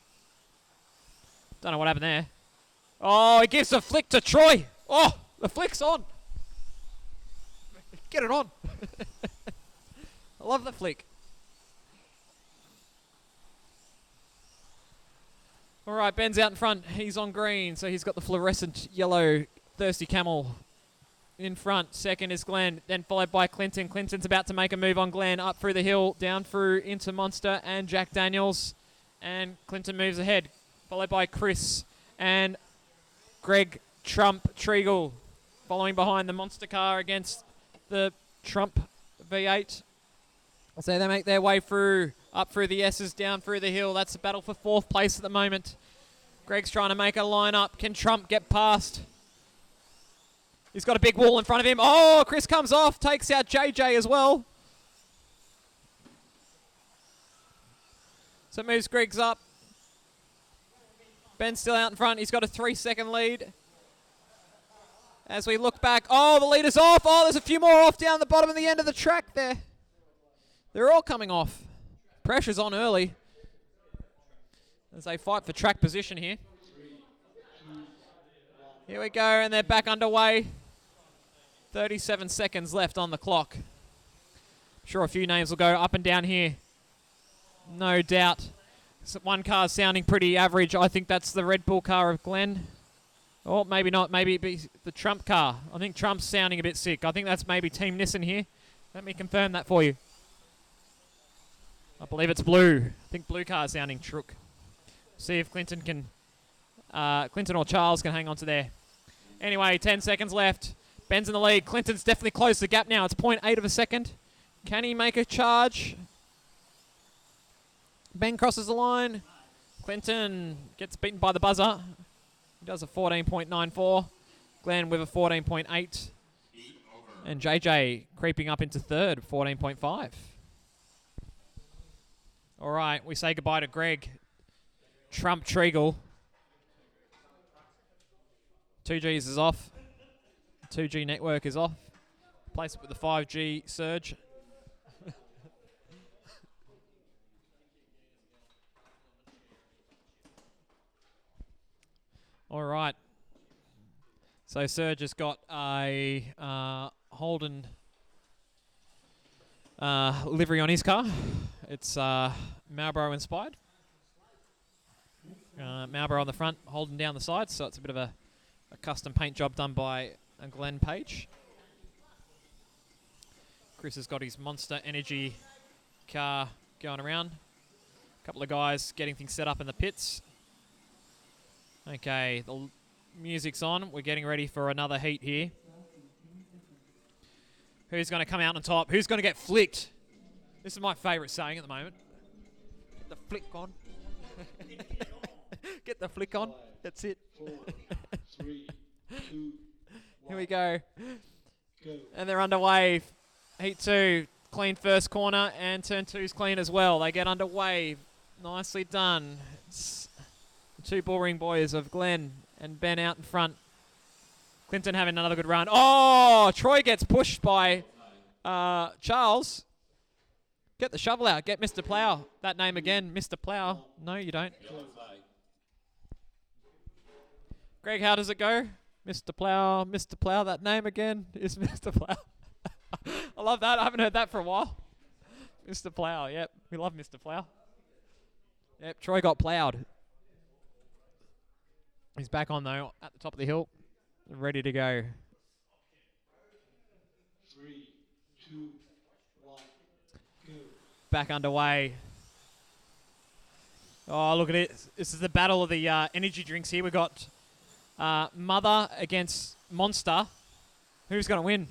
Don't know what happened there. Oh, he gives a flick to Troy. Oh, the flick's on. Get it on. I love the flick. All right, Ben's out in front. He's on green, so he's got the fluorescent yellow Thirsty Camel in front. Second is Glenn, then followed by Clinton. Clinton's about to make a move on Glenn. Up through the hill, down through into Monster and Jack Daniels. And Clinton moves ahead, followed by Chris and Greg Trump Treagle. Following behind the Monster car against the Trump V8. So they make their way through, up through the S's, down through the hill. That's the battle for 4th place at the moment. Greg's trying to make a line up. Can Trump get past? He's got a big wall in front of him. Oh, Chris comes off, takes out JJ as well. So moves Greg's up. Ben's still out in front. He's got a 3-second lead. As we look back, oh, the leader's off. Oh, there's a few more off down the bottom of the end of the track there. They're all coming off. Pressure's on early as they fight for track position here. Here we go, and they're back underway. 37 seconds left on the clock. I'm sure a few names will go up and down here. No doubt. One car's sounding pretty average. I think that's the Red Bull car of Glenn. Or maybe not. Maybe it be the Trump car. I think Trump's sounding a bit sick. I think that's maybe Team Nissan here. Let me confirm that for you. I believe it's blue. I think blue car's sounding truck. See if Clinton or Charles can hang on to there. Anyway, 10 seconds left. Ben's in the lead. Clinton's definitely closed the gap now. It's 0.8 of a second. Can he make a charge? Ben crosses the line. Clinton gets beaten by the buzzer. He does a 14.94. Glenn with a 14.8. And JJ creeping up into third, 14.5. All right, we say goodbye to Greg. Trump Treagle. 2Gs is off. 2G network is off. Place it with the 5G surge. All right. So Serge has got a Holden livery on his car. It's Marlboro inspired. Marlboro on the front, Holden down the sides. So it's a bit of a custom paint job done by Glenn Page. Chris has got his Monster Energy car going around. A couple of guys getting things set up in the pits. Okay, the music's on. We're getting ready for another heat here. Who's going to come out on top? Who's going to get flicked? This is my favourite saying at the moment. Get the flick on. Get the flick on. That's it. 4, 3, 2, Here we go. go. And they're underway. Heat 2, clean first corner, and turn 2's clean as well. They get underway. Nicely done. It's the two bullring boys of Glenn and Ben out in front. Clinton having another good run. Oh, Troy gets pushed by Charles. Get the shovel out. Get Mr. Plough. That name again, Mr. Plough. No, you don't. Greg, how does it go? Mr. Plough, Mr. Plough. That name again is Mr. Plough. I love that. I haven't heard that for a while. Mr. Plough. Yep, we love Mr. Plough. Yep, Troy got ploughed. He's back on, though, at the top of the hill. Ready to go. 3, 2, 1, go. Back underway. Oh, look at it. This is the battle of the energy drinks here. We've got Mother against Monster. Who's going to win?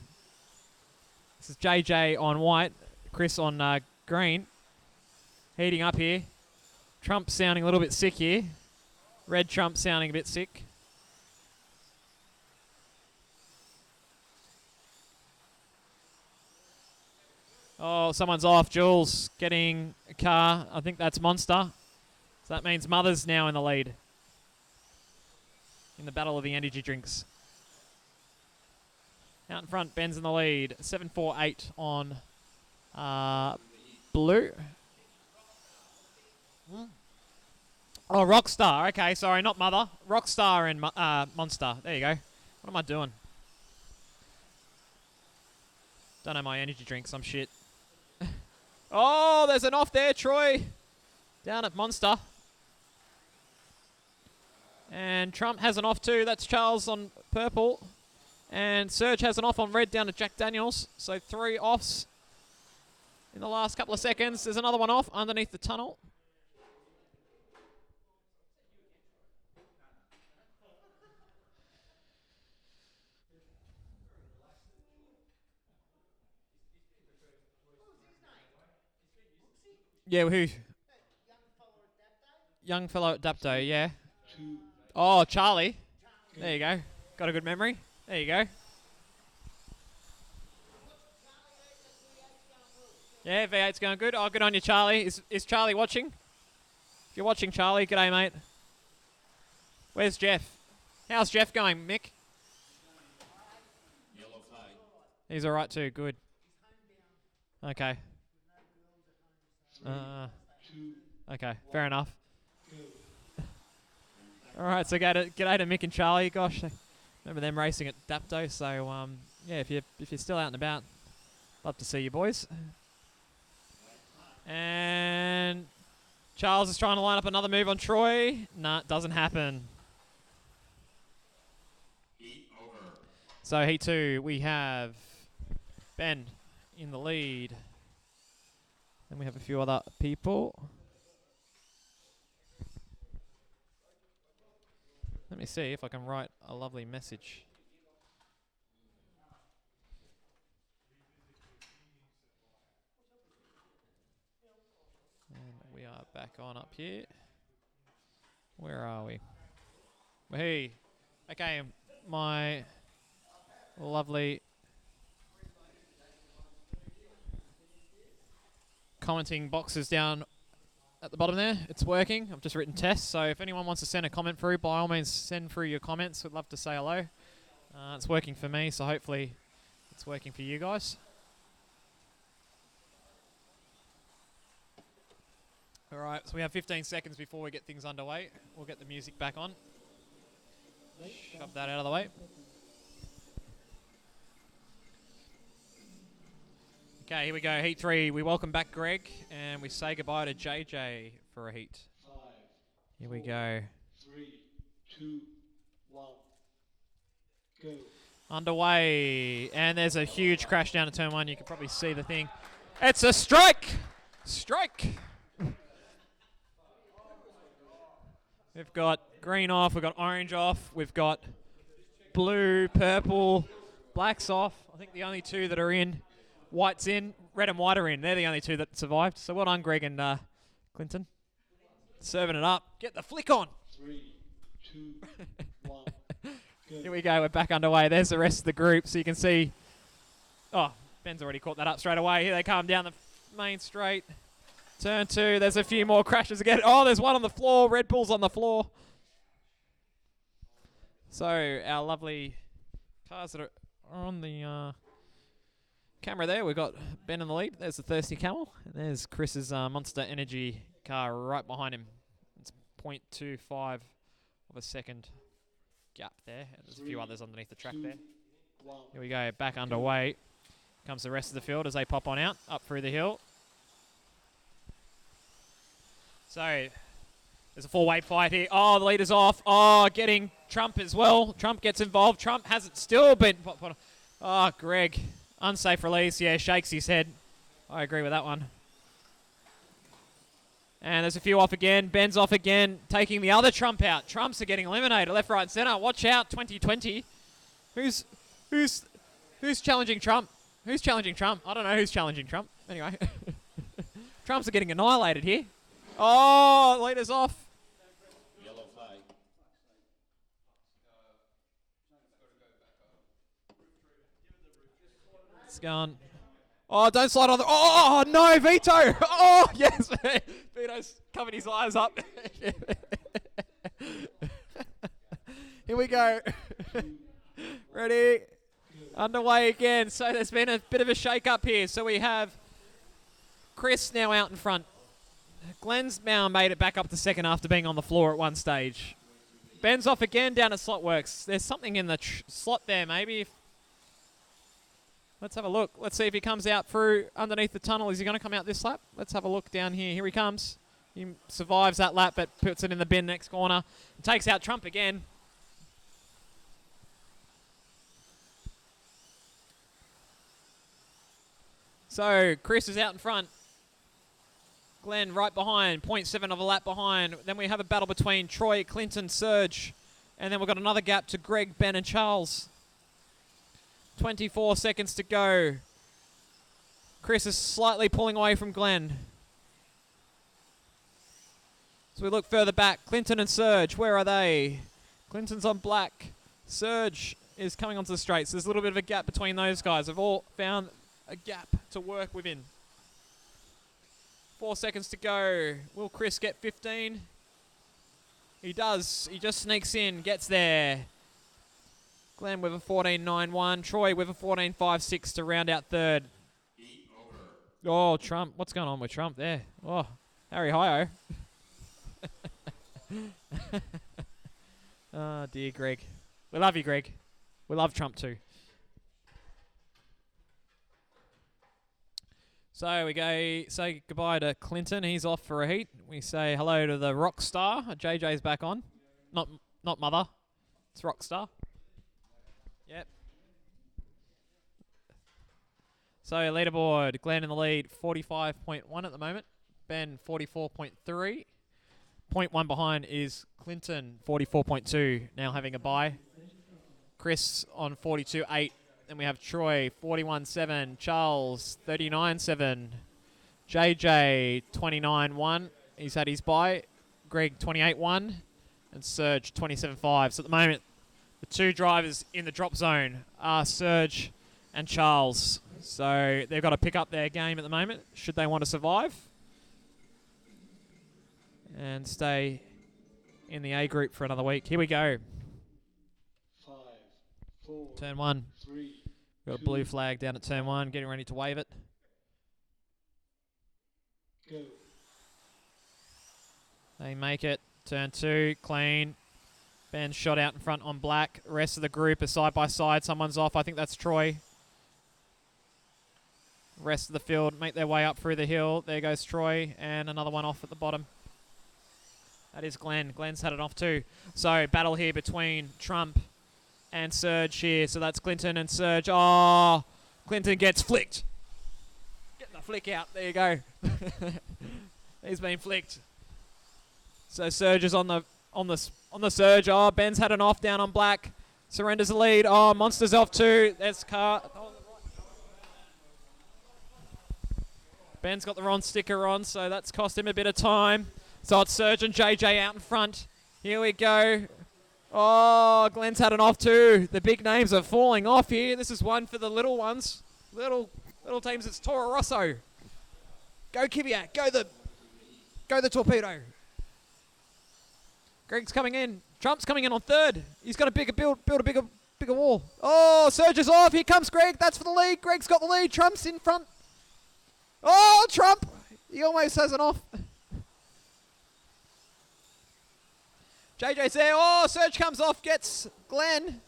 This is JJ on white, Chris on green. Heating up here. Trump sounding a little bit sick here. Red Trump sounding a bit sick. Oh, someone's off. Jules getting a car. I think that's Monster. So that means Mother's now in the lead in the battle of the energy drinks. Out in front, Ben's in the lead. 7-4-8 on blue. Oh, Rockstar. Okay, sorry, not Mother. Rockstar and Monster. There you go. What am I doing? Don't know my energy drinks. I'm shit. Oh, there's an off there, Troy. Down at Monster. And Trump has an off too. That's Charles on purple. And Serge has an off on red down to Jack Daniels. So 3 offs in the last couple of seconds. There's another one off underneath the tunnel. Yeah, who? Young fellow at Dapto, yeah. 2, Oh, Charlie. There you go. Got a good memory. There you go. Yeah, V8's going good. Oh, good on you, Charlie. Is Charlie watching? If you're watching, Charlie, g'day, mate. Where's Jeff? How's Jeff going, Mick? Yellow flag. He's all right too. Good. Okay. 2, Okay, fair enough. go. All right, so g'day to Mick and Charlie. Gosh, I remember them racing at Dapto. So yeah, if you're still out and about, love to see you boys. And Charles is trying to line up another move on Troy. Nah, it doesn't happen. Heat over. So heat 2, we have Ben in the lead. Then we have a few other people. Let me see if I can write a lovely message. And we are back on up here. Where are we? Hey. Okay, my lovely commenting boxes down at the bottom there. It's working. I've just written test, so if anyone wants to send a comment through, by all means send through your comments. We'd love to say hello. It's working for me, so hopefully it's working for you guys. Alright, so we have 15 seconds before we get things underway. We'll get the music back on. Shove that out of the way. Okay, here we go. Heat 3. We welcome back Greg, and we say goodbye to JJ for a heat. 5, Here we go. 3, 2, 1, go. Underway, and there's a huge crash down to turn 1. You can probably see the thing. It's a strike! Strike! We've got green off, we've got orange off, we've got blue, purple, black's off. I think the only two that are in, white's in, red and white are in. They're the only two that survived. So well done, Greg and Clinton. Serving it up. Get the flick on. 3, 2, 1, go. Here we go. We're back underway. There's the rest of the group. So you can see. Oh, Ben's already caught that up straight away. Here they come down the main straight. Turn 2. There's a few more crashes again. Oh, there's one on the floor. Red Bull's on the floor. So our lovely cars that are on the camera there. We've got Ben in the lead. There's the Thirsty Camel. And there's Chris's Monster Energy car right behind him. It's 0.25 of a second gap there. And there's a few others underneath the track there. Here we go. Back underway. Comes the rest of the field as they pop on out. Up through the hill. So there's a four-way fight here. Oh, the leader's off. Oh, getting Trump as well. Trump gets involved. Trump hasn't still been... Oh, Greg. Unsafe release. Yeah, shakes his head. I agree with that one. And there's a few off again. Ben's off again, taking the other Trump out. Trumps are getting eliminated left, right, and centre. Watch out, 2020. Who's challenging Trump? Who's challenging Trump? I don't know who's challenging Trump. Anyway. Trumps are getting annihilated here. Oh, leader's off. Yellow flag. It's gone. Oh, don't slide on the... Oh, no, Vito. Oh, yes. Vito's covered his eyes up. Here we go. Ready. Underway again. So there's been a bit of a shake-up here. So we have Chris now out in front. Glenn's now made it back up to second after being on the floor at one stage. Ben's off again down at Slotworx. There's something in the slot there, maybe. Let's have a look. Let's see if he comes out through underneath the tunnel. Is he going to come out this lap? Let's have a look down here. Here he comes. He survives that lap, but puts it in the bin next corner. And takes out Trump again. So Chris is out in front. Glenn right behind, 0.7 of a lap behind. Then we have a battle between Troy, Clinton, Serge. And then we've got another gap to Greg, Ben and Charles. 24 seconds to go. Chris is slightly pulling away from Glenn. So we look further back. Clinton and Serge, where are they? Clinton's on black. Serge is coming onto the straight. So there's a little bit of a gap between those guys. They've all found a gap to work within. 4 seconds to go. Will Chris get 15? He does. He just sneaks in, gets there. Glenn with a 14.91. Troy with a 14.56 to round out third. Oh, Trump. What's going on with Trump there? Oh, Harry Hi-Oh. Oh, dear, Greg. We love you, Greg. We love Trump too. So we go say goodbye to Clinton. He's off for a heat. We say hello to the rock star. JJ's back on. Not mother. It's rock star. Yep. So leaderboard. Glenn in the lead, 45.1 at the moment. Ben 44.3. 0.1 behind is Clinton, 44.2. Now having a bye. Chris on 42.8. Then we have Troy, 41.7. Charles, 39.7. JJ, 29.1. He's had his bye. Greg, 28.1. And Serge, 27.5. So at the moment, the two drivers in the drop zone are Serge and Charles. So they've got to pick up their game at the moment, should they want to survive. And stay in the A group for another week. Here we go. 5, 4, Turn 1. 3, Got a blue flag down at turn 1, getting ready to wave it. go. They make it. Turn 2, clean. Ben shot out in front on black. Rest of the group are side by side. Someone's off. I think that's Troy. Rest of the field make their way up through the hill. There goes Troy, and another one off at the bottom. That is Glenn. Glenn's had it off too. So battle here between Trump and Surge here. So that's Clinton and Surge. Oh, Clinton gets flicked. Get the flick out. There you go. He's been flicked. So Surge is on the surge. Oh, Ben's had an off down on black. Surrenders the lead. Oh, Monster's off too. There's car. Ben's got the wrong sticker on, so that's cost him a bit of time. So it's Surge and JJ out in front. Here we go. Oh, Glenn's had an off too. The big names are falling off here. This is one for the little ones. Little teams. It's Toro Rosso. Go Kiviak. Go the Torpedo. Greg's coming in. Trump's coming in on third. He's got to build a bigger wall. Oh, Surge is off. Here comes Greg. That's for the lead. Greg's got the lead. Trump's in front. Oh, Trump. He almost has an off. JJ's there. Oh, Surge comes off. Gets Glenn.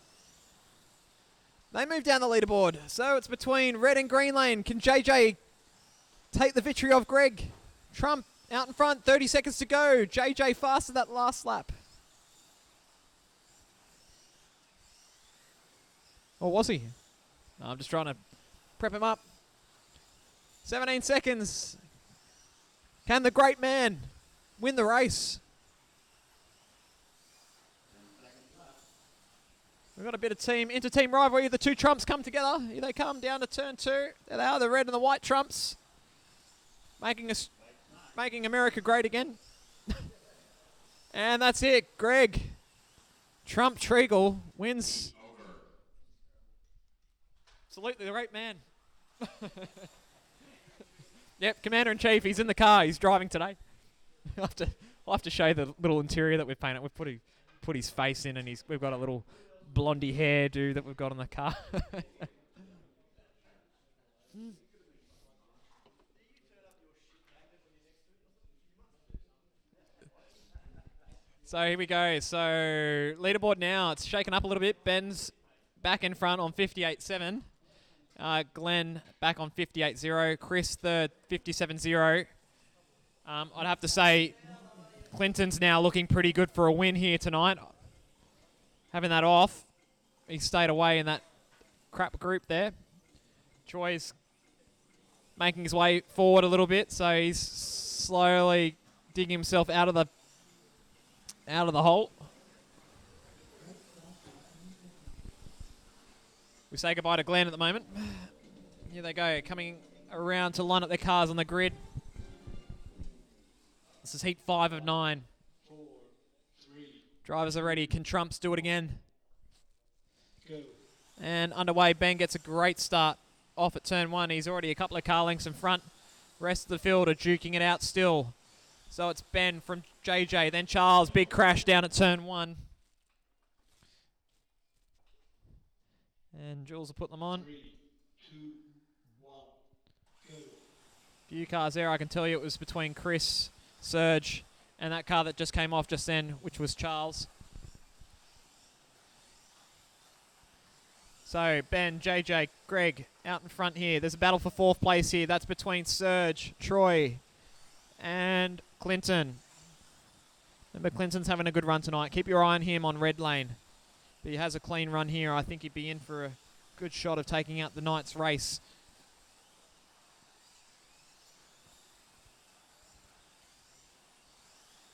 They move down the leaderboard. So it's between red and green lane. Can JJ take the victory off Greg? Trump out in front. 30 seconds to go. JJ faster that last lap. Or was he? No, I'm just trying to prep him up. 17 seconds. Can the great man win the race? We've got a bit of inter-team rivalry. The two Trumps come together. Here they come down to turn 2. There they are, the red and the white Trumps. Making America great again. And that's it. Greg Trump Treagle wins. Absolutely the great man. Yep, Commander-in-Chief. He's in the car. He's driving today. I'll have to show you the little interior that we've painted. We've put his face in, and we've got a little blondie hairdo that we've got on the car. So here we go. So leaderboard now. It's shaken up a little bit. Ben's back in front on 58.7. Glenn back on 58.0. Chris third, 57.0. I'd have to say Clinton's now looking pretty good for a win here tonight. Having that off, he stayed away in that crap group there. Troy's making his way forward a little bit, so he's slowly digging himself out of the hole. We say goodbye to Glenn at the moment. Here they go, coming around to line up their cars on the grid. This is heat 5 of 9. 4, 3, Drivers are ready. Can Trumps do it again? go. And underway, Ben gets a great start off at turn 1. He's already a couple of car lengths in front. Rest of the field are duking it out still. So it's Ben from JJ, then Charles. Big crash down at turn 1. And Jules will put them on. 3, 2, 1, go. Few cars there. I can tell you it was between Chris, Surge, and that car that just came off just then, which was Charles. So Ben, JJ, Greg out in front here. There's a battle for 4th place here. That's between Surge, Troy, and Clinton. Remember, Clinton's having a good run tonight. Keep your eye on him on red lane. But he has a clean run here. I think he'd be in for a good shot of taking out the night's race.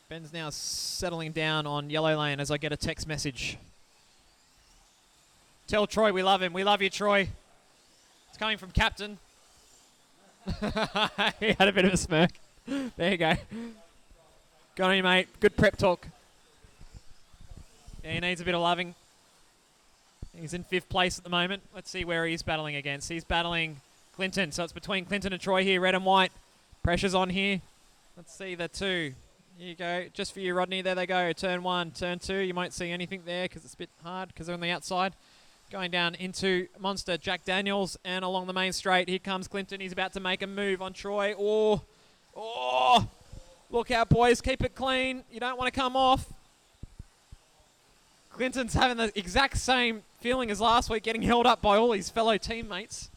Ben's now settling down on yellow lane as I get a text message. Tell Troy we love him. We love you, Troy. It's coming from Captain. He had a bit of a smirk. There you go. Go on, you mate. Good prep talk. Yeah, he needs a bit of loving. He's in 5th place at the moment. Let's see where he's battling against. He's battling Clinton. So it's between Clinton and Troy here, red and white. Pressure's on here. Let's see the 2. Here you go. Just for you, Rodney. There they go. Turn 1, turn 2. You won't see anything there because it's a bit hard because they're on the outside. Going down into Monster, Jack Daniels, and along the main straight. Here comes Clinton. He's about to make a move on Troy. Oh, look out, boys. Keep it clean. You don't want to come off. Clinton's having the exact same feeling as last week, getting held up by all his fellow teammates.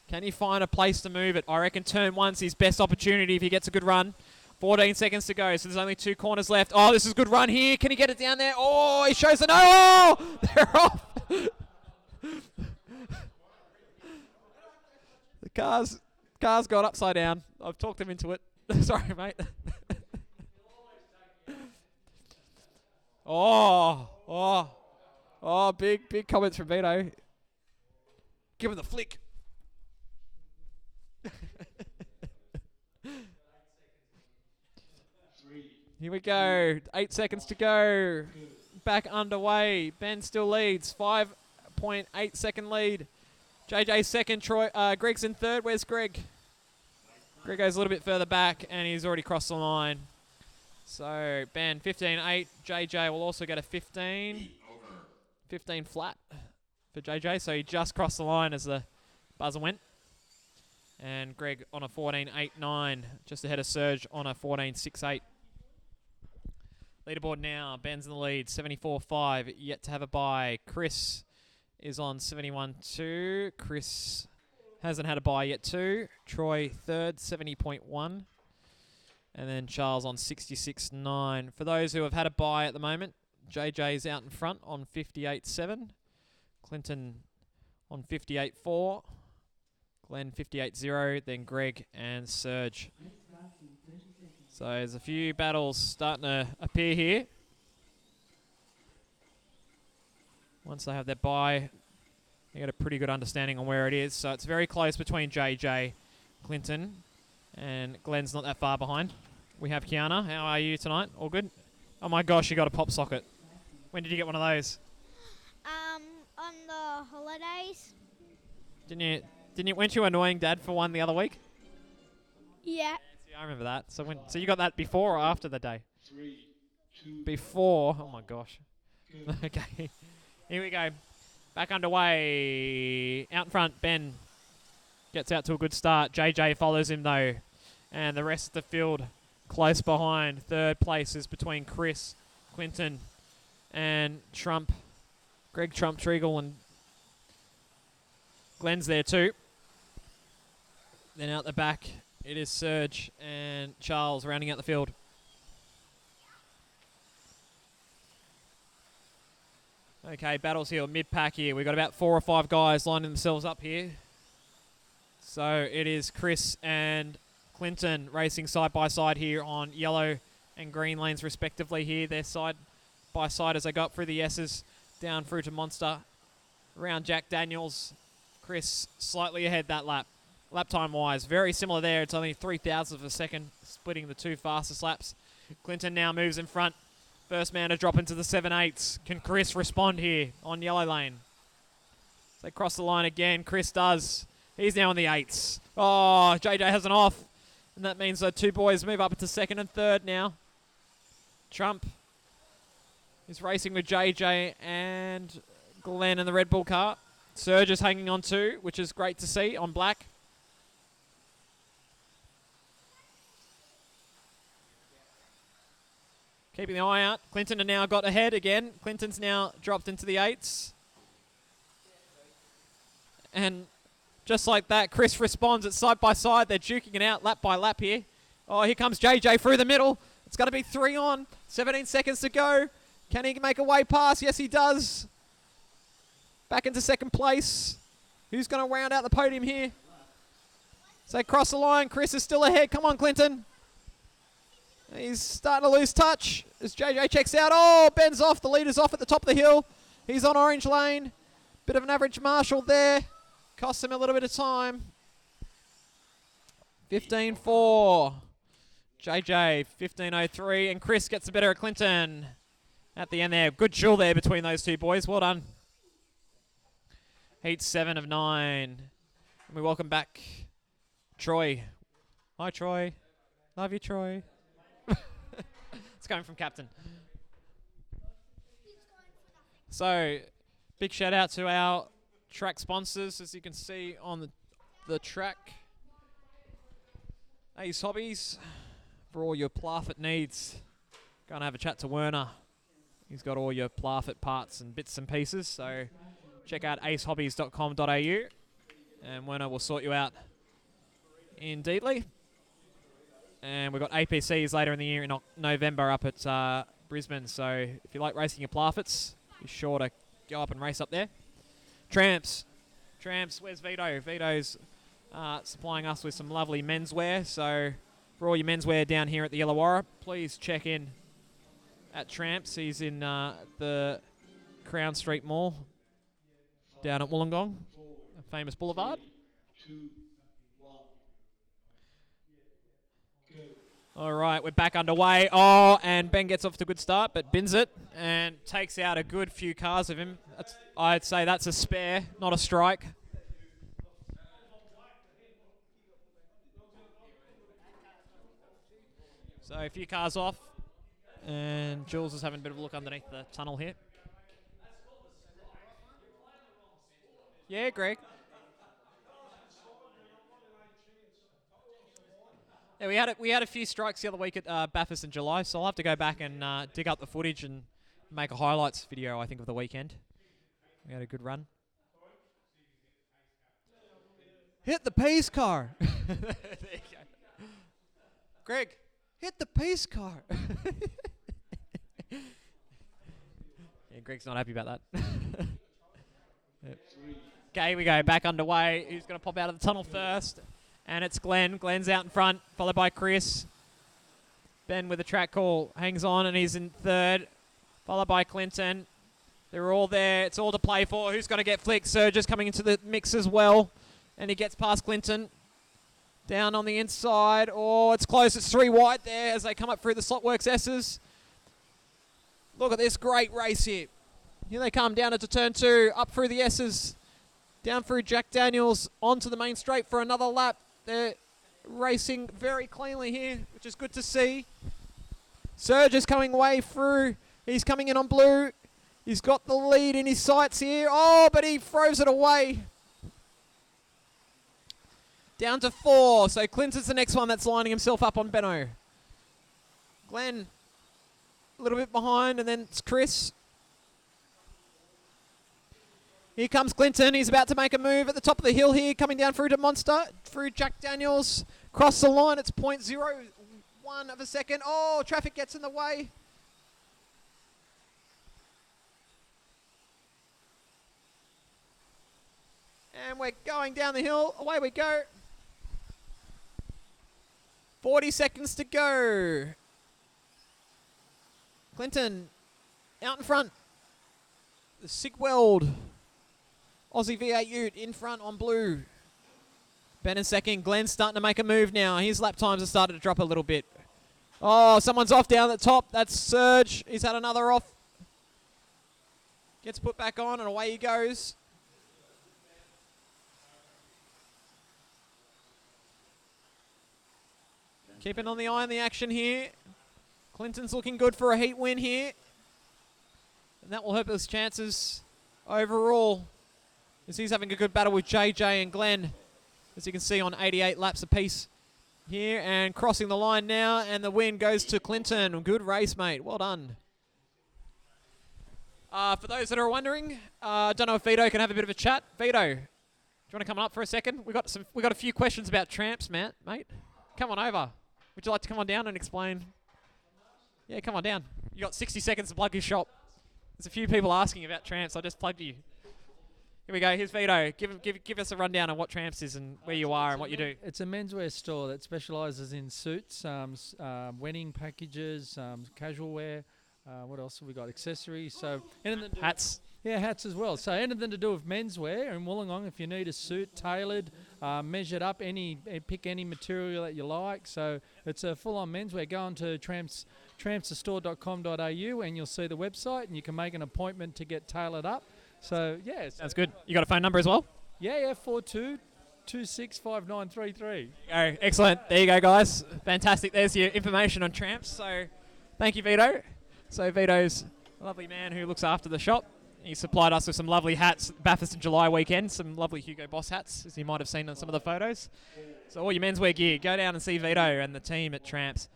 Can he find a place to move it? I reckon turn one's his best opportunity if he gets a good run. 14 seconds to go, so there's only 2 corners left. Oh, this is a good run here. Can he get it down there? Oh, he shows the no. Oh, they're off. The car's gone upside down. I've talked him into it. Sorry, mate. Oh, big comments from Vito. Give him the flick. Here we go. 8 seconds to go. Back underway. Ben still leads. 5.8 second lead. JJ second. Greg's in third. Where's Greg? Greg goes a little bit further back, and he's already crossed the line. So Ben 15.8. JJ will also get a 15. 15 flat for JJ. So he just crossed the line as the buzzer went. And Greg on a 14.89, just ahead of Serge on a 14.68. Leaderboard now, Ben's in the lead, 74.5, yet to have a bye. Chris is on 71.2. Chris hasn't had a bye yet too. Troy third, 70.1. And then Charles on 66.9. For those who have had a bye at the moment, JJ's out in front on 58.7. Clinton on 58.4. Glenn 58.0, then Greg and Serge. So there's a few battles starting to appear here. Once they have their bye, they get a pretty good understanding on where it is. So it's very close between JJ, Clinton, and Glenn's not that far behind. We have Kiana. How are you tonight? All good? Oh my gosh, you got a pop socket. When did you get one of those? On the holidays. Weren't you annoying Dad for one the other week? Yeah. I remember that. So you got that before or after the day? 3, 2, Before. Oh my gosh. go. Okay. Here we go. Back underway. Out in front, Ben gets out to a good start. JJ follows him though. And the rest of the field close behind. Third place is between Chris, Clinton, and Trump. Greg Trump Treagle and Glenn's there too. Then out the back, it is Serge and Charles rounding out the field. Okay, battles here, mid-pack here. We've got about 4 or 5 guys lining themselves up here. So it is Chris and Clinton racing side by side here on yellow and green lanes respectively here. They're side by side as they go up through the S's, down through to Monster. Around Jack Daniels. Chris slightly ahead that lap. Lap time wise, very similar there. It's only 0.003 of a second, splitting the 2 fastest laps. Clinton now moves in front. First man to drop into the 7/8. Can Chris respond here on yellow lane? They cross the line again. Chris does. He's now on the 8s. Oh, JJ has an off. And that means the 2 boys move up into second and third now. Trump is racing with JJ and Glenn in the Red Bull car. Serge is hanging on too, which is great to see on black. Keeping the eye out. Clinton has now got ahead again. Clinton's now dropped into the 8s. And just like that, Chris responds. It's side by side. They're duking it out lap by lap here. Oh, here comes JJ through the middle. It's going to be 3 on. 17 seconds to go. Can he make a way past? Yes, he does. Back into second place. Who's going to round out the podium here? So they cross the line. Chris is still ahead. Come on, Clinton. He's starting to lose touch as JJ checks out. Oh, Ben's off. The leader's off at the top of the hill. He's on orange lane. Bit of an average marshal there. Costs him a little bit of time. 15.4. JJ, 15.03. And Chris gets the better of Clinton at the end there. Good duel there between those 2 boys. Well done. Heat 7 of 9. And we welcome back Troy. Hi, Troy. Love you, Troy. It's coming from Captain. So, big shout out to our track sponsors, as you can see on the track. Ace Hobbies, for all your Plafford needs. go and have a chat to Werner. He's got all your Plafit parts and bits and pieces, so check out acehobbies.com.au and Werner will sort you out indeedly. And we've got APCs later in the year in November up at Brisbane, so if you like racing your Plafits, be sure to go up and race up there. Tramps, where's Vito? Vito's supplying us with some lovely menswear, so for all your menswear down here at the Illawarra, please check in at Tramps. He's in the Crown Street Mall down at Wollongong, a famous boulevard. 2, 1, go. All right, we're back underway. Oh, and Ben gets off to a good start, but bins it and takes out a good few cars of him. I'd say that's a spare, not a strike. So a few cars off, and Jules is having a bit of a look underneath the tunnel here. Yeah, Greg. Yeah, we had a few strikes the other week at Bathurst in July, so I'll have to go back and dig up the footage and make a highlights video, I think, of the weekend. We had a good run. Hit the pace car. There you go. Greg, hit the pace car. Yeah, Greg's not happy about that. Yep. Okay, here we go, back underway. Who's going to pop out of the tunnel first? And it's Glenn. Glenn's out in front, followed by Chris. Ben with a track call hangs on, and he's in third, followed by Clinton. They're all there. It's all to play for. Who's going to get flicked? Surge's coming into the mix as well, and he gets past Clinton. Down on the inside. Oh, it's close. It's 3 wide there as they come up through the Slotworx S's. Look at this great race here. Here they come down into turn 2, up through the S's, down through Jack Daniels, onto the main straight for another lap. They're racing very cleanly here, which is good to see. Surge is coming way through. He's coming in on blue. He's got the lead in his sights here. Oh, but he throws it away. Down to 4. So Clinton's the next one that's lining himself up on Benno. Glenn, a little bit behind, and then it's Chris. Here comes Clinton. He's about to make a move at the top of the hill here, coming down through to Monster, through Jack Daniels. Cross the line. It's 0.01 of a second. Oh, traffic gets in the way. And we're going down the hill. Away we go. 40 seconds to go. Clinton out in front. The Sigweld Aussie V8 Ute in front on blue. Ben in second. Glenn's starting to make a move now. His lap times have started to drop a little bit. Oh, someone's off down at the top. That's Surge. He's had another off. Gets put back on and away he goes. Keeping on the eye on the action here. Clinton's looking good for a heat win here. And that will help his chances overall, as he's having a good battle with JJ and Glenn, as you can see, on 88 laps apiece here. And crossing the line now, and the win goes to Clinton. Good race, mate. Well done. For those that are wondering, I don't know if Vito can have a bit of a chat. Vito, do you want to come up for a second? We got a few questions about Tramps, mate. Come on over. Would you like to come on down and explain? Yeah, come on down. You got 60 seconds to plug your shop. There's a few people asking about Tramps. I just plugged you. Here we go. Here's Vito. Give us a rundown on what Tramps is and where you are and what you do. It's a menswear store that specialises in suits, wedding packages, casual wear. What else have we got? Accessories. So hats. Yeah, hats as well. So anything to do with menswear in Wollongong. If you need a suit tailored, measured up, pick any material that you like. So it's a full-on menswear. Go on to trampsthestore.com.au and you'll see the website, and you can make an appointment to get tailored up. So yeah, sounds good. You got a phone number as well? Yeah, 42265933. Oh, excellent. There you go, guys. Fantastic. There's your information on Tramps. So thank you, Vito. So Vito's a lovely man who looks after the shop. He supplied us with some lovely hats Bathurst in July weekend, some lovely Hugo Boss hats, as you might have seen on some of the photos. So all your menswear gear, go down and see Vito and the team at Tramps.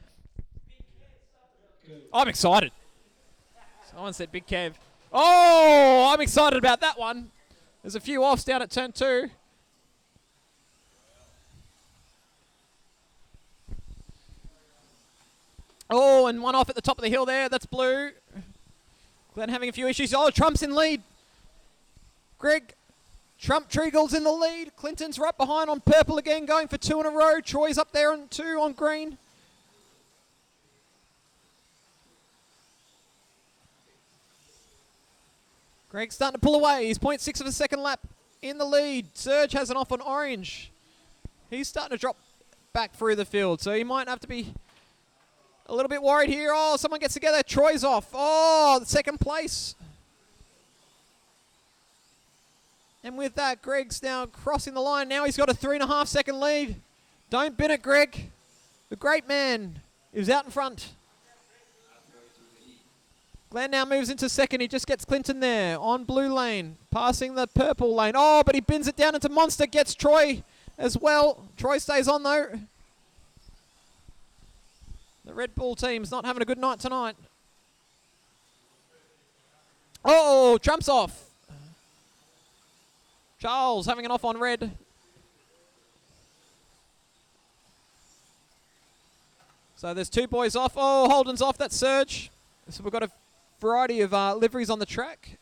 I'm excited. Someone said Big Kev. Oh, I'm excited about that one. There's a few offs down at turn 2. Oh, and one off at the top of the hill there. That's blue. Glenn having a few issues. Oh, Trump's in lead. Greg. Trump Treagle's in the lead. Clinton's right behind on purple again, going for 2 in a row. Troy's up there on 2 on green. Greg's starting to pull away. He's 0.6 of a second lap in the lead. Serge has an off on orange. He's starting to drop back through the field, so he might have to be a little bit worried here. Oh, someone gets together. Troy's off. Oh, the second place. And with that, Greg's now crossing the line. Now he's got a 3.5 second lead. Don't bin it, Greg. The great man is out in front. Glenn now moves into second. He just gets Clinton there on blue lane, passing the purple lane. Oh, but he bins it down into Monster, gets Troy as well. Troy stays on though. The Red Bull team's not having a good night tonight. Oh, Trump's off. Charles having an off on red. So there's 2 boys off. Oh, Holden's off. That's Serge. So we've got a variety of liveries on the track.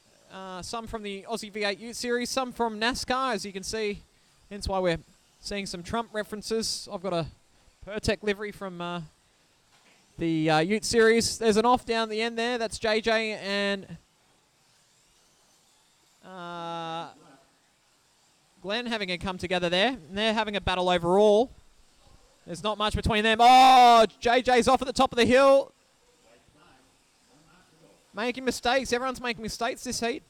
Some from the Aussie V8 Ute series, some from NASCAR, as you can see. Hence why we're seeing some Trump references. I've got a Pertec livery from the Ute series. There's an off down the end there. That's JJ and Glenn having a come together there. And they're having a battle overall. There's not much between them. Oh, JJ's off at the top of the hill. Making mistakes. Everyone's making mistakes this heat.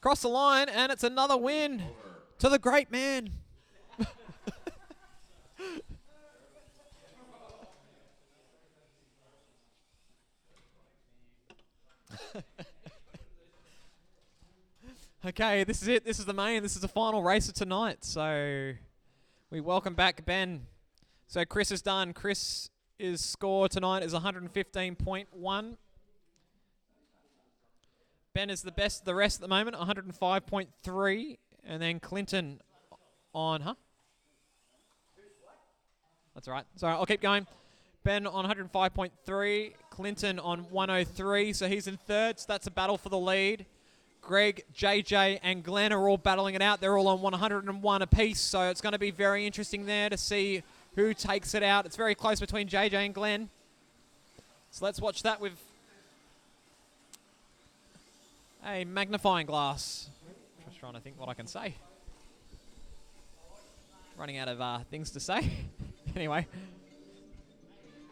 Cross the line, and it's another win to the great man. Okay, this is it. This is the main. This is the final race of tonight. So we welcome back Ben. So Chris is done. Chris' score tonight is 115.1. Ben is the best of the rest at the moment, 105.3. And then Clinton on, That's all right. Sorry, I'll keep going. Ben on 105.3. Clinton on 103. So he's in third. So that's a battle for the lead. Greg, JJ, and Glenn are all battling it out. They're all on 101 apiece. So it's going to be very interesting there to see who takes it out. It's very close between JJ and Glenn. So let's watch that with a magnifying glass. Just trying to think what I can say. Running out of things to say. Anyway.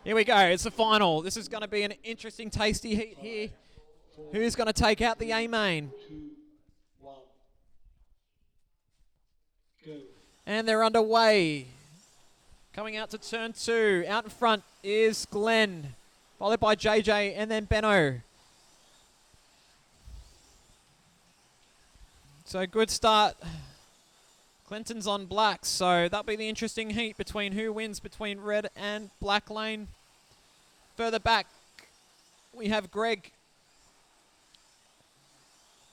Here we go. It's the final. This is going to be an interesting, tasty heat here. Who's going to take out the A-main? 2, 1, go. And they're underway. Coming out to turn 2. Out in front is Glenn, followed by JJ and then Benno. So good start. Clinton's on black, so that'll be the interesting heat between who wins between red and black lane. Further back, we have Greg,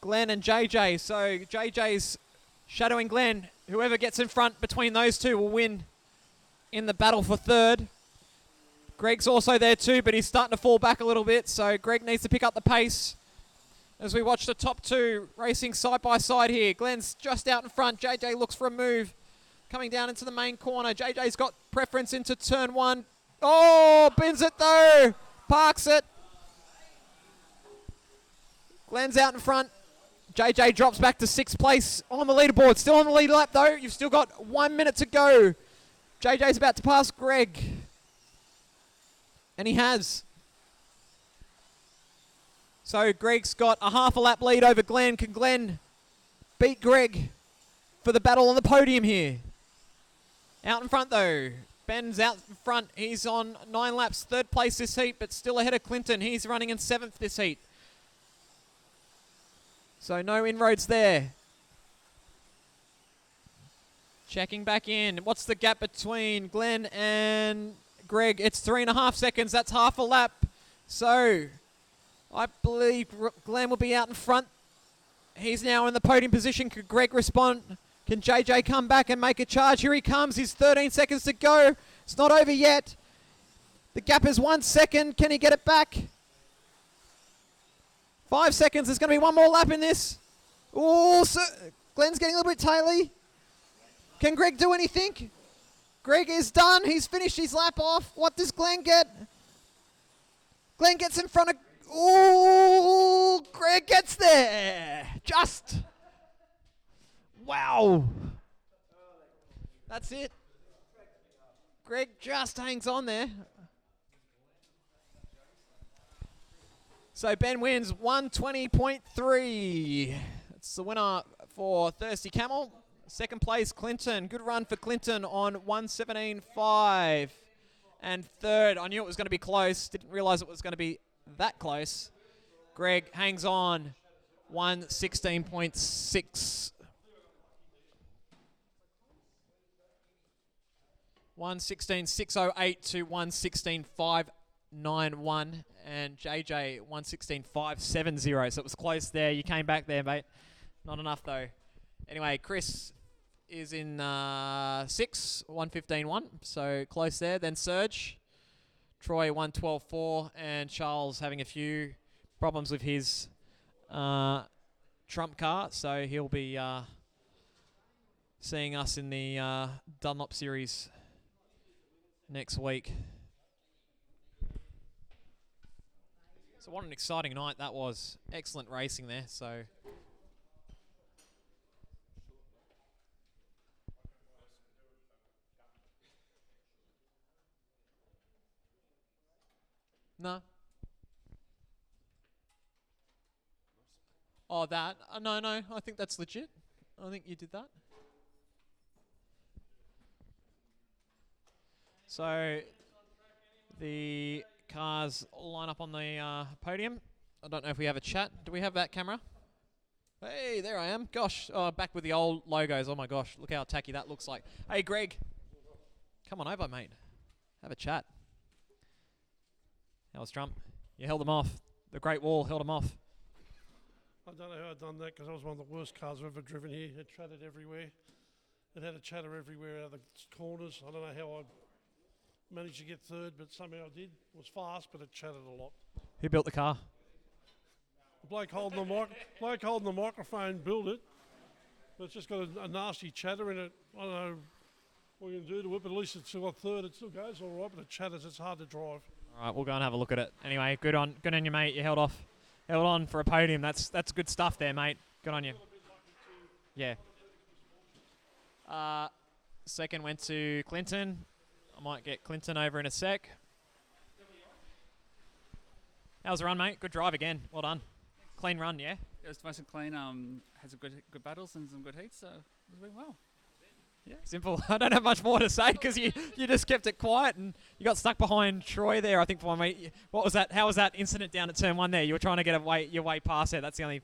Glenn and JJ. So JJ's shadowing Glenn. Whoever gets in front between those two will win in the battle for third. Greg's also there too, but he's starting to fall back a little bit, so Greg needs to pick up the pace as we watch the top two racing side by side here. Glenn's just out in front. JJ looks for a move. Coming down into the main corner. JJ's got preference into turn 1. Oh, bins it though. Parks it. Glenn's out in front. JJ drops back to 6th place on the leaderboard. Still on the lead lap though. You've still got 1 minute to go. JJ's about to pass Greg. And he has. So Greg's got a half a lap lead over Glenn. Can Glenn beat Greg for the battle on the podium here? Out in front though. Ben's out in front. He's on 9 laps. 3rd place this heat, but still ahead of Clinton. He's running in 7th this heat. So no inroads there. Checking back in. What's the gap between Glenn and Greg. It's 3.5 seconds. That's half a lap. So I believe Glenn will be out in front. He's now in the podium position. Could Greg respond? Can JJ come back and make a charge? Here he comes. He's 13 seconds to go. It's not over yet. The gap is 1 second. Can he get it back? 5 seconds. There's going to be one more lap in this. Oh, so Glenn's getting a little bit taily. Can Greg do anything? Greg is done. He's finished his lap off. What does Glenn get? Glenn gets in front of... Oh, Greg gets there. Just. Wow. That's it. Greg just hangs on there. So Ben wins 120.3. That's the winner for Thirsty Camel. Second place, Clinton. Good run for Clinton on 117.5. And third, I knew it was going to be close. Didn't realize it was going to be that close. Greg hangs on 116.6. 116.608 to 116.591. And JJ 116.570. So it was close there. You came back there, mate. Not enough, though. Anyway, Chris is in 6, 115.1. So close there. Then Serge. Troy 112.4. And Charles having a few problems with his trump car. So he'll be seeing us in the Dunlop Series next week. So what an exciting night that was. Excellent racing there. So no. Oh, that? No. I think that's legit. I think you did that. So the cars line up on the podium. I don't know if we have a chat. Do we have that camera? Hey, there I am. Gosh, back with the old logos. Oh my gosh, look how tacky that looks like. Hey, Greg, come on over, mate. Have a chat. How was Trump? You held them off. The Great Wall held them off. I don't know how I've done that because I was one of the worst cars I've ever driven here. It chattered everywhere. It had a chatter everywhere out of the corners. I don't know how I managed to get third, but somehow I did. It was fast, but it chattered a lot. Who built the car? The bloke holding the microphone built it, but it's just got a nasty chatter in it. I don't know what you can do to it, but at least it's still got third. It still goes all right, but it chatters. It's hard to drive. All right, we'll go and have a look at it. Anyway, good on you, mate. You held on for a podium. That's good stuff there, mate. Good on you. Yeah. Second went to Clinton. I might get Clinton over in a sec. How's the run, mate? Good drive again. Well done. Clean run, yeah? It was nice and clean. Had some good battles and some good heats, so it was doing well. Yeah, simple. I don't have much more to say because you just kept it quiet and you got stuck behind Troy there, I think, for me. What was that? How was that incident down at turn 1 there? You were trying to get your way past there. That's the only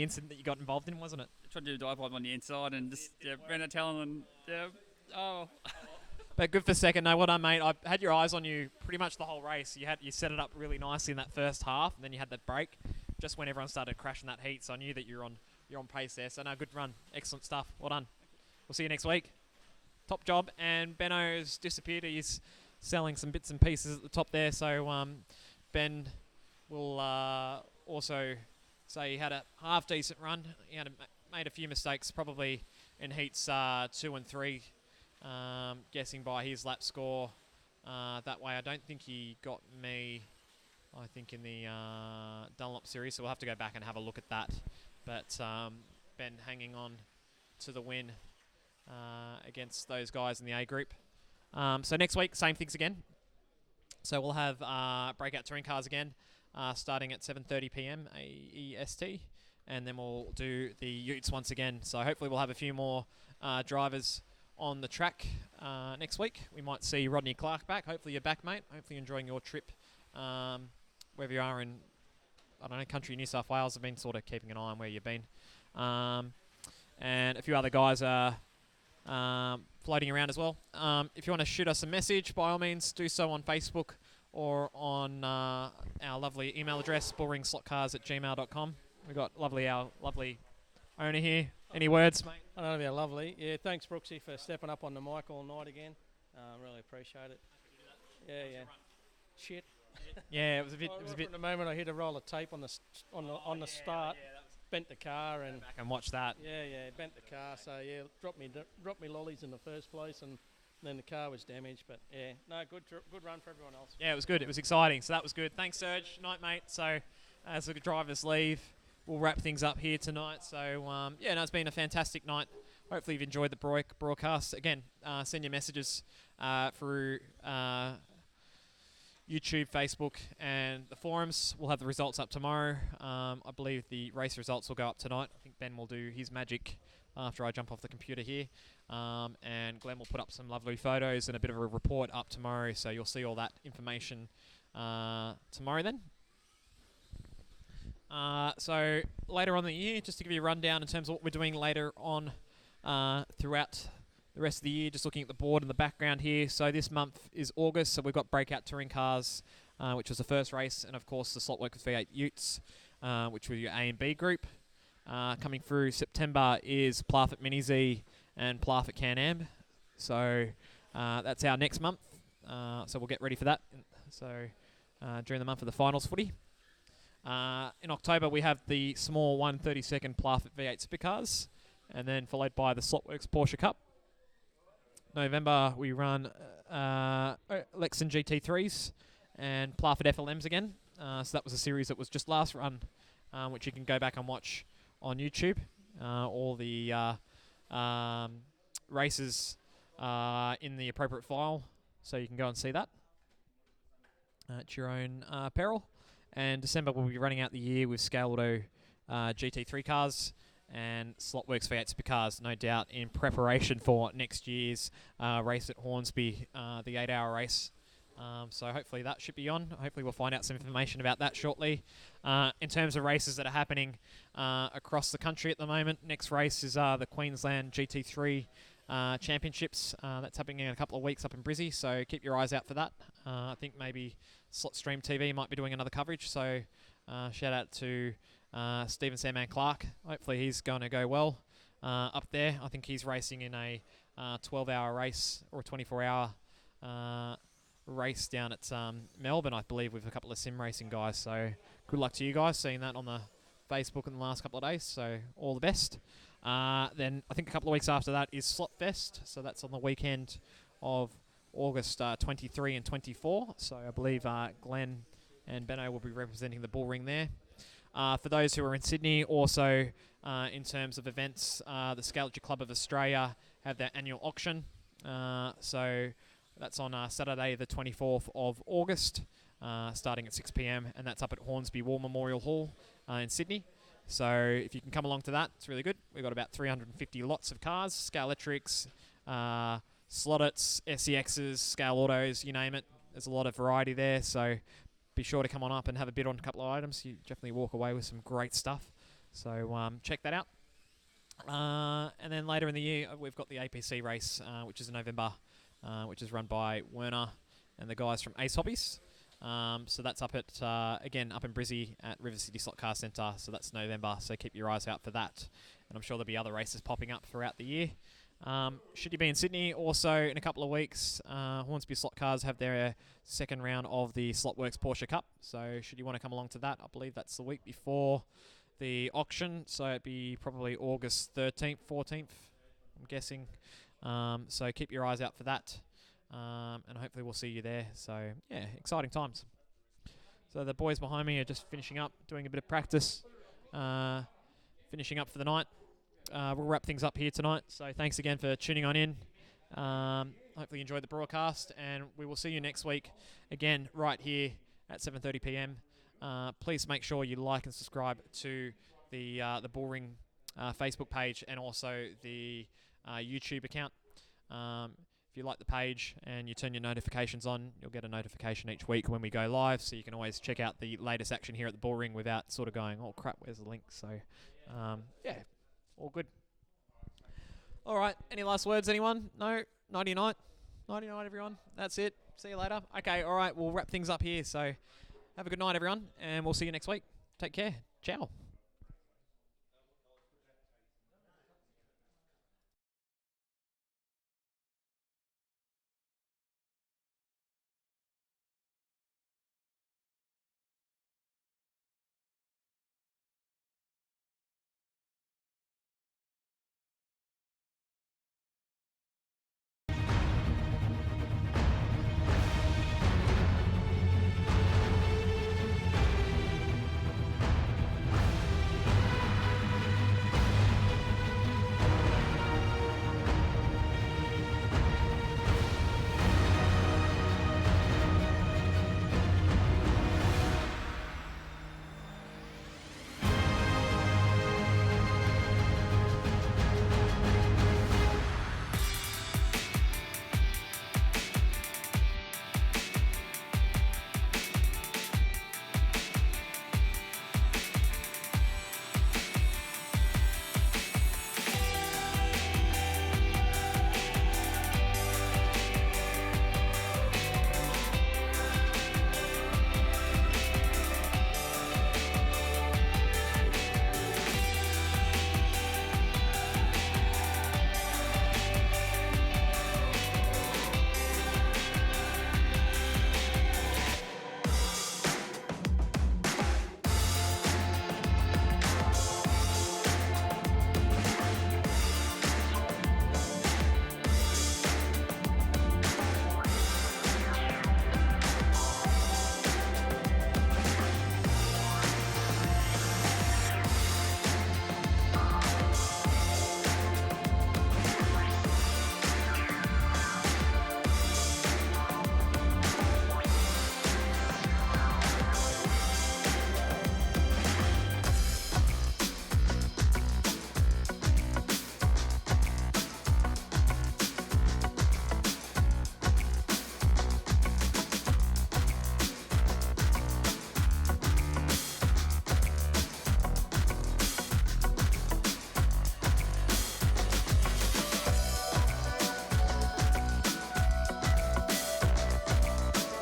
incident that you got involved in, wasn't it? I tried to do a dive bomb on the inside and just ran out telling and But good for second. No, well done, mate. I had your eyes on you pretty much the whole race. You set it up really nicely in that first half, and then you had that break just when everyone started crashing that heat. So I knew that you're on pace there. So no, good run, excellent stuff. Well done. We'll see you next week. Top job. And Benno's disappeared. He's selling some bits and pieces at the top there. So Ben will also say he had a half decent run. He had made a few mistakes, probably in heats 2 and 3. Guessing by his lap score that way. I don't think he got me, I think, in the Dunlop Series, so we'll have to go back and have a look at that. But Ben hanging on to the win against those guys in the A group. So next week, same things again. So we'll have Breakout Touring Cars again, starting at 7:30 p.m. AEST, and then we'll do the Utes once again. So hopefully we'll have a few more drivers on the track next week. We might see Rodney Clark back. Hopefully you're back, mate. Hopefully you're enjoying your trip wherever you are in, I don't know, country New South Wales. I've been sort of keeping an eye on where you've been. And a few other guys are floating around as well. If you want to shoot us a message, by all means, do so on Facebook or on our lovely email address, bullringslotcars@gmail.com. We've got our lovely owner here. Any words, mate? I know they're lovely. Yeah, thanks, Brooksy, for stepping up on the mic all night again. Really appreciate it. Yeah. Shit. Yeah, it was a bit. At the moment, I hit a roll of tape on the start, bent the car, and back and watch that. Yeah, bent the car. So yeah, dropped me lollies in the first place, and then the car was damaged. But yeah, no, good run for everyone else. Yeah, it was good. It was exciting. So that was good. Thanks, Serge. Night, mate. So as the drivers leave, we'll wrap things up here tonight. So it's been a fantastic night. Hopefully you've enjoyed the broadcast. Again, send your messages through YouTube, Facebook, and the forums. We'll have the results up tomorrow. I believe the race results will go up tonight. I think Ben will do his magic after I jump off the computer here. And Glenn will put up some lovely photos and a bit of a report up tomorrow. So you'll see all that information tomorrow then. So later on in the year, just to give you a rundown in terms of what we're doing later on throughout the rest of the year, just looking at the board in the background here. So this month is August, so we've got Breakout Touring Cars, which was the first race, and of course the Slotworx V8 Utes, which was your A and B group. Coming through September is Plarford Mini Z and Plarford Can-Am. So that's our next month. So we'll get ready for that. So during the month of the finals footy. In October we have the small 132nd Plarford V8 Supercars, and then followed by the Slotworx Porsche Cup. November we run Lexan GT3s and Plarford FLMs again. So that was a series that was just last run, which you can go back and watch on YouTube. All the races in the appropriate file, so you can go and see that at your own peril. And December we'll be running out the year with Scale Auto GT3 cars and Slotworx V8 Supercars, no doubt in preparation for next year's race at Hornsby, the 8-hour race. So hopefully that should be on. Hopefully we'll find out some information about that shortly. In terms of races that are happening across the country at the moment, next race is the Queensland GT3 Championships. That's happening in a couple of weeks up in Brizzy, so keep your eyes out for that. I think maybe Slotstream TV might be doing another coverage, so shout out to Stephen Sandman Clark. Hopefully he's going to go well up there. I think he's racing in a 12-hour race or a 24-hour race down at Melbourne, I believe, with a couple of sim racing guys. So good luck to you guys, seeing that on the Facebook in the last couple of days. So all the best. Then I think a couple of weeks after that is Slotfest. So that's on the weekend of August 23 and 24. So I believe Glenn and Benno will be representing the bull ring there. For those who are in Sydney, also in terms of events, the Sculpture Club of Australia have their annual auction. So that's on Saturday the 24th of August, starting at 6 p.m, and that's up at Hornsby War Memorial Hall in Sydney. So if you can come along to that, it's really good. We've got about 350 lots of cars, Scale Electrics, Slottits, SEXs, Scale Autos, you name it. There's a lot of variety there, so be sure to come on up and have a bid on a couple of items. You definitely walk away with some great stuff. So check that out. And then later in the year, we've got the APC race, which is in November, which is run by Werner and the guys from Ace Hobbies. So that's up at, again, up in Brizzy at River City Slot Car Centre. So that's November, so keep your eyes out for that. And I'm sure there'll be other races popping up throughout the year. Should you be in Sydney, also in a couple of weeks, Hornsby Slot Cars have their second round of the Slotworx Porsche Cup. So should you want to come along to that, I believe that's the week before the auction. So it'd be probably August 13th, 14th, I'm guessing. So keep your eyes out for that. And hopefully we'll see you there. So yeah, exciting times. So the boys behind me are just finishing up, doing a bit of practice, finishing up for the night. We'll wrap things up here tonight. So thanks again for tuning on in. Hopefully you enjoyed the broadcast, and we will see you next week again right here at 7:30 p.m. Please make sure you like and subscribe to the Bullring Facebook page and also the YouTube account. If you like the page and you turn your notifications on, you'll get a notification each week when we go live, so you can always check out the latest action here at the Bullring without sort of going, oh crap, where's the link? So yeah, all good. All right. Any last words, anyone? No? Nighty night. Nighty night, everyone. That's it. See you later. Okay, all right. We'll wrap things up here. So have a good night, everyone, and we'll see you next week. Take care. Ciao.